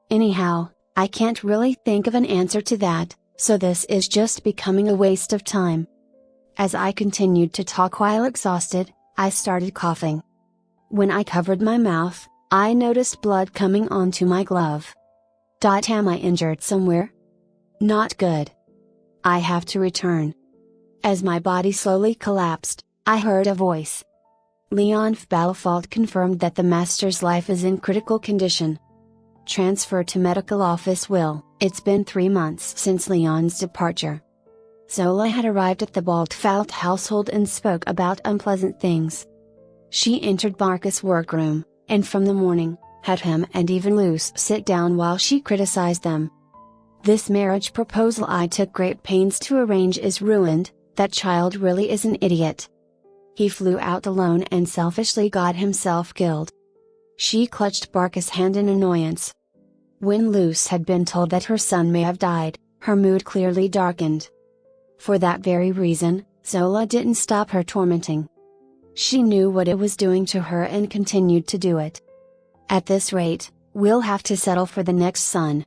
A: Anyhow, I can't really think of an answer to that, so this is just becoming a waste of time. As I continued to talk while exhausted, I started coughing. When I covered my mouth, I noticed blood coming onto my glove. Am I injured somewhere? Not good. I have to return. As my body slowly collapsed, I heard a voice. Leon Balfault confirmed that the master's life is in critical condition. Transfer to medical office will. It's been 3 months since Leon's departure. Zola had arrived at the Balfault household and spoke about unpleasant things. She entered Barkis' workroom, and from the morning, had him and even Luce sit down while she criticized them. This marriage proposal I took great pains to arrange is ruined. That child really is an idiot. He flew out alone and selfishly got himself killed. She clutched Barkis' hand in annoyance. When Luce had been told that her son may have died, her mood clearly darkened. For that very reason, Zola didn't stop her tormenting. She knew what it was doing to her and continued to do it. At this rate, we'll have to settle for the next son.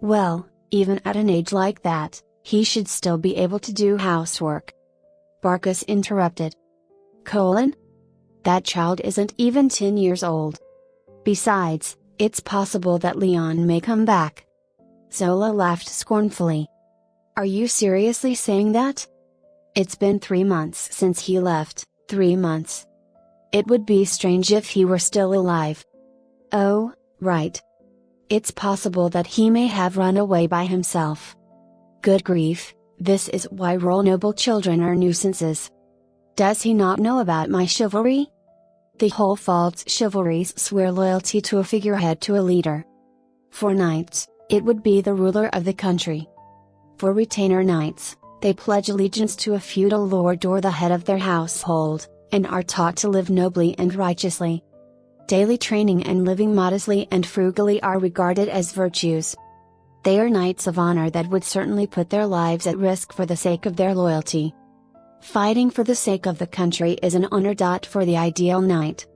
A: Well, even at an age like that, he should still be able to do housework. Barkis interrupted. That child isn't even 10 years old. Besides, it's possible that Leon may come back. Zola laughed scornfully. Are you seriously saying that? It's been 3 months since he left, 3 months. It would be strange if he were still alive. Oh, right. It's possible that he may have run away by himself. Good grief, this is why royal noble children are nuisances. Does he not know about my chivalry? The whole Pfalz chivalries swear loyalty to a figurehead, to a leader. For knights, it would be the ruler of the country. For retainer knights, they pledge allegiance to a feudal lord or the head of their household, and are taught to live nobly and righteously. Daily training and living modestly and frugally are regarded as virtues. They are knights of honor that would certainly put their lives at risk for the sake of their loyalty. Fighting for the sake of the country is an honor. For the ideal knight.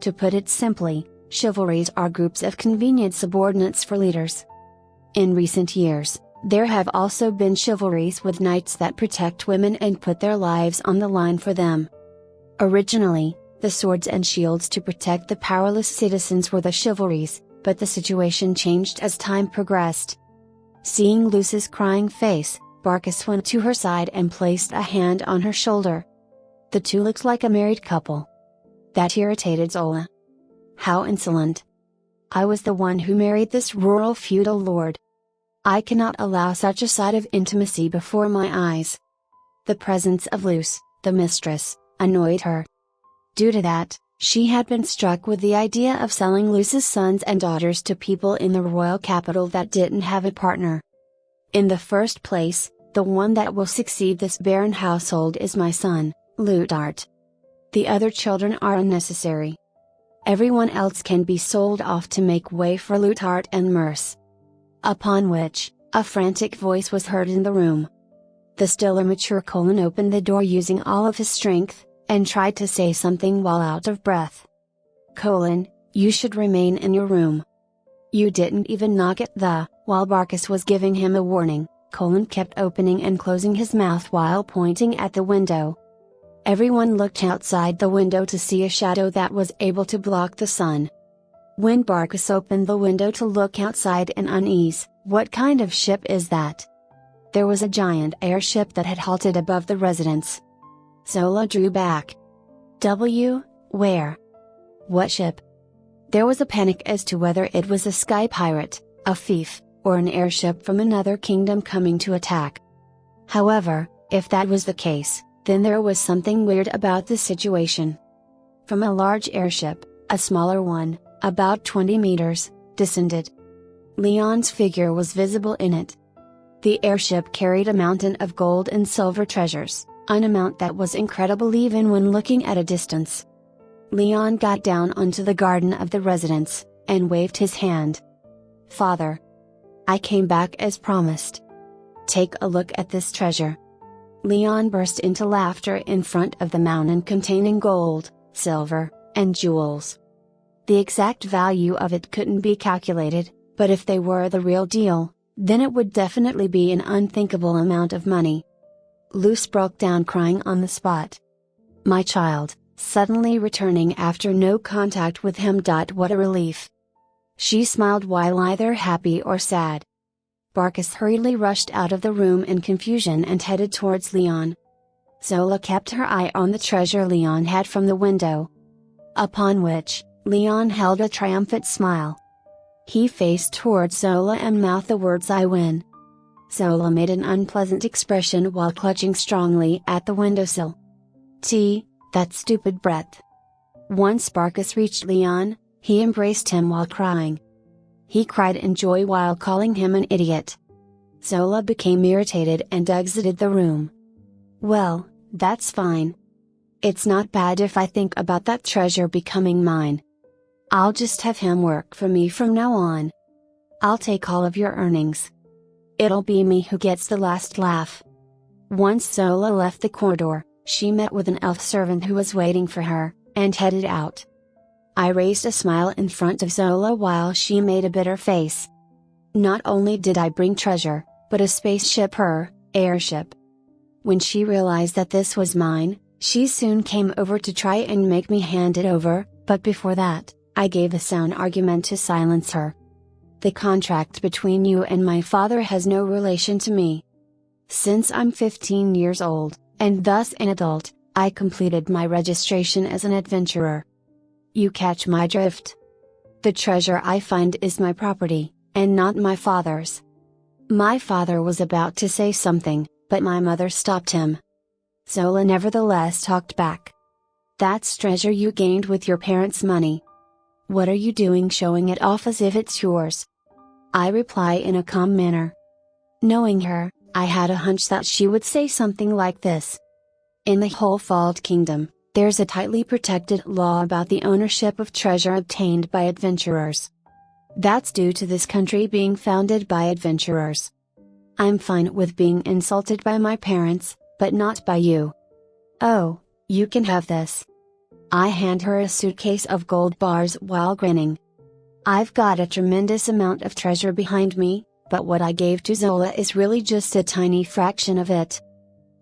A: To put it simply, chivalries are groups of convenient subordinates for leaders. In recent years, there have also been chivalries with knights that protect women and put their lives on the line for them. Originally, the swords and shields to protect the powerless citizens were the chivalries, but the situation changed as time progressed. Seeing Luce's crying face, Barkis went to her side and placed a hand on her shoulder. The two looked like a married couple. That irritated Zola. How insolent! I was the one who married this rural feudal lord. I cannot allow such a sight of intimacy before my eyes. The presence of Luce, the mistress, annoyed her. Due to that, she had been struck with the idea of selling Luce's sons and daughters to people in the royal capital that didn't have a partner. In the first place, the one that will succeed this barren household is my son, Lutart. The other children are unnecessary. Everyone else can be sold off to make way for Lutart and Merce. Upon which, a frantic voice was heard in the room. The still immature Colin opened the door using all of his strength, and tried to say something while out of breath. Colin, you should remain in your room. You didn't even knock at the. While Barkis was giving him a warning, Colin kept opening and closing his mouth while pointing at the window. Everyone looked outside the window to see a shadow that was able to block the sun. When Barkis opened the window to look outside in unease, what kind of ship is that? There was a giant airship that had halted above the residence. Zola drew back. Where? What ship? There was a panic as to whether it was a sky pirate, a thief, or an airship from another kingdom coming to attack. However, if that was the case, then there was something weird about the situation. From a large airship, a smaller one, about 20 meters, descended. Leon's figure was visible in it. The airship carried a mountain of gold and silver treasures, an amount that was incredible even when looking at a distance. Leon got down onto the garden of the residence, and waved his hand. "Father! I came back as promised. Take a look at this treasure." Leon burst into laughter in front of the mountain containing gold, silver, and jewels. The exact value of it couldn't be calculated, but if they were the real deal, then it would definitely be an unthinkable amount of money. Luce broke down crying on the spot. My child, suddenly returning after no contact with him. What a relief. She smiled while either happy or sad. Barkis hurriedly rushed out of the room in confusion and headed towards Leon. Zola kept her eye on the treasure Leon had from the window. Upon which, Leon held a triumphant smile. He faced towards Zola and mouthed the words "I win." Zola made an unpleasant expression while clutching strongly at the windowsill. That stupid breath. Once Barkis reached Leon, he embraced him while crying. He cried in joy while calling him an idiot. Zola became irritated and exited the room. Well, that's fine. It's not bad if I think about that treasure becoming mine. I'll just have him work for me from now on. I'll take all of your earnings. It'll be me who gets the last laugh. Once Zola left the corridor, she met with an elf servant who was waiting for her, and headed out. I raised a smile in front of Zola while she made a bitter face. Not only did I bring treasure, but a spaceship, her airship. When she realized that this was mine, she soon came over to try and make me hand it over, but before that, I gave a sound argument to silence her. The contract between you and my father has no relation to me. Since I'm 15 years old, and thus an adult, I completed my registration as an adventurer. You catch my drift? The treasure I find is my property, and not my father's. My father was about to say something, but my mother stopped him. Zola nevertheless talked back. That's treasure you gained with your parents' money. What are you doing showing it off as if it's yours? I reply in a calm manner. Knowing her, I had a hunch that she would say something like this. In the whole Fault Kingdom, there's a tightly protected law about the ownership of treasure obtained by adventurers. That's due to this country being founded by adventurers. I'm fine with being insulted by my parents, but not by you. Oh, you can have this. I hand her a suitcase of gold bars while grinning. I've got a tremendous amount of treasure behind me, but what I gave to Zola is really just a tiny fraction of it.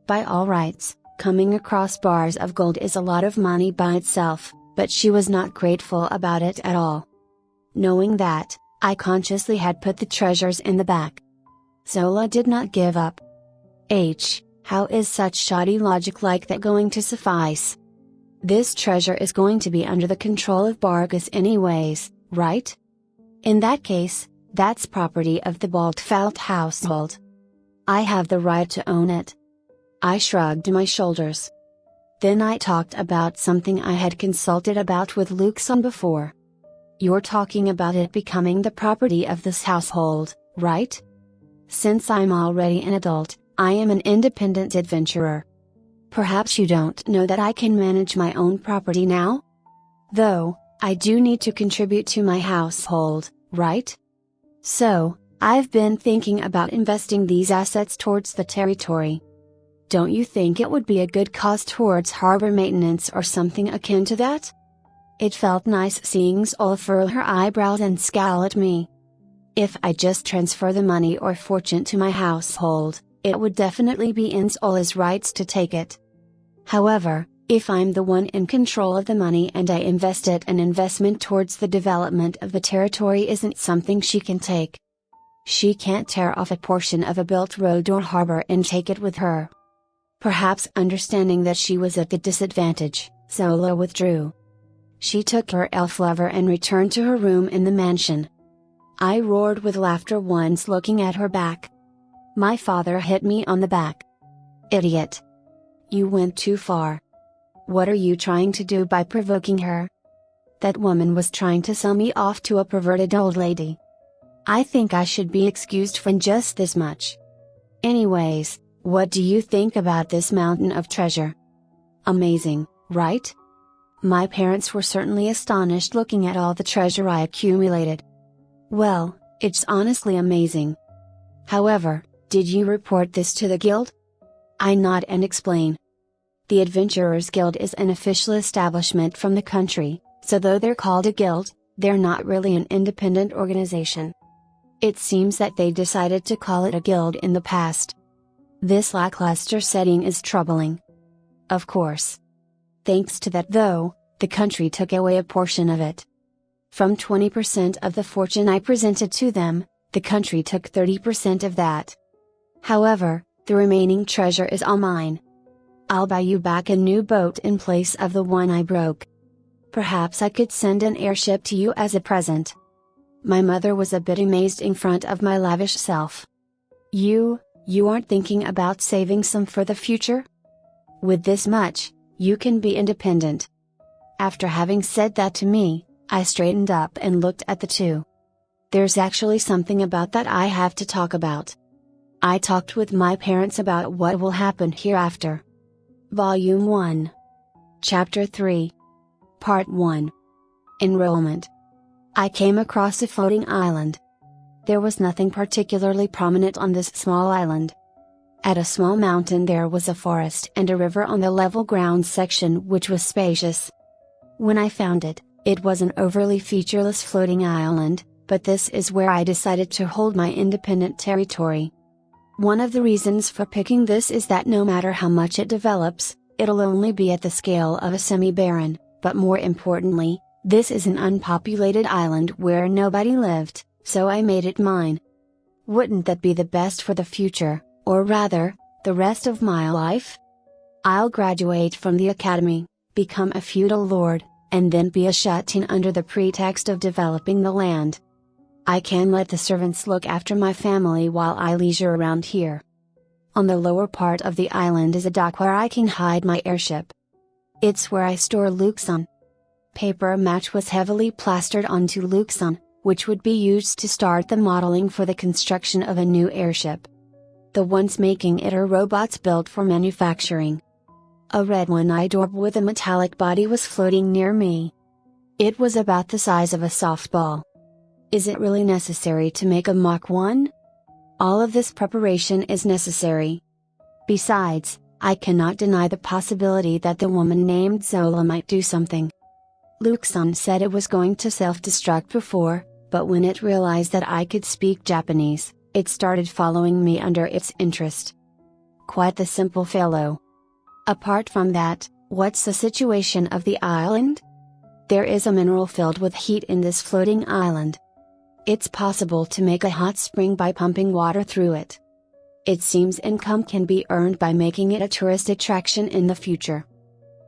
A: By all rights, coming across bars of gold is a lot of money by itself, but she was not grateful about it at all. Knowing that, I consciously had put the treasures in the back. Zola did not give up. How is such shoddy logic like that going to suffice? This treasure is going to be under the control of Barkis anyways, right? In that case, that's property of the Baldfelt household. I have the right to own it. I shrugged my shoulders. Then I talked about something I had consulted about with Luxon before. You're talking about it becoming the property of this household, right? Since I'm already an adult, I am an independent adventurer. Perhaps you don't know that I can manage my own property now? Though, I do need to contribute to my household, right? So, I've been thinking about investing these assets towards the territory. Don't you think it would be a good cause towards harbor maintenance or something akin to that? It felt nice seeing Zola furrow her eyebrows and scowl at me. If I just transfer the money or fortune to my household, it would definitely be in Zola's rights to take it. However, if I'm the one in control of the money and I invest it, an investment towards the development of the territory isn't something she can take. She can't tear off a portion of a built road or harbor and take it with her. Perhaps understanding that she was at a disadvantage, Zola withdrew. She took her elf lover and returned to her room in the mansion. I roared with laughter once looking at her back. My father hit me on the back. Idiot! You went too far. What are you trying to do by provoking her? that woman was trying to sell me off to a perverted old lady. I think I should be excused from just this much. Anyways, what do you think about this mountain of treasure? Amazing, right? My parents were certainly astonished looking at all the treasure I accumulated. Well, it's honestly amazing. However, did you report this to the guild? I nod and explain. The Adventurers Guild is an official establishment from the country, so though they're called a guild, they're not really an independent organization. It seems that they decided to call it a guild in the past. This lackluster setting is troubling. Of course. Thanks to that though, the country took away a portion of it. From 20% of the fortune I presented to them, the country took 30% of that. However, the remaining treasure is all mine. I'll buy you back a new boat in place of the one I broke. Perhaps I could send an airship to you as a present. My mother was a bit amazed in front of my lavish self. You aren't thinking about saving some for the future? With this much, you can be independent. After having said that to me, I straightened up and looked at the two. There's actually something about that I have to talk about. I talked with my parents about what will happen hereafter. Volume 1. Chapter 3. Part 1. Enrollment. I came across a floating island. There was nothing particularly prominent on this small island. At a small mountain there was a forest and a river on the level ground section which was spacious. When I found it, it was an overly featureless floating island, but this is where I decided to hold my independent territory. One of the reasons for picking this is that no matter how much it develops, it'll only be at the scale of a semi-barren, but more importantly, this is an unpopulated island where nobody lived, so I made it mine. Wouldn't that be the best for the future, or rather, the rest of my life? I'll graduate from the academy, become a feudal lord, and then be a shut-in under the pretext of developing the land. I can let the servants look after my family while I leisure around here. On the lower part of the island is a dock where I can hide my airship. It's where I store Luxon. Paper match was heavily plastered onto Luxon, which would be used to start the modeling for the construction of a new airship. The ones making it are robots built for manufacturing. A red one-eyed orb with a metallic body was floating near me. It was about the size of a softball. Is it really necessary to make a Mach 1? All of this preparation is necessary. Besides, I cannot deny the possibility that the woman named Zola might do something. Luxon said it was going to self-destruct before, but when it realized that I could speak Japanese, it started following me under its interest. Quite the simple fellow. Apart from that, what's the situation of the island? There is a mineral filled with heat in this floating island. It's possible to make a hot spring by pumping water through it. It seems income can be earned by making it a tourist attraction in the future.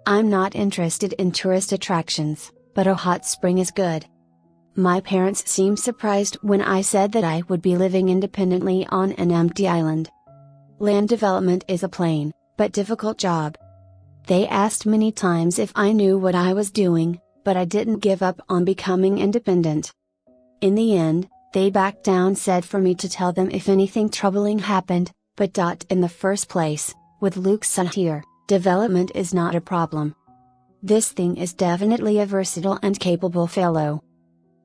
A: I'm not interested in tourist attractions, but a hot spring is good. My parents seemed surprised when I said that I would be living independently on an empty island. Land development is a plain, but difficult job. They asked many times if I knew what I was doing, but I didn't give up on becoming independent. In the end, they backed down, said for me to tell them if anything troubling happened, but in the first place, with Luxon here, development is not a problem. This thing is definitely a versatile and capable fellow.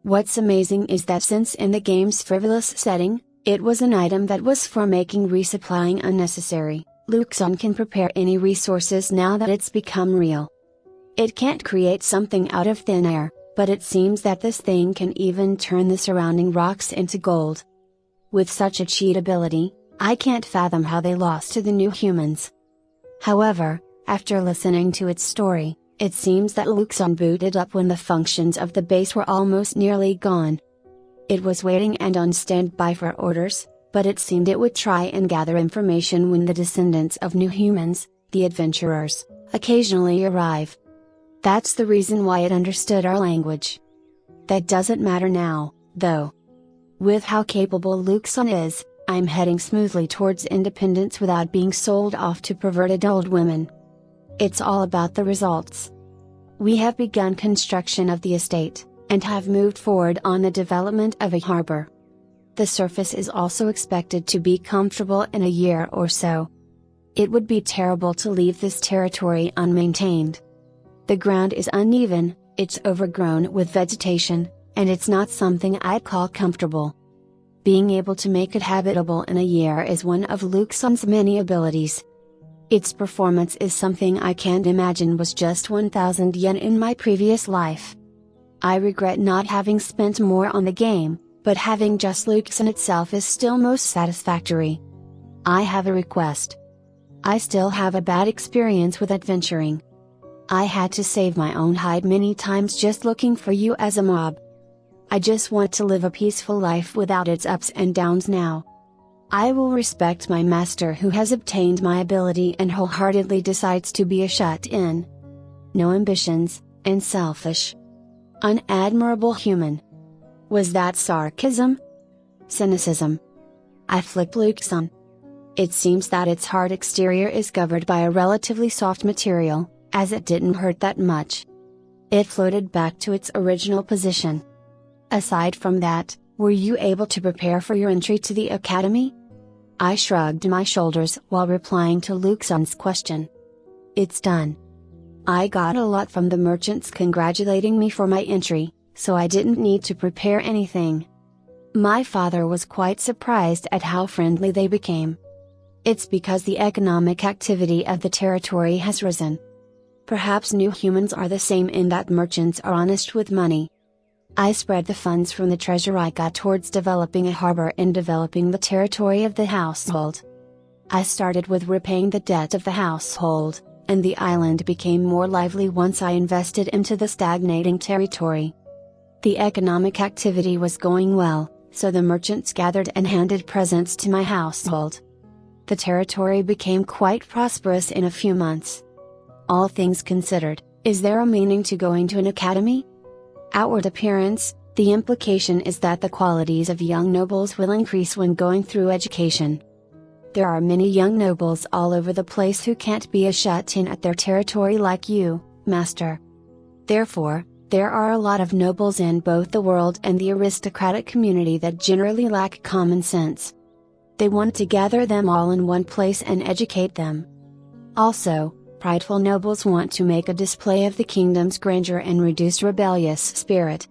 A: What's amazing is that since in the game's frivolous setting, it was an item that was for making resupplying unnecessary, Luxon can prepare any resources now that it's become real. It can't create something out of thin air, but it seems that this thing can even turn the surrounding rocks into gold. With such a cheat ability, I can't fathom how they lost to the new humans. However, after listening to its story, it seems that Luxon booted up when the functions of the base were almost nearly gone. It was waiting and on standby for orders, but it seemed it would try and gather information when the descendants of new humans, the adventurers, occasionally arrive. That's the reason why it understood our language. That doesn't matter now, though. With how capable Luxon is, I'm heading smoothly towards independence without being sold off to perverted old women. It's all about the results. We have begun construction of the estate, and have moved forward on the development of a harbor. The surface is also expected to be comfortable in a year or so. It would be terrible to leave this territory unmaintained. The ground is uneven, it's overgrown with vegetation, and it's not something I'd call comfortable. Being able to make it habitable in a year is one of Luxon's many abilities. Its performance is something I can't imagine was just 1,000 yen in my previous life. I regret not having spent more on the game, but having just Luxon itself is still most satisfactory. I have a request. I still have a bad experience with adventuring. I had to save my own hide many times just looking for you as a mob. I just want to live a peaceful life without its ups and downs now. I will respect my master who has obtained my ability and wholeheartedly decides to be a shut-in. No ambitions, and selfish. Unadmirable human. Was that sarcasm? Cynicism? I flicked Luxon. It seems that its hard exterior is covered by a relatively soft material, as it didn't hurt that much. It floated back to its original position. Aside from that, were you able to prepare for your entry to the academy? I shrugged my shoulders while replying to Luxon's question. It's done. I got a lot from the merchants congratulating me for my entry, so I didn't need to prepare anything. My father was quite surprised at how friendly they became. It's because the economic activity of the territory has risen. Perhaps new humans are the same in that merchants are honest with money. I spread the funds from the treasure I got towards developing a harbor and developing the territory of the household. I started with repaying the debt of the household, and the island became more lively once I invested into the stagnating territory. The economic activity was going well, so the merchants gathered and handed presents to my household. The territory became quite prosperous in a few months. All things considered, is there a meaning to going to an academy? Outward appearance, the implication is that the qualities of young nobles will increase when going through education. There are many young nobles all over the place who can't be a shut-in at their territory like you, master. Therefore, there are a lot of nobles in both the world and the aristocratic community that generally lack common sense. They want to gather them all in one place and educate them. Also, prideful nobles want to make a display of the kingdom's grandeur and reduce rebellious spirit.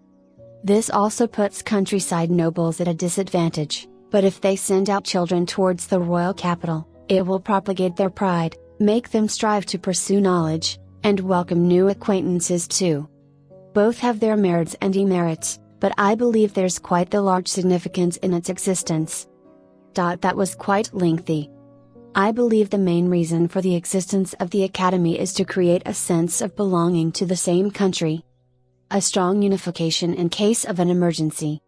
A: This also puts countryside nobles at a disadvantage, but if they send out children towards the royal capital, it will propagate their pride, make them strive to pursue knowledge, and welcome new acquaintances too. Both have their merits and demerits, but I believe there's quite the large significance in its existence. That was quite lengthy. I believe the main reason for the existence of the Academy is to create a sense of belonging to the same country. A strong unification in case of an emergency.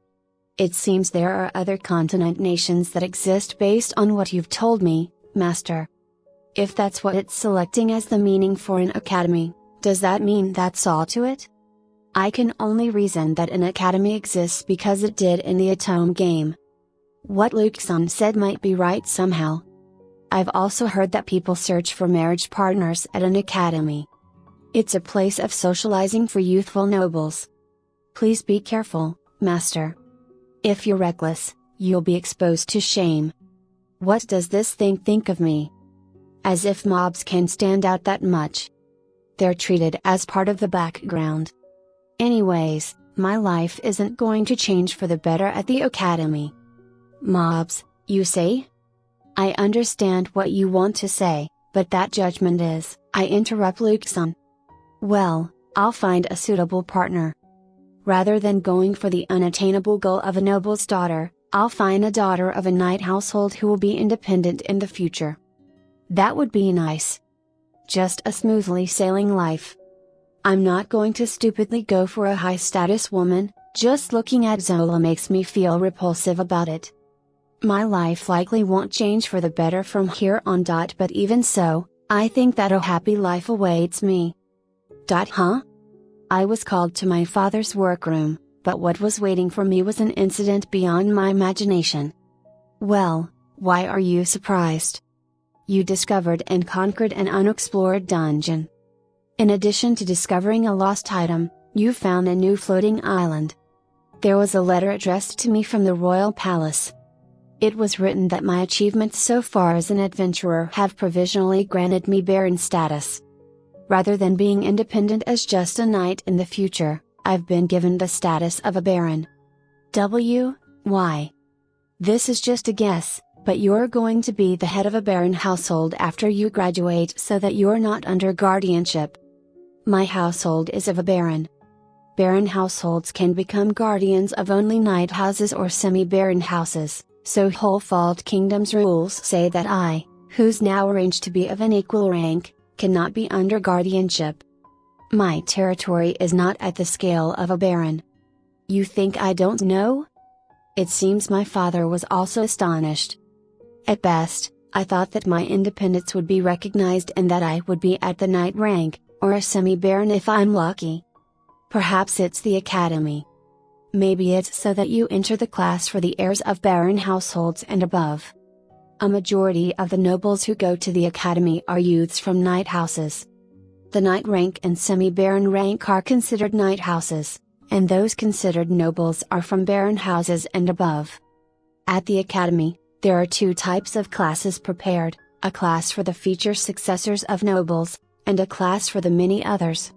A: It seems there are other continent nations that exist based on what you've told me, Master. If that's what it's selecting as the meaning for an academy, does that mean that's all to it? I can only reason that an academy exists because it did in the Otome game. What Luxon said might be right somehow. I've also heard that people search for marriage partners at an academy. It's a place of socializing for youthful nobles. Please be careful, Master. If you're reckless, you'll be exposed to shame. What does this thing think of me? As if mobs can stand out that much. They're treated as part of the background. Anyways, my life isn't going to change for the better at the academy. Mobs, you say? I understand what you want to say, but that judgment is, I interrupt Luxon. Well, I'll find a suitable partner. Rather than going for the unattainable goal of a noble's daughter, I'll find a daughter of a knight household who will be independent in the future. That would be nice. Just a smoothly sailing life. I'm not going to stupidly go for a high-status woman, just looking at Zola makes me feel repulsive about it. My life likely won't change for the better from here on. But even so, I think that a happy life awaits me. Huh? I was called to my father's workroom, but what was waiting for me was an incident beyond my imagination. Well, why are you surprised? You discovered and conquered an unexplored dungeon. In addition to discovering a lost item, you found a new floating island. There was a letter addressed to me from the royal palace. It was written that my achievements so far as an adventurer have provisionally granted me Baron status. Rather than being independent as just a knight in the future, I've been given the status of a Baron. Why? This is just a guess, but you're going to be the head of a Baron household after you graduate so that you're not under guardianship. My household is of a Baron. Baron households can become guardians of only knight houses or semi-Baron houses, so Whole-Fault Kingdom's rules say that I, who's now arranged to be of an equal rank, cannot be under guardianship. My territory is not at the scale of a Baron. You think I don't know? It seems my father was also astonished. At best, I thought that my independence would be recognized and that I would be at the knight rank, or a semi-Baron if I'm lucky. Perhaps it's the academy. Maybe it's so that you enter the class for the heirs of Baron households and above. A majority of the nobles who go to the academy are youths from knight houses. The knight rank and semi-Baron rank are considered knight houses, and those considered nobles are from Baron houses and above. At the academy, there are two types of classes prepared, a class for the future successors of nobles, and a class for the many others.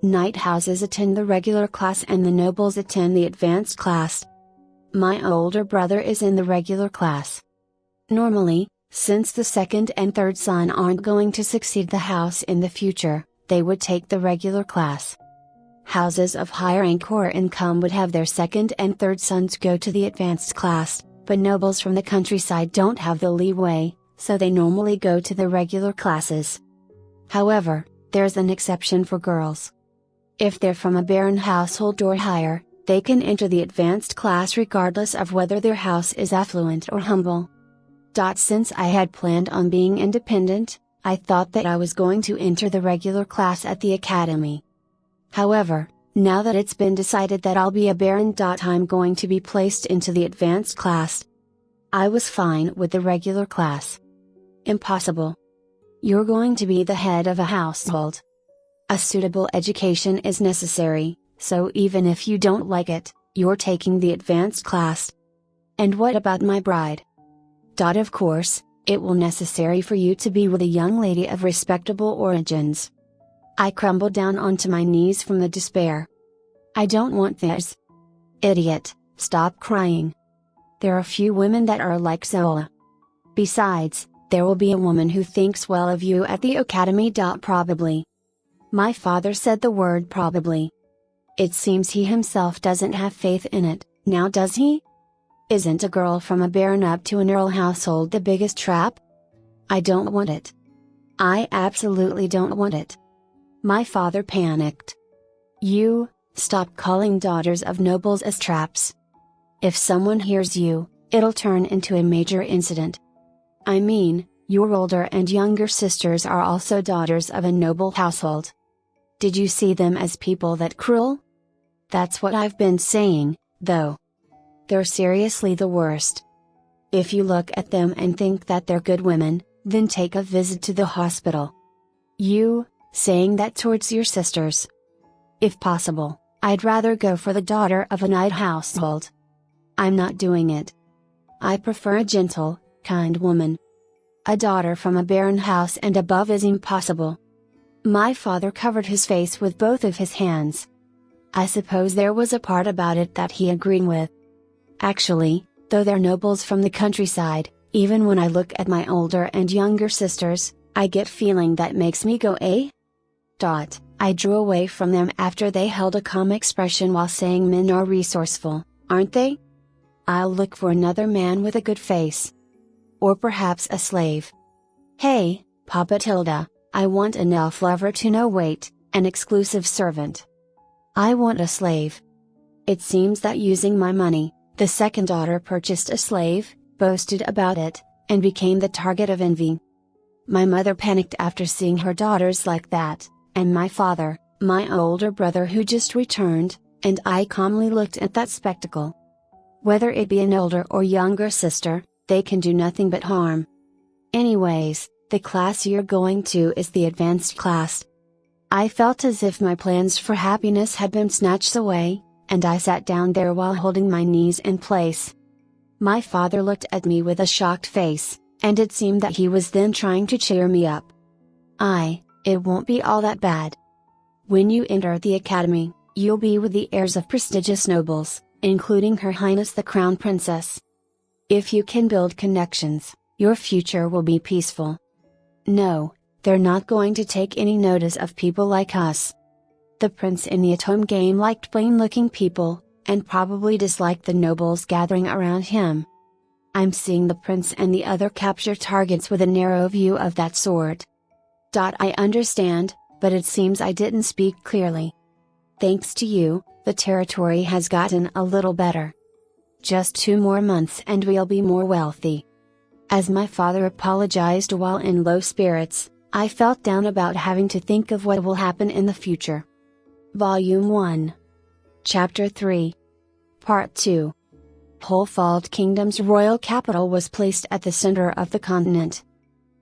A: Knight houses attend the regular class and the nobles attend the advanced class. My older brother is in the regular class. Normally, since the second and third son aren't going to succeed the house in the future, they would take the regular class. Houses of higher rank or income would have their second and third sons go to the advanced class, but nobles from the countryside don't have the leeway, so they normally go to the regular classes. However, there's an exception for girls. If they're from a Baron household or higher, they can enter the advanced class regardless of whether their house is affluent or humble. Since I had planned on being independent, I thought that I was going to enter the regular class at the academy. However, now that it's been decided that I'll be a Baron, I'm going to be placed into the advanced class. I was fine with the regular class. Impossible. You're going to be the head of a household. A suitable education is necessary, so even if you don't like it, you're taking the advanced class. And what about my bride? Of course, it will necessary for you to be with a young lady of respectable origins. I crumbled down onto my knees from the despair. I don't want this. Idiot, stop crying. There are few women that are like Zola. Besides, there will be a woman who thinks well of you at the academy. Probably. My father said the word probably. It seems he himself doesn't have faith in it, now does he? Isn't a girl from a Baron up to an Earl household the biggest trap? I don't want it. I absolutely don't want it. My father panicked. You, stop calling daughters of nobles as traps. If someone hears you, it'll turn into a major incident. I mean, your older and younger sisters are also daughters of a noble household. Did you see them as people that cruel? That's what I've been saying, though. They're seriously the worst. If you look at them and think that they're good women, then take a visit to the hospital. You, saying that towards your sisters. If possible, I'd rather go for the daughter of a knight household. I'm not doing it. I prefer a gentle, kind woman. A daughter from a Baron house and above is impossible. My father covered his face with both of his hands. I suppose there was a part about it that he agreed with. Actually, though they're nobles from the countryside, even when I look at my older and younger sisters, I get feeling that makes me go eh? I drew away from them after they held a calm expression while saying men are resourceful, aren't they? I'll look for another man with a good face. Or perhaps a slave. Hey, Papa Tilda, I want an elf lover to no wait, an exclusive servant. I want a slave. It seems that using my money, the second daughter purchased a slave, boasted about it, and became the target of envy. My mother panicked after seeing her daughters like that, and my father, my older brother who just returned, and I calmly looked at that spectacle. Whether it be an older or younger sister, they can do nothing but harm. Anyways, the class you're going to is the advanced class. I felt as if my plans for happiness had been snatched away, and I sat down there while holding my knees in place. My father looked at me with a shocked face, and it seemed that he was then trying to cheer me up. It won't be all that bad. When you enter the academy, you'll be with the heirs of prestigious nobles, including Her Highness the Crown Princess. If you can build connections, your future will be peaceful. No, they're not going to take any notice of people like us. The prince in the Otome game liked plain-looking people, and probably disliked the nobles gathering around him. I'm seeing the prince and the other capture targets with a narrow view of that sort. I understand, but it seems I didn't speak clearly. Thanks to you, the territory has gotten a little better. Just 2 more months and we'll be more wealthy. As my father apologized while in low spirits, I felt down about having to think of what will happen in the future. Volume 1. Chapter 3. Part 2. Wholefald Kingdom's royal capital was placed at the center of the continent.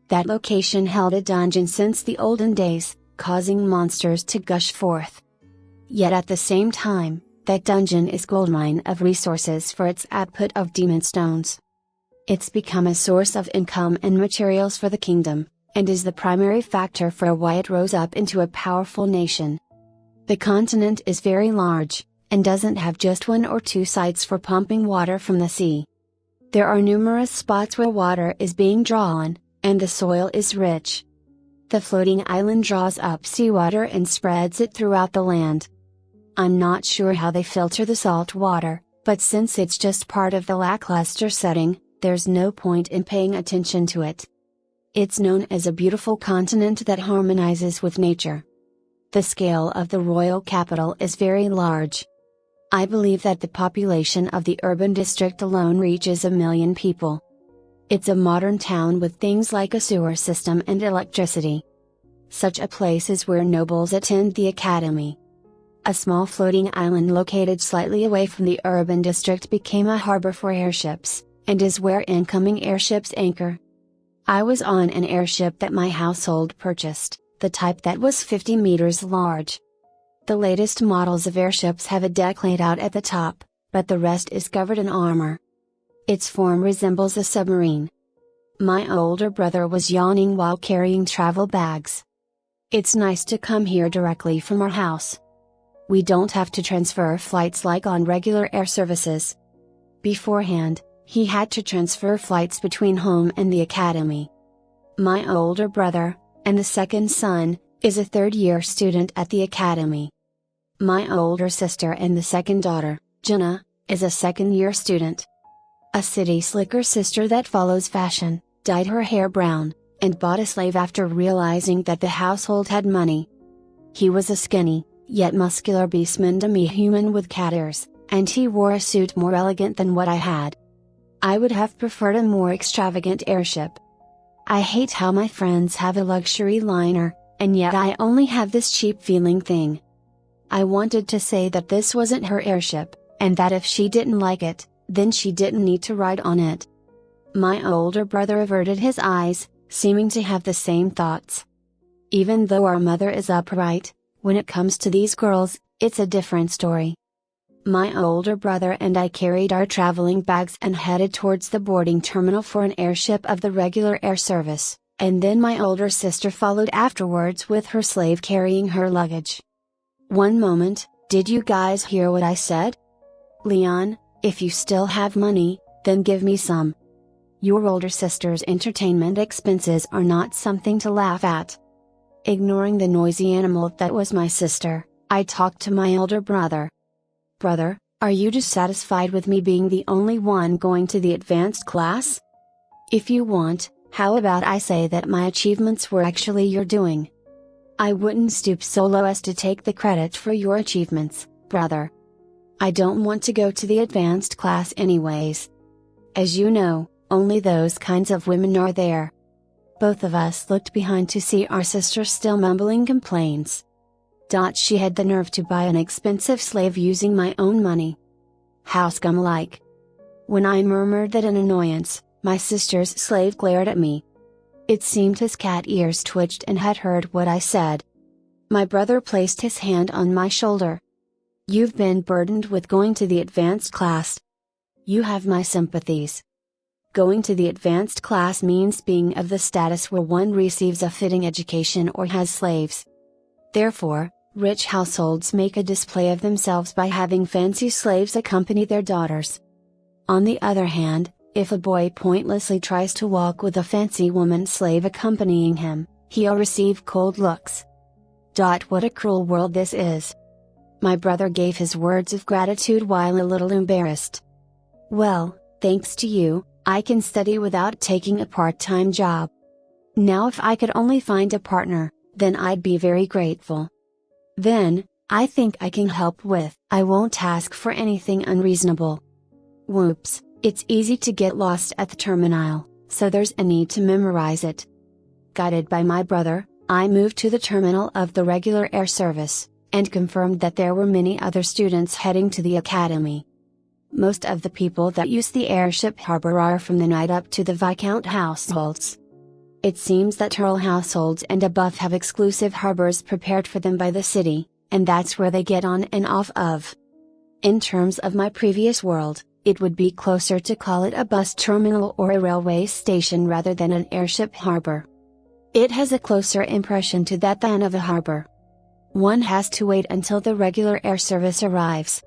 A: That location held a dungeon since the olden days, causing monsters to gush forth. Yet at the same time, that dungeon is goldmine of resources for its output of demon stones. It's become a source of income and materials for the kingdom, and is the primary factor for why it rose up into a powerful nation. The continent is very large, and doesn't have just 1 or 2 sites for pumping water from the sea. There are numerous spots where water is being drawn, and the soil is rich. The floating island draws up seawater and spreads it throughout the land. I'm not sure how they filter the salt water, but since it's just part of the lackluster setting, there's no point in paying attention to it. It's known as a beautiful continent that harmonizes with nature. The scale of the royal capital is very large. I believe that the population of the urban district alone reaches 1 million people. It's a modern town with things like a sewer system and electricity. Such a place is where nobles attend the academy. A small floating island located slightly away from the urban district became a harbor for airships, and is where incoming airships anchor. I was on an airship that my household purchased, the type that was 50 meters large. The latest models of airships have a deck laid out at the top, but the rest is covered in armor. Its form resembles a submarine. My older brother was yawning while carrying travel bags. It's nice to come here directly from our house. We don't have to transfer flights like on regular air services. Beforehand, he had to transfer flights between home and the academy. My older brother, and the second son, is a third-year student at the academy. My older sister and the second daughter, Jenna, is a second-year student. A city slicker sister that follows fashion, dyed her hair brown, and bought a slave after realizing that the household had money. He was a skinny, yet muscular beastman demi-human with cat ears, and he wore a suit more elegant than what I had. I would have preferred a more extravagant airship. I hate how my friends have a luxury liner, and yet I only have this cheap-feeling thing. I wanted to say that this wasn't her airship, and that if she didn't like it, then she didn't need to ride on it. My older brother averted his eyes, seeming to have the same thoughts. Even though our mother is upright, when it comes to these girls, it's a different story. My older brother and I carried our traveling bags and headed towards the boarding terminal for an airship of the regular air service, and then my older sister followed afterwards with her slave carrying her luggage. One moment, did you guys hear what I said? Leon, if you still have money, then give me some. Your older sister's entertainment expenses are not something to laugh at. Ignoring the noisy animal that was my sister, I talked to my older brother. Brother, are you dissatisfied with me being the only one going to the advanced class? If you want, how about I say that my achievements were actually your doing? I wouldn't stoop so low as to take the credit for your achievements, brother. I don't want to go to the advanced class anyways. As you know, only those kinds of women are there. Both of us looked behind to see our sister still mumbling complaints. She had the nerve to buy an expensive slave using my own money. How scum-like. When I murmured that in annoyance, my sister's slave glared at me. It seemed his cat ears twitched and had heard what I said. My brother placed his hand on my shoulder. You've been burdened with going to the advanced class. You have my sympathies. Going to the advanced class means being of the status where one receives a fitting education or has slaves. Therefore, rich households make a display of themselves by having fancy slaves accompany their daughters. On the other hand, if a boy pointlessly tries to walk with a fancy woman slave accompanying him, he'll receive cold looks. What a cruel world this is. My brother gave his words of gratitude while a little embarrassed. Well, thanks to you, I can study without taking a part-time job. Now if I could only find a partner, then I'd be very grateful. Then, I think I can help with. I won't ask for anything unreasonable. Whoops, it's easy to get lost at the terminal, so there's a need to memorize it. Guided by my brother, I moved to the terminal of the regular air service, and confirmed that there were many other students heading to the academy. Most of the people that use the airship harbor are from the knight up to the viscount households. It seems that Earl households and above have exclusive harbors prepared for them by the city, and that's where they get on and off of. In terms of my previous world, it would be closer to call it a bus terminal or a railway station rather than an airship harbor. It has a closer impression to that than of a harbor. One has to wait until the regular air service arrives.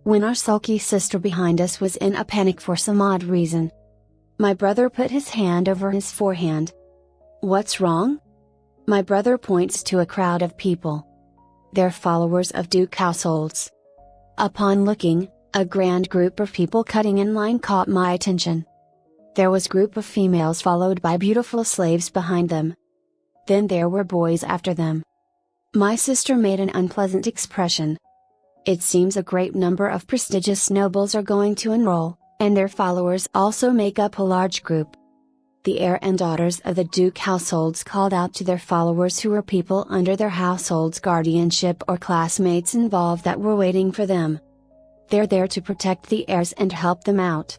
A: When our sulky sister behind us was in a panic for some odd reason, my brother put his hand over his forehand. What's wrong? My brother points to a crowd of people. They're followers of Duke households. Upon looking, a grand group of people cutting in line caught my attention. There was a group of females followed by beautiful slaves behind them. Then there were boys after them. My sister made an unpleasant expression. It seems a great number of prestigious nobles are going to enroll, and their followers also make up a large group. The heir and daughters of the Duke households called out to their followers who were people under their household's guardianship or classmates involved that were waiting for them. They're there to protect the heirs and help them out.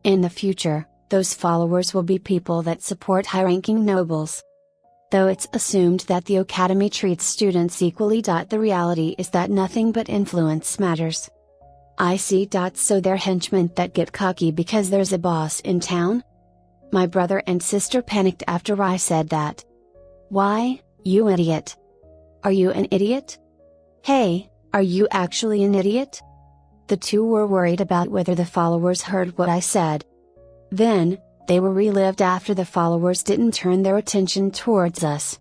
A: In the future, those followers will be people that support high-ranking nobles. Though it's assumed that the academy treats students equally. The reality is that nothing but influence matters. I see. So they're henchmen that get cocky because there's a boss in town? My brother and sister panicked after I said that. Why, you idiot! Are you an idiot? Hey, are you actually an idiot? The two were worried about whether the followers heard what I said. Then, they were relieved after the followers didn't turn their attention towards us.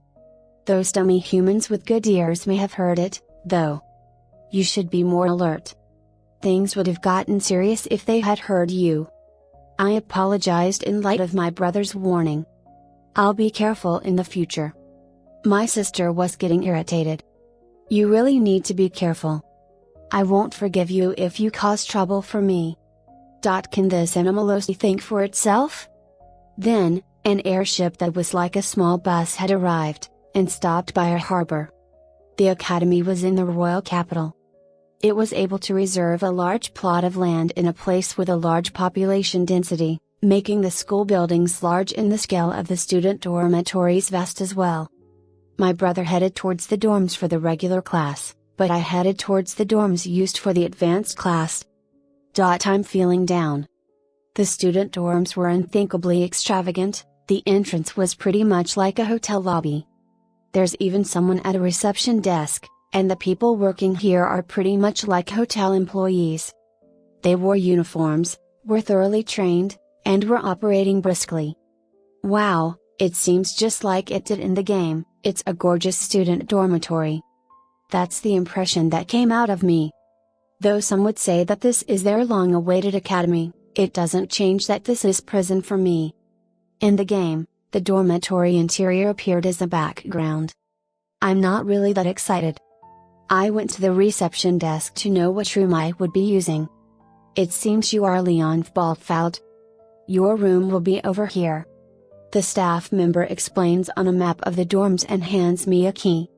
A: Those dummy humans with good ears may have heard it, though. You should be more alert. Things would have gotten serious if they had heard you. I apologized in light of my brother's warning. I'll be careful in the future. My sister was getting irritated. You really need to be careful. I won't forgive you if you cause trouble for me. Can this animalosity think for itself? Then, an airship that was like a small bus had arrived, and stopped by a harbor. The academy was in the royal capital. It was able to reserve a large plot of land in a place with a large population density, making the school buildings large in the scale of the student dormitories vast as well. My brother headed towards the dorms for the regular class, but I headed towards the dorms used for the advanced class. I'm feeling down. The student dorms were unthinkably extravagant. The entrance was pretty much like a hotel lobby. There's even someone at a reception desk, and the people working here are pretty much like hotel employees. They wore uniforms, were thoroughly trained, and were operating briskly. Wow, it seems just like it did in the game. It's a gorgeous student dormitory. That's the impression that came out of me. Though some would say that this is their long-awaited academy, it doesn't change that this is prison for me. In the game, the dormitory interior appeared as a background. I'm not really that excited. I went to the reception desk to know which room I would be using. It seems you are Leon Baltfeld. Your room will be over here. The staff member explains on a map of the dorms and hands me a key.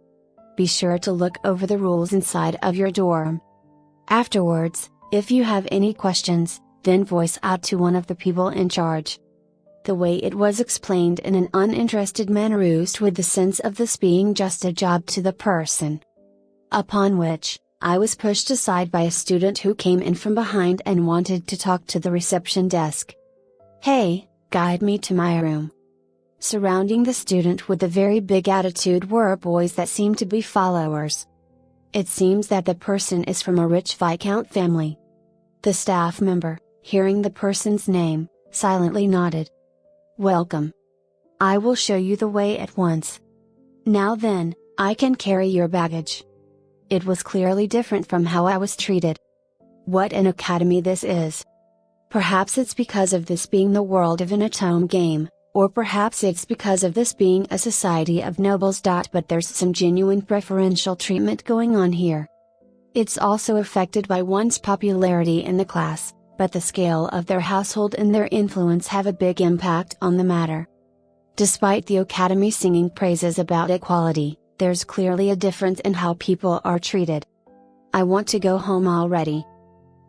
A: Be sure to look over the rules inside of your dorm. Afterwards, if you have any questions, then voice out to one of the people in charge. The way it was explained in an uninterested manner oozed with the sense of this being just a job to the person. Upon which, I was pushed aside by a student who came in from behind and wanted to talk to the reception desk. "Hey, guide me to my room." Surrounding the student with a very big attitude were boys that seemed to be followers. It seems that the person is from a rich Viscount family. The staff member, hearing the person's name, silently nodded. "Welcome. I will show you the way at once. Now then, I can carry your baggage." It was clearly different from how I was treated. What an academy this is! Perhaps it's because of this being the world of an Otome game, or perhaps it's because of this being a society of nobles. But there's some genuine preferential treatment going on here. It's also affected by one's popularity in the class, but the scale of their household and their influence have a big impact on the matter. Despite the academy singing praises about equality, there's clearly a difference in how people are treated. I want to go home already.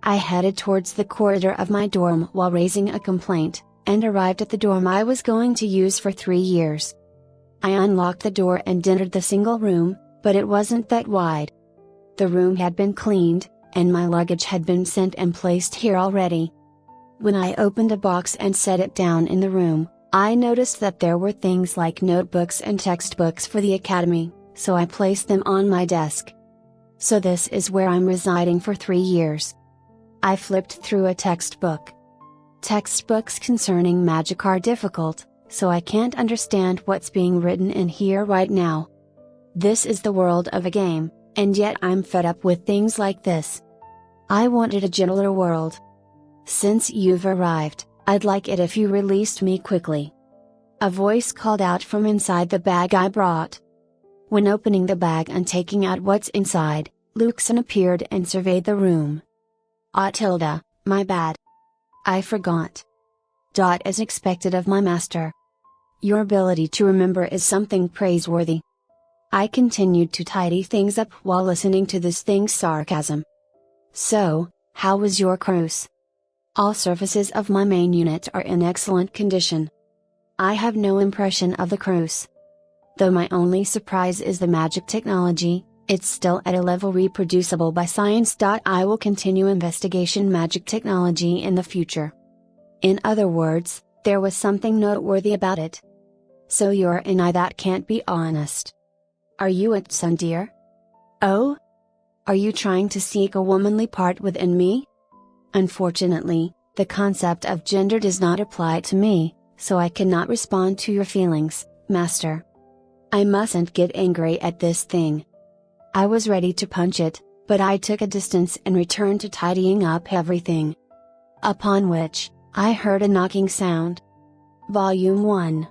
A: I headed towards the corridor of my dorm while raising a complaint, and arrived at the dorm I was going to use for 3 years. I unlocked the door and entered the single room, but it wasn't that wide. The room had been cleaned, and my luggage had been sent and placed here already. When I opened a box and set it down in the room, I noticed that there were things like notebooks and textbooks for the academy, so I placed them on my desk. So this is where I'm residing for 3 years. I flipped through a textbook. Textbooks concerning magic are difficult, so I can't understand what's being written in here right now. This is the world of a game, and yet I'm fed up with things like this. I wanted a gentler world. Since you've arrived, I'd like it if you released me quickly. A voice called out from inside the bag I brought. When opening the bag and taking out what's inside, Luxon appeared and surveyed the room. "Tilda, my bad. I forgot. As expected of my master. Your ability to remember is something praiseworthy." I continued to tidy things up while listening to this thing's sarcasm. "So, how was your cruise?" "All surfaces of my main unit are in excellent condition. I have no impression of the cruise. Though my only surprise is the magic technology, it's still at a level reproducible by science. I will continue investigation magic technology in the future." In other words, there was something noteworthy about it. "So you're an I that can't be honest. Are you it, son dear? Oh? Are you trying to seek a womanly part within me?" Unfortunately, the concept of gender does not apply to me, so I cannot respond to your feelings, master. I mustn't get angry at this thing. I was ready to punch it, but I took a distance and returned to tidying up everything. Upon which, I heard a knocking sound. Volume 1.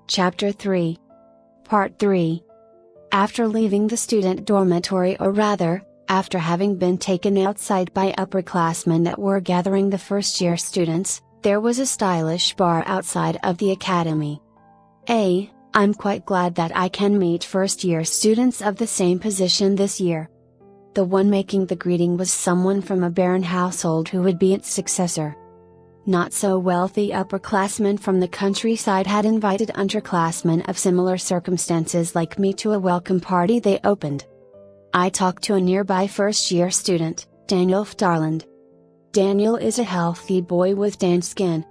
A: Chapter 3. Part 3. After leaving the student dormitory, or rather, after having been taken outside by upperclassmen that were gathering the first-year students, there was a stylish bar outside of the academy. I'm quite glad that I can meet first-year students of the same position this year. The one making the greeting was someone from a baron household who would be its successor. Not so wealthy upperclassmen from the countryside had invited underclassmen of similar circumstances like me to a welcome party they opened. I talked to a nearby first-year student, Daniel Ftarland. Daniel is a healthy boy with tan skin.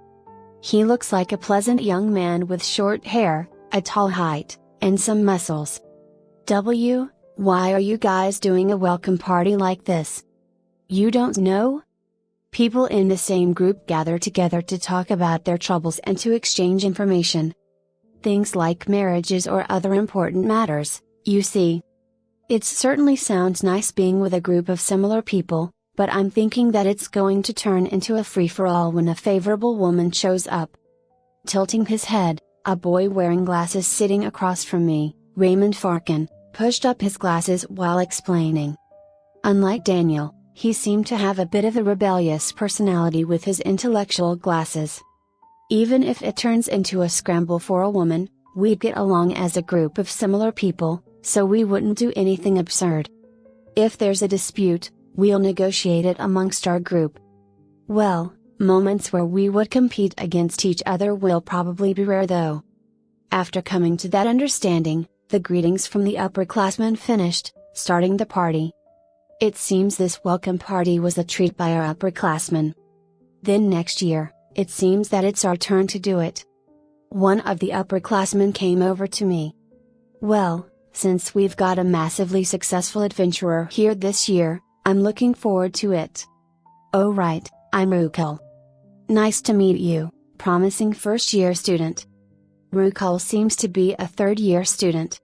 A: He looks like a pleasant young man with short hair, a tall height, and some muscles. Why are you guys doing a welcome party like this? You don't know? People in the same group gather together to talk about their troubles and to exchange information. Things like marriages or other important matters, you see. It certainly sounds nice being with a group of similar people, but I'm thinking that it's going to turn into a free-for-all when a favorable woman shows up. Tilting his head, a boy wearing glasses sitting across from me, Raymond Farkin, pushed up his glasses while explaining. Unlike Daniel, he seemed to have a bit of a rebellious personality with his intellectual glasses. Even if it turns into a scramble for a woman, we'd get along as a group of similar people, so we wouldn't do anything absurd. If there's a dispute, we'll negotiate it amongst our group. Well, Moments where we would compete against each other will probably be rare though. After coming to that understanding, the greetings from the upperclassmen finished, starting the party. It seems this welcome party was a treat by our upperclassmen. Then next year, it seems that it's our turn to do it. One of the upperclassmen came over to me. "Well, since we've got a massively successful adventurer here this year, I'm looking forward to it." "Oh right, I'm Rukul." "Nice to meet you, promising first-year student." Rukul seems to be a third-year student.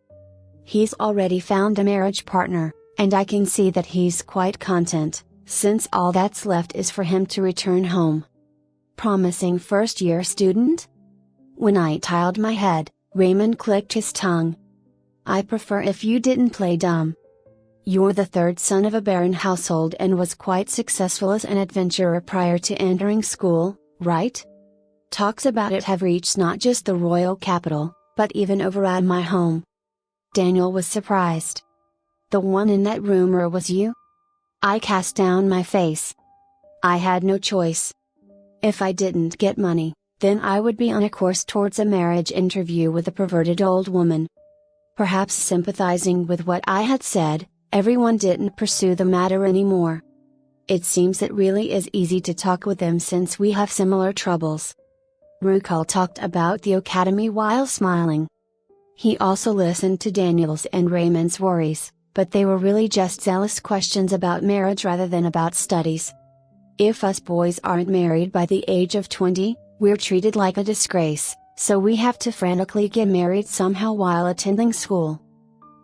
A: He's already found a marriage partner, and I can see that he's quite content, since all that's left is for him to return home. Promising first-year student? When I tiled my head, Raymond clicked his tongue. "I prefer if you didn't play dumb. You're the third son of a baron household and was quite successful as an adventurer prior to entering school, right? Talks about it have reached not just the royal capital, but even over at my home." Daniel was surprised. "The one in that rumor was you?" I cast down my face. I had no choice. If I didn't get money, then I would be on a course towards a marriage interview with a perverted old woman. Perhaps sympathizing with what I had said, everyone didn't pursue the matter anymore. It seems it really is easy to talk with them since we have similar troubles. Rukul talked about the academy while smiling. He also listened to Daniel's and Raymond's worries, but they were really just zealous questions about marriage rather than about studies. If us boys aren't married by the age of 20, we're treated like a disgrace, so we have to frantically get married somehow while attending school.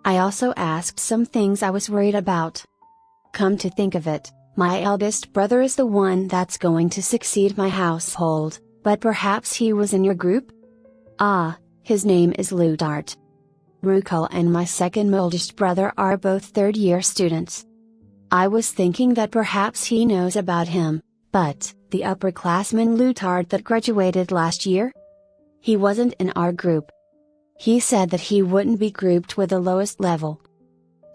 A: I also asked some things I was worried about. Come to think of it, my eldest brother is the one that's going to succeed my household, but perhaps he was in your group? Ah, his name is Ludart. Rukul and my second oldest brother are both third-year students. I was thinking that perhaps he knows about him, but, the upperclassman Ludart that graduated last year? He wasn't in our group. He said that he wouldn't be grouped with the lowest level.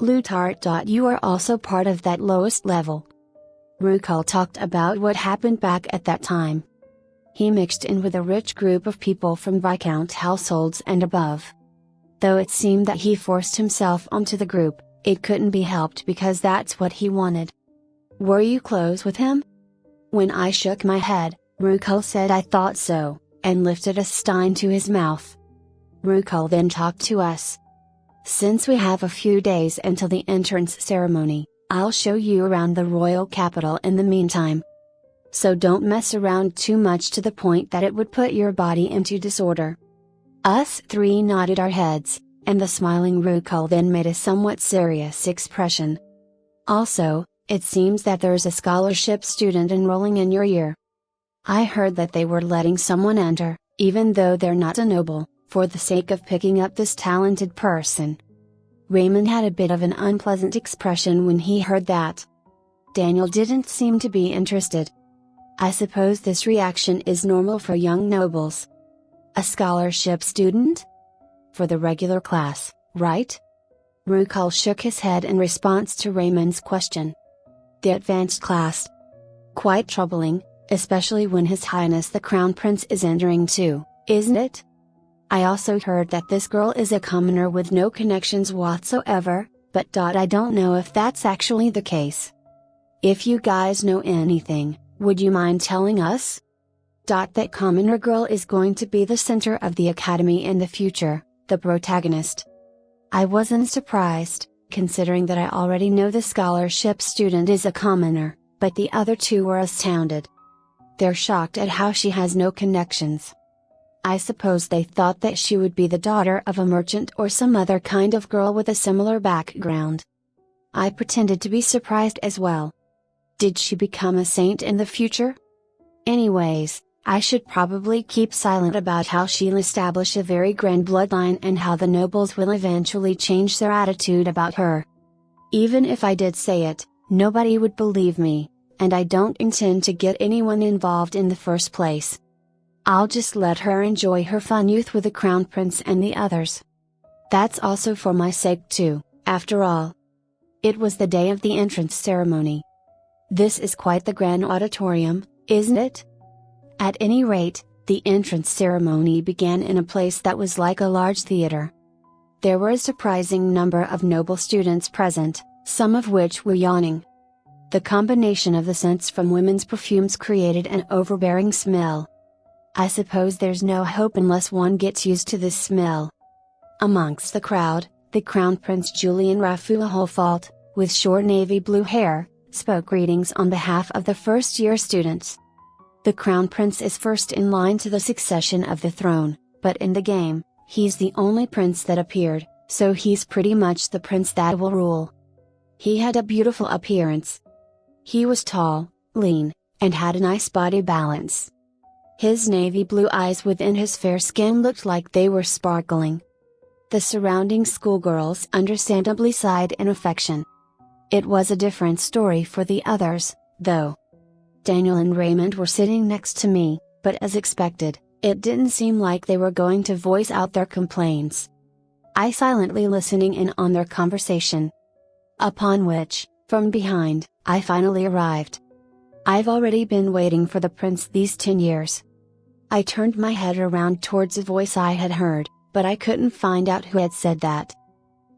A: Ludart. You are also part of that lowest level. Rukul talked about what happened back at that time. He mixed in with a rich group of people from Viscount households and above. Though it seemed that he forced himself onto the group, it couldn't be helped because that's what he wanted. Were you close with him? When I shook my head, Rukul said I thought so, and lifted a stein to his mouth. Rukul then talked to us. Since we have a few days until the entrance ceremony, I'll show you around the royal capital in the meantime. So don't mess around too much to the point that it would put your body into disorder. Us three nodded our heads, and the smiling Rukul then made a somewhat serious expression. Also, it seems that there's a scholarship student enrolling in your year. I heard that they were letting someone enter, even though they're not a noble, for the sake of picking up this talented person. Raymond had a bit of an unpleasant expression when he heard that. Daniel didn't seem to be interested. I suppose this reaction is normal for young nobles. A scholarship student? For the regular class, right? Rukul shook his head in response to Raymond's question. The advanced class. Quite troubling, especially when His Highness the Crown Prince is entering too, isn't it? I also heard that this girl is a commoner with no connections whatsoever, but I don't know if that's actually the case. If you guys know anything, would you mind telling us? That commoner girl is going to be the center of the academy in the future, the protagonist. I wasn't surprised, considering that I already know the scholarship student is a commoner, but the other two were astounded. They're shocked at how she has no connections. I suppose they thought that she would be the daughter of a merchant or some other kind of girl with a similar background. I pretended to be surprised as well. Did she become a saint in the future? Anyways, I should probably keep silent about how she'll establish a very grand bloodline and how the nobles will eventually change their attitude about her. Even if I did say it, nobody would believe me, and I don't intend to get anyone involved in the first place. I'll just let her enjoy her fun youth with the Crown Prince and the others. That's also for my sake too, after all. It was the day of the entrance ceremony. This is quite the grand auditorium, isn't it? At any rate, the entrance ceremony began in a place that was like a large theater. There were a surprising number of noble students present, some of which were yawning. The combination of the scents from women's perfumes created an overbearing smell. I suppose there's no hope unless one gets used to this smell. Amongst the crowd, the Crown Prince Julian Rafuaholfault, with short navy blue hair, spoke greetings on behalf of the first-year students. The Crown Prince is first in line to the succession of the throne, but in the game, he's the only prince that appeared, so he's pretty much the prince that will rule. He had a beautiful appearance. He was tall, lean, and had a nice body balance. His navy blue eyes within his fair skin looked like they were sparkling. The surrounding schoolgirls understandably sighed in affection. It was a different story for the others, though. Daniel and Raymond were sitting next to me, but as expected, it didn't seem like they were going to voice out their complaints. I silently listening in on their conversation. Upon which, from behind, I finally arrived. I've already been waiting for the prince these 10 years. I turned my head around towards a voice I had heard, but I couldn't find out who had said that.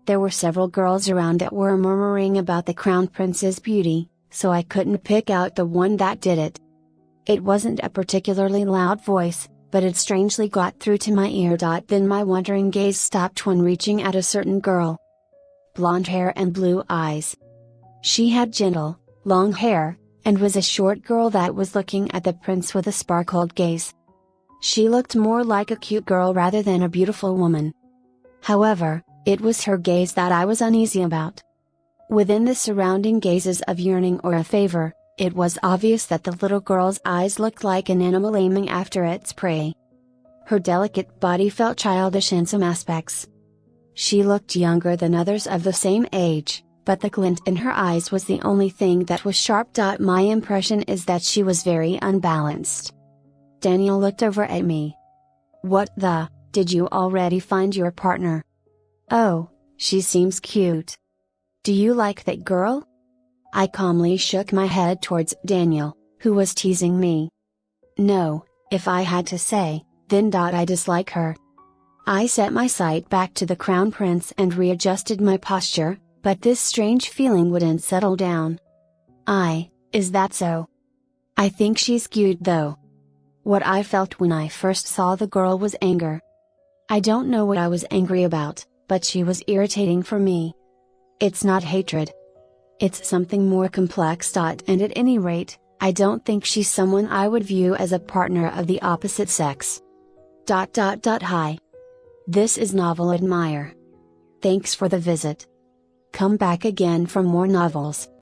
A: There were several girls around that were murmuring about the Crown Prince's beauty, so I couldn't pick out the one that did it. It wasn't a particularly loud voice, but it strangely got through to my ear. Then my wondering gaze stopped when reaching at a certain girl. Blonde hair and blue eyes. She had gentle, long hair, and was a short girl that was looking at the prince with a sparkled gaze. She looked more like a cute girl rather than a beautiful woman. However, it was her gaze that I was uneasy about. Within the surrounding gazes of yearning or a favor, it was obvious that the little girl's eyes looked like an animal aiming after its prey. Her delicate body felt childish in some aspects. She looked younger than others of the same age, but the glint in her eyes was the only thing that was sharp. My impression is that she was very unbalanced. Daniel looked over at me. "What the, did you already find your partner?" "Oh, she seems cute. Do you like that girl?" I calmly shook my head towards Daniel, who was teasing me. "No, if I had to say, then I dislike her." I set my sight back to the Crown Prince and readjusted my posture, but this strange feeling wouldn't settle down. Is that so? I think she's cute though. What I felt when I first saw the girl was anger. I don't know what I was angry about, but she was irritating for me. It's not hatred. It's something more complex. And at any rate, I don't think she's someone I would view as a partner of the opposite sex. Hi. This is Novel Admire. Thanks for the visit. Come back again for more novels.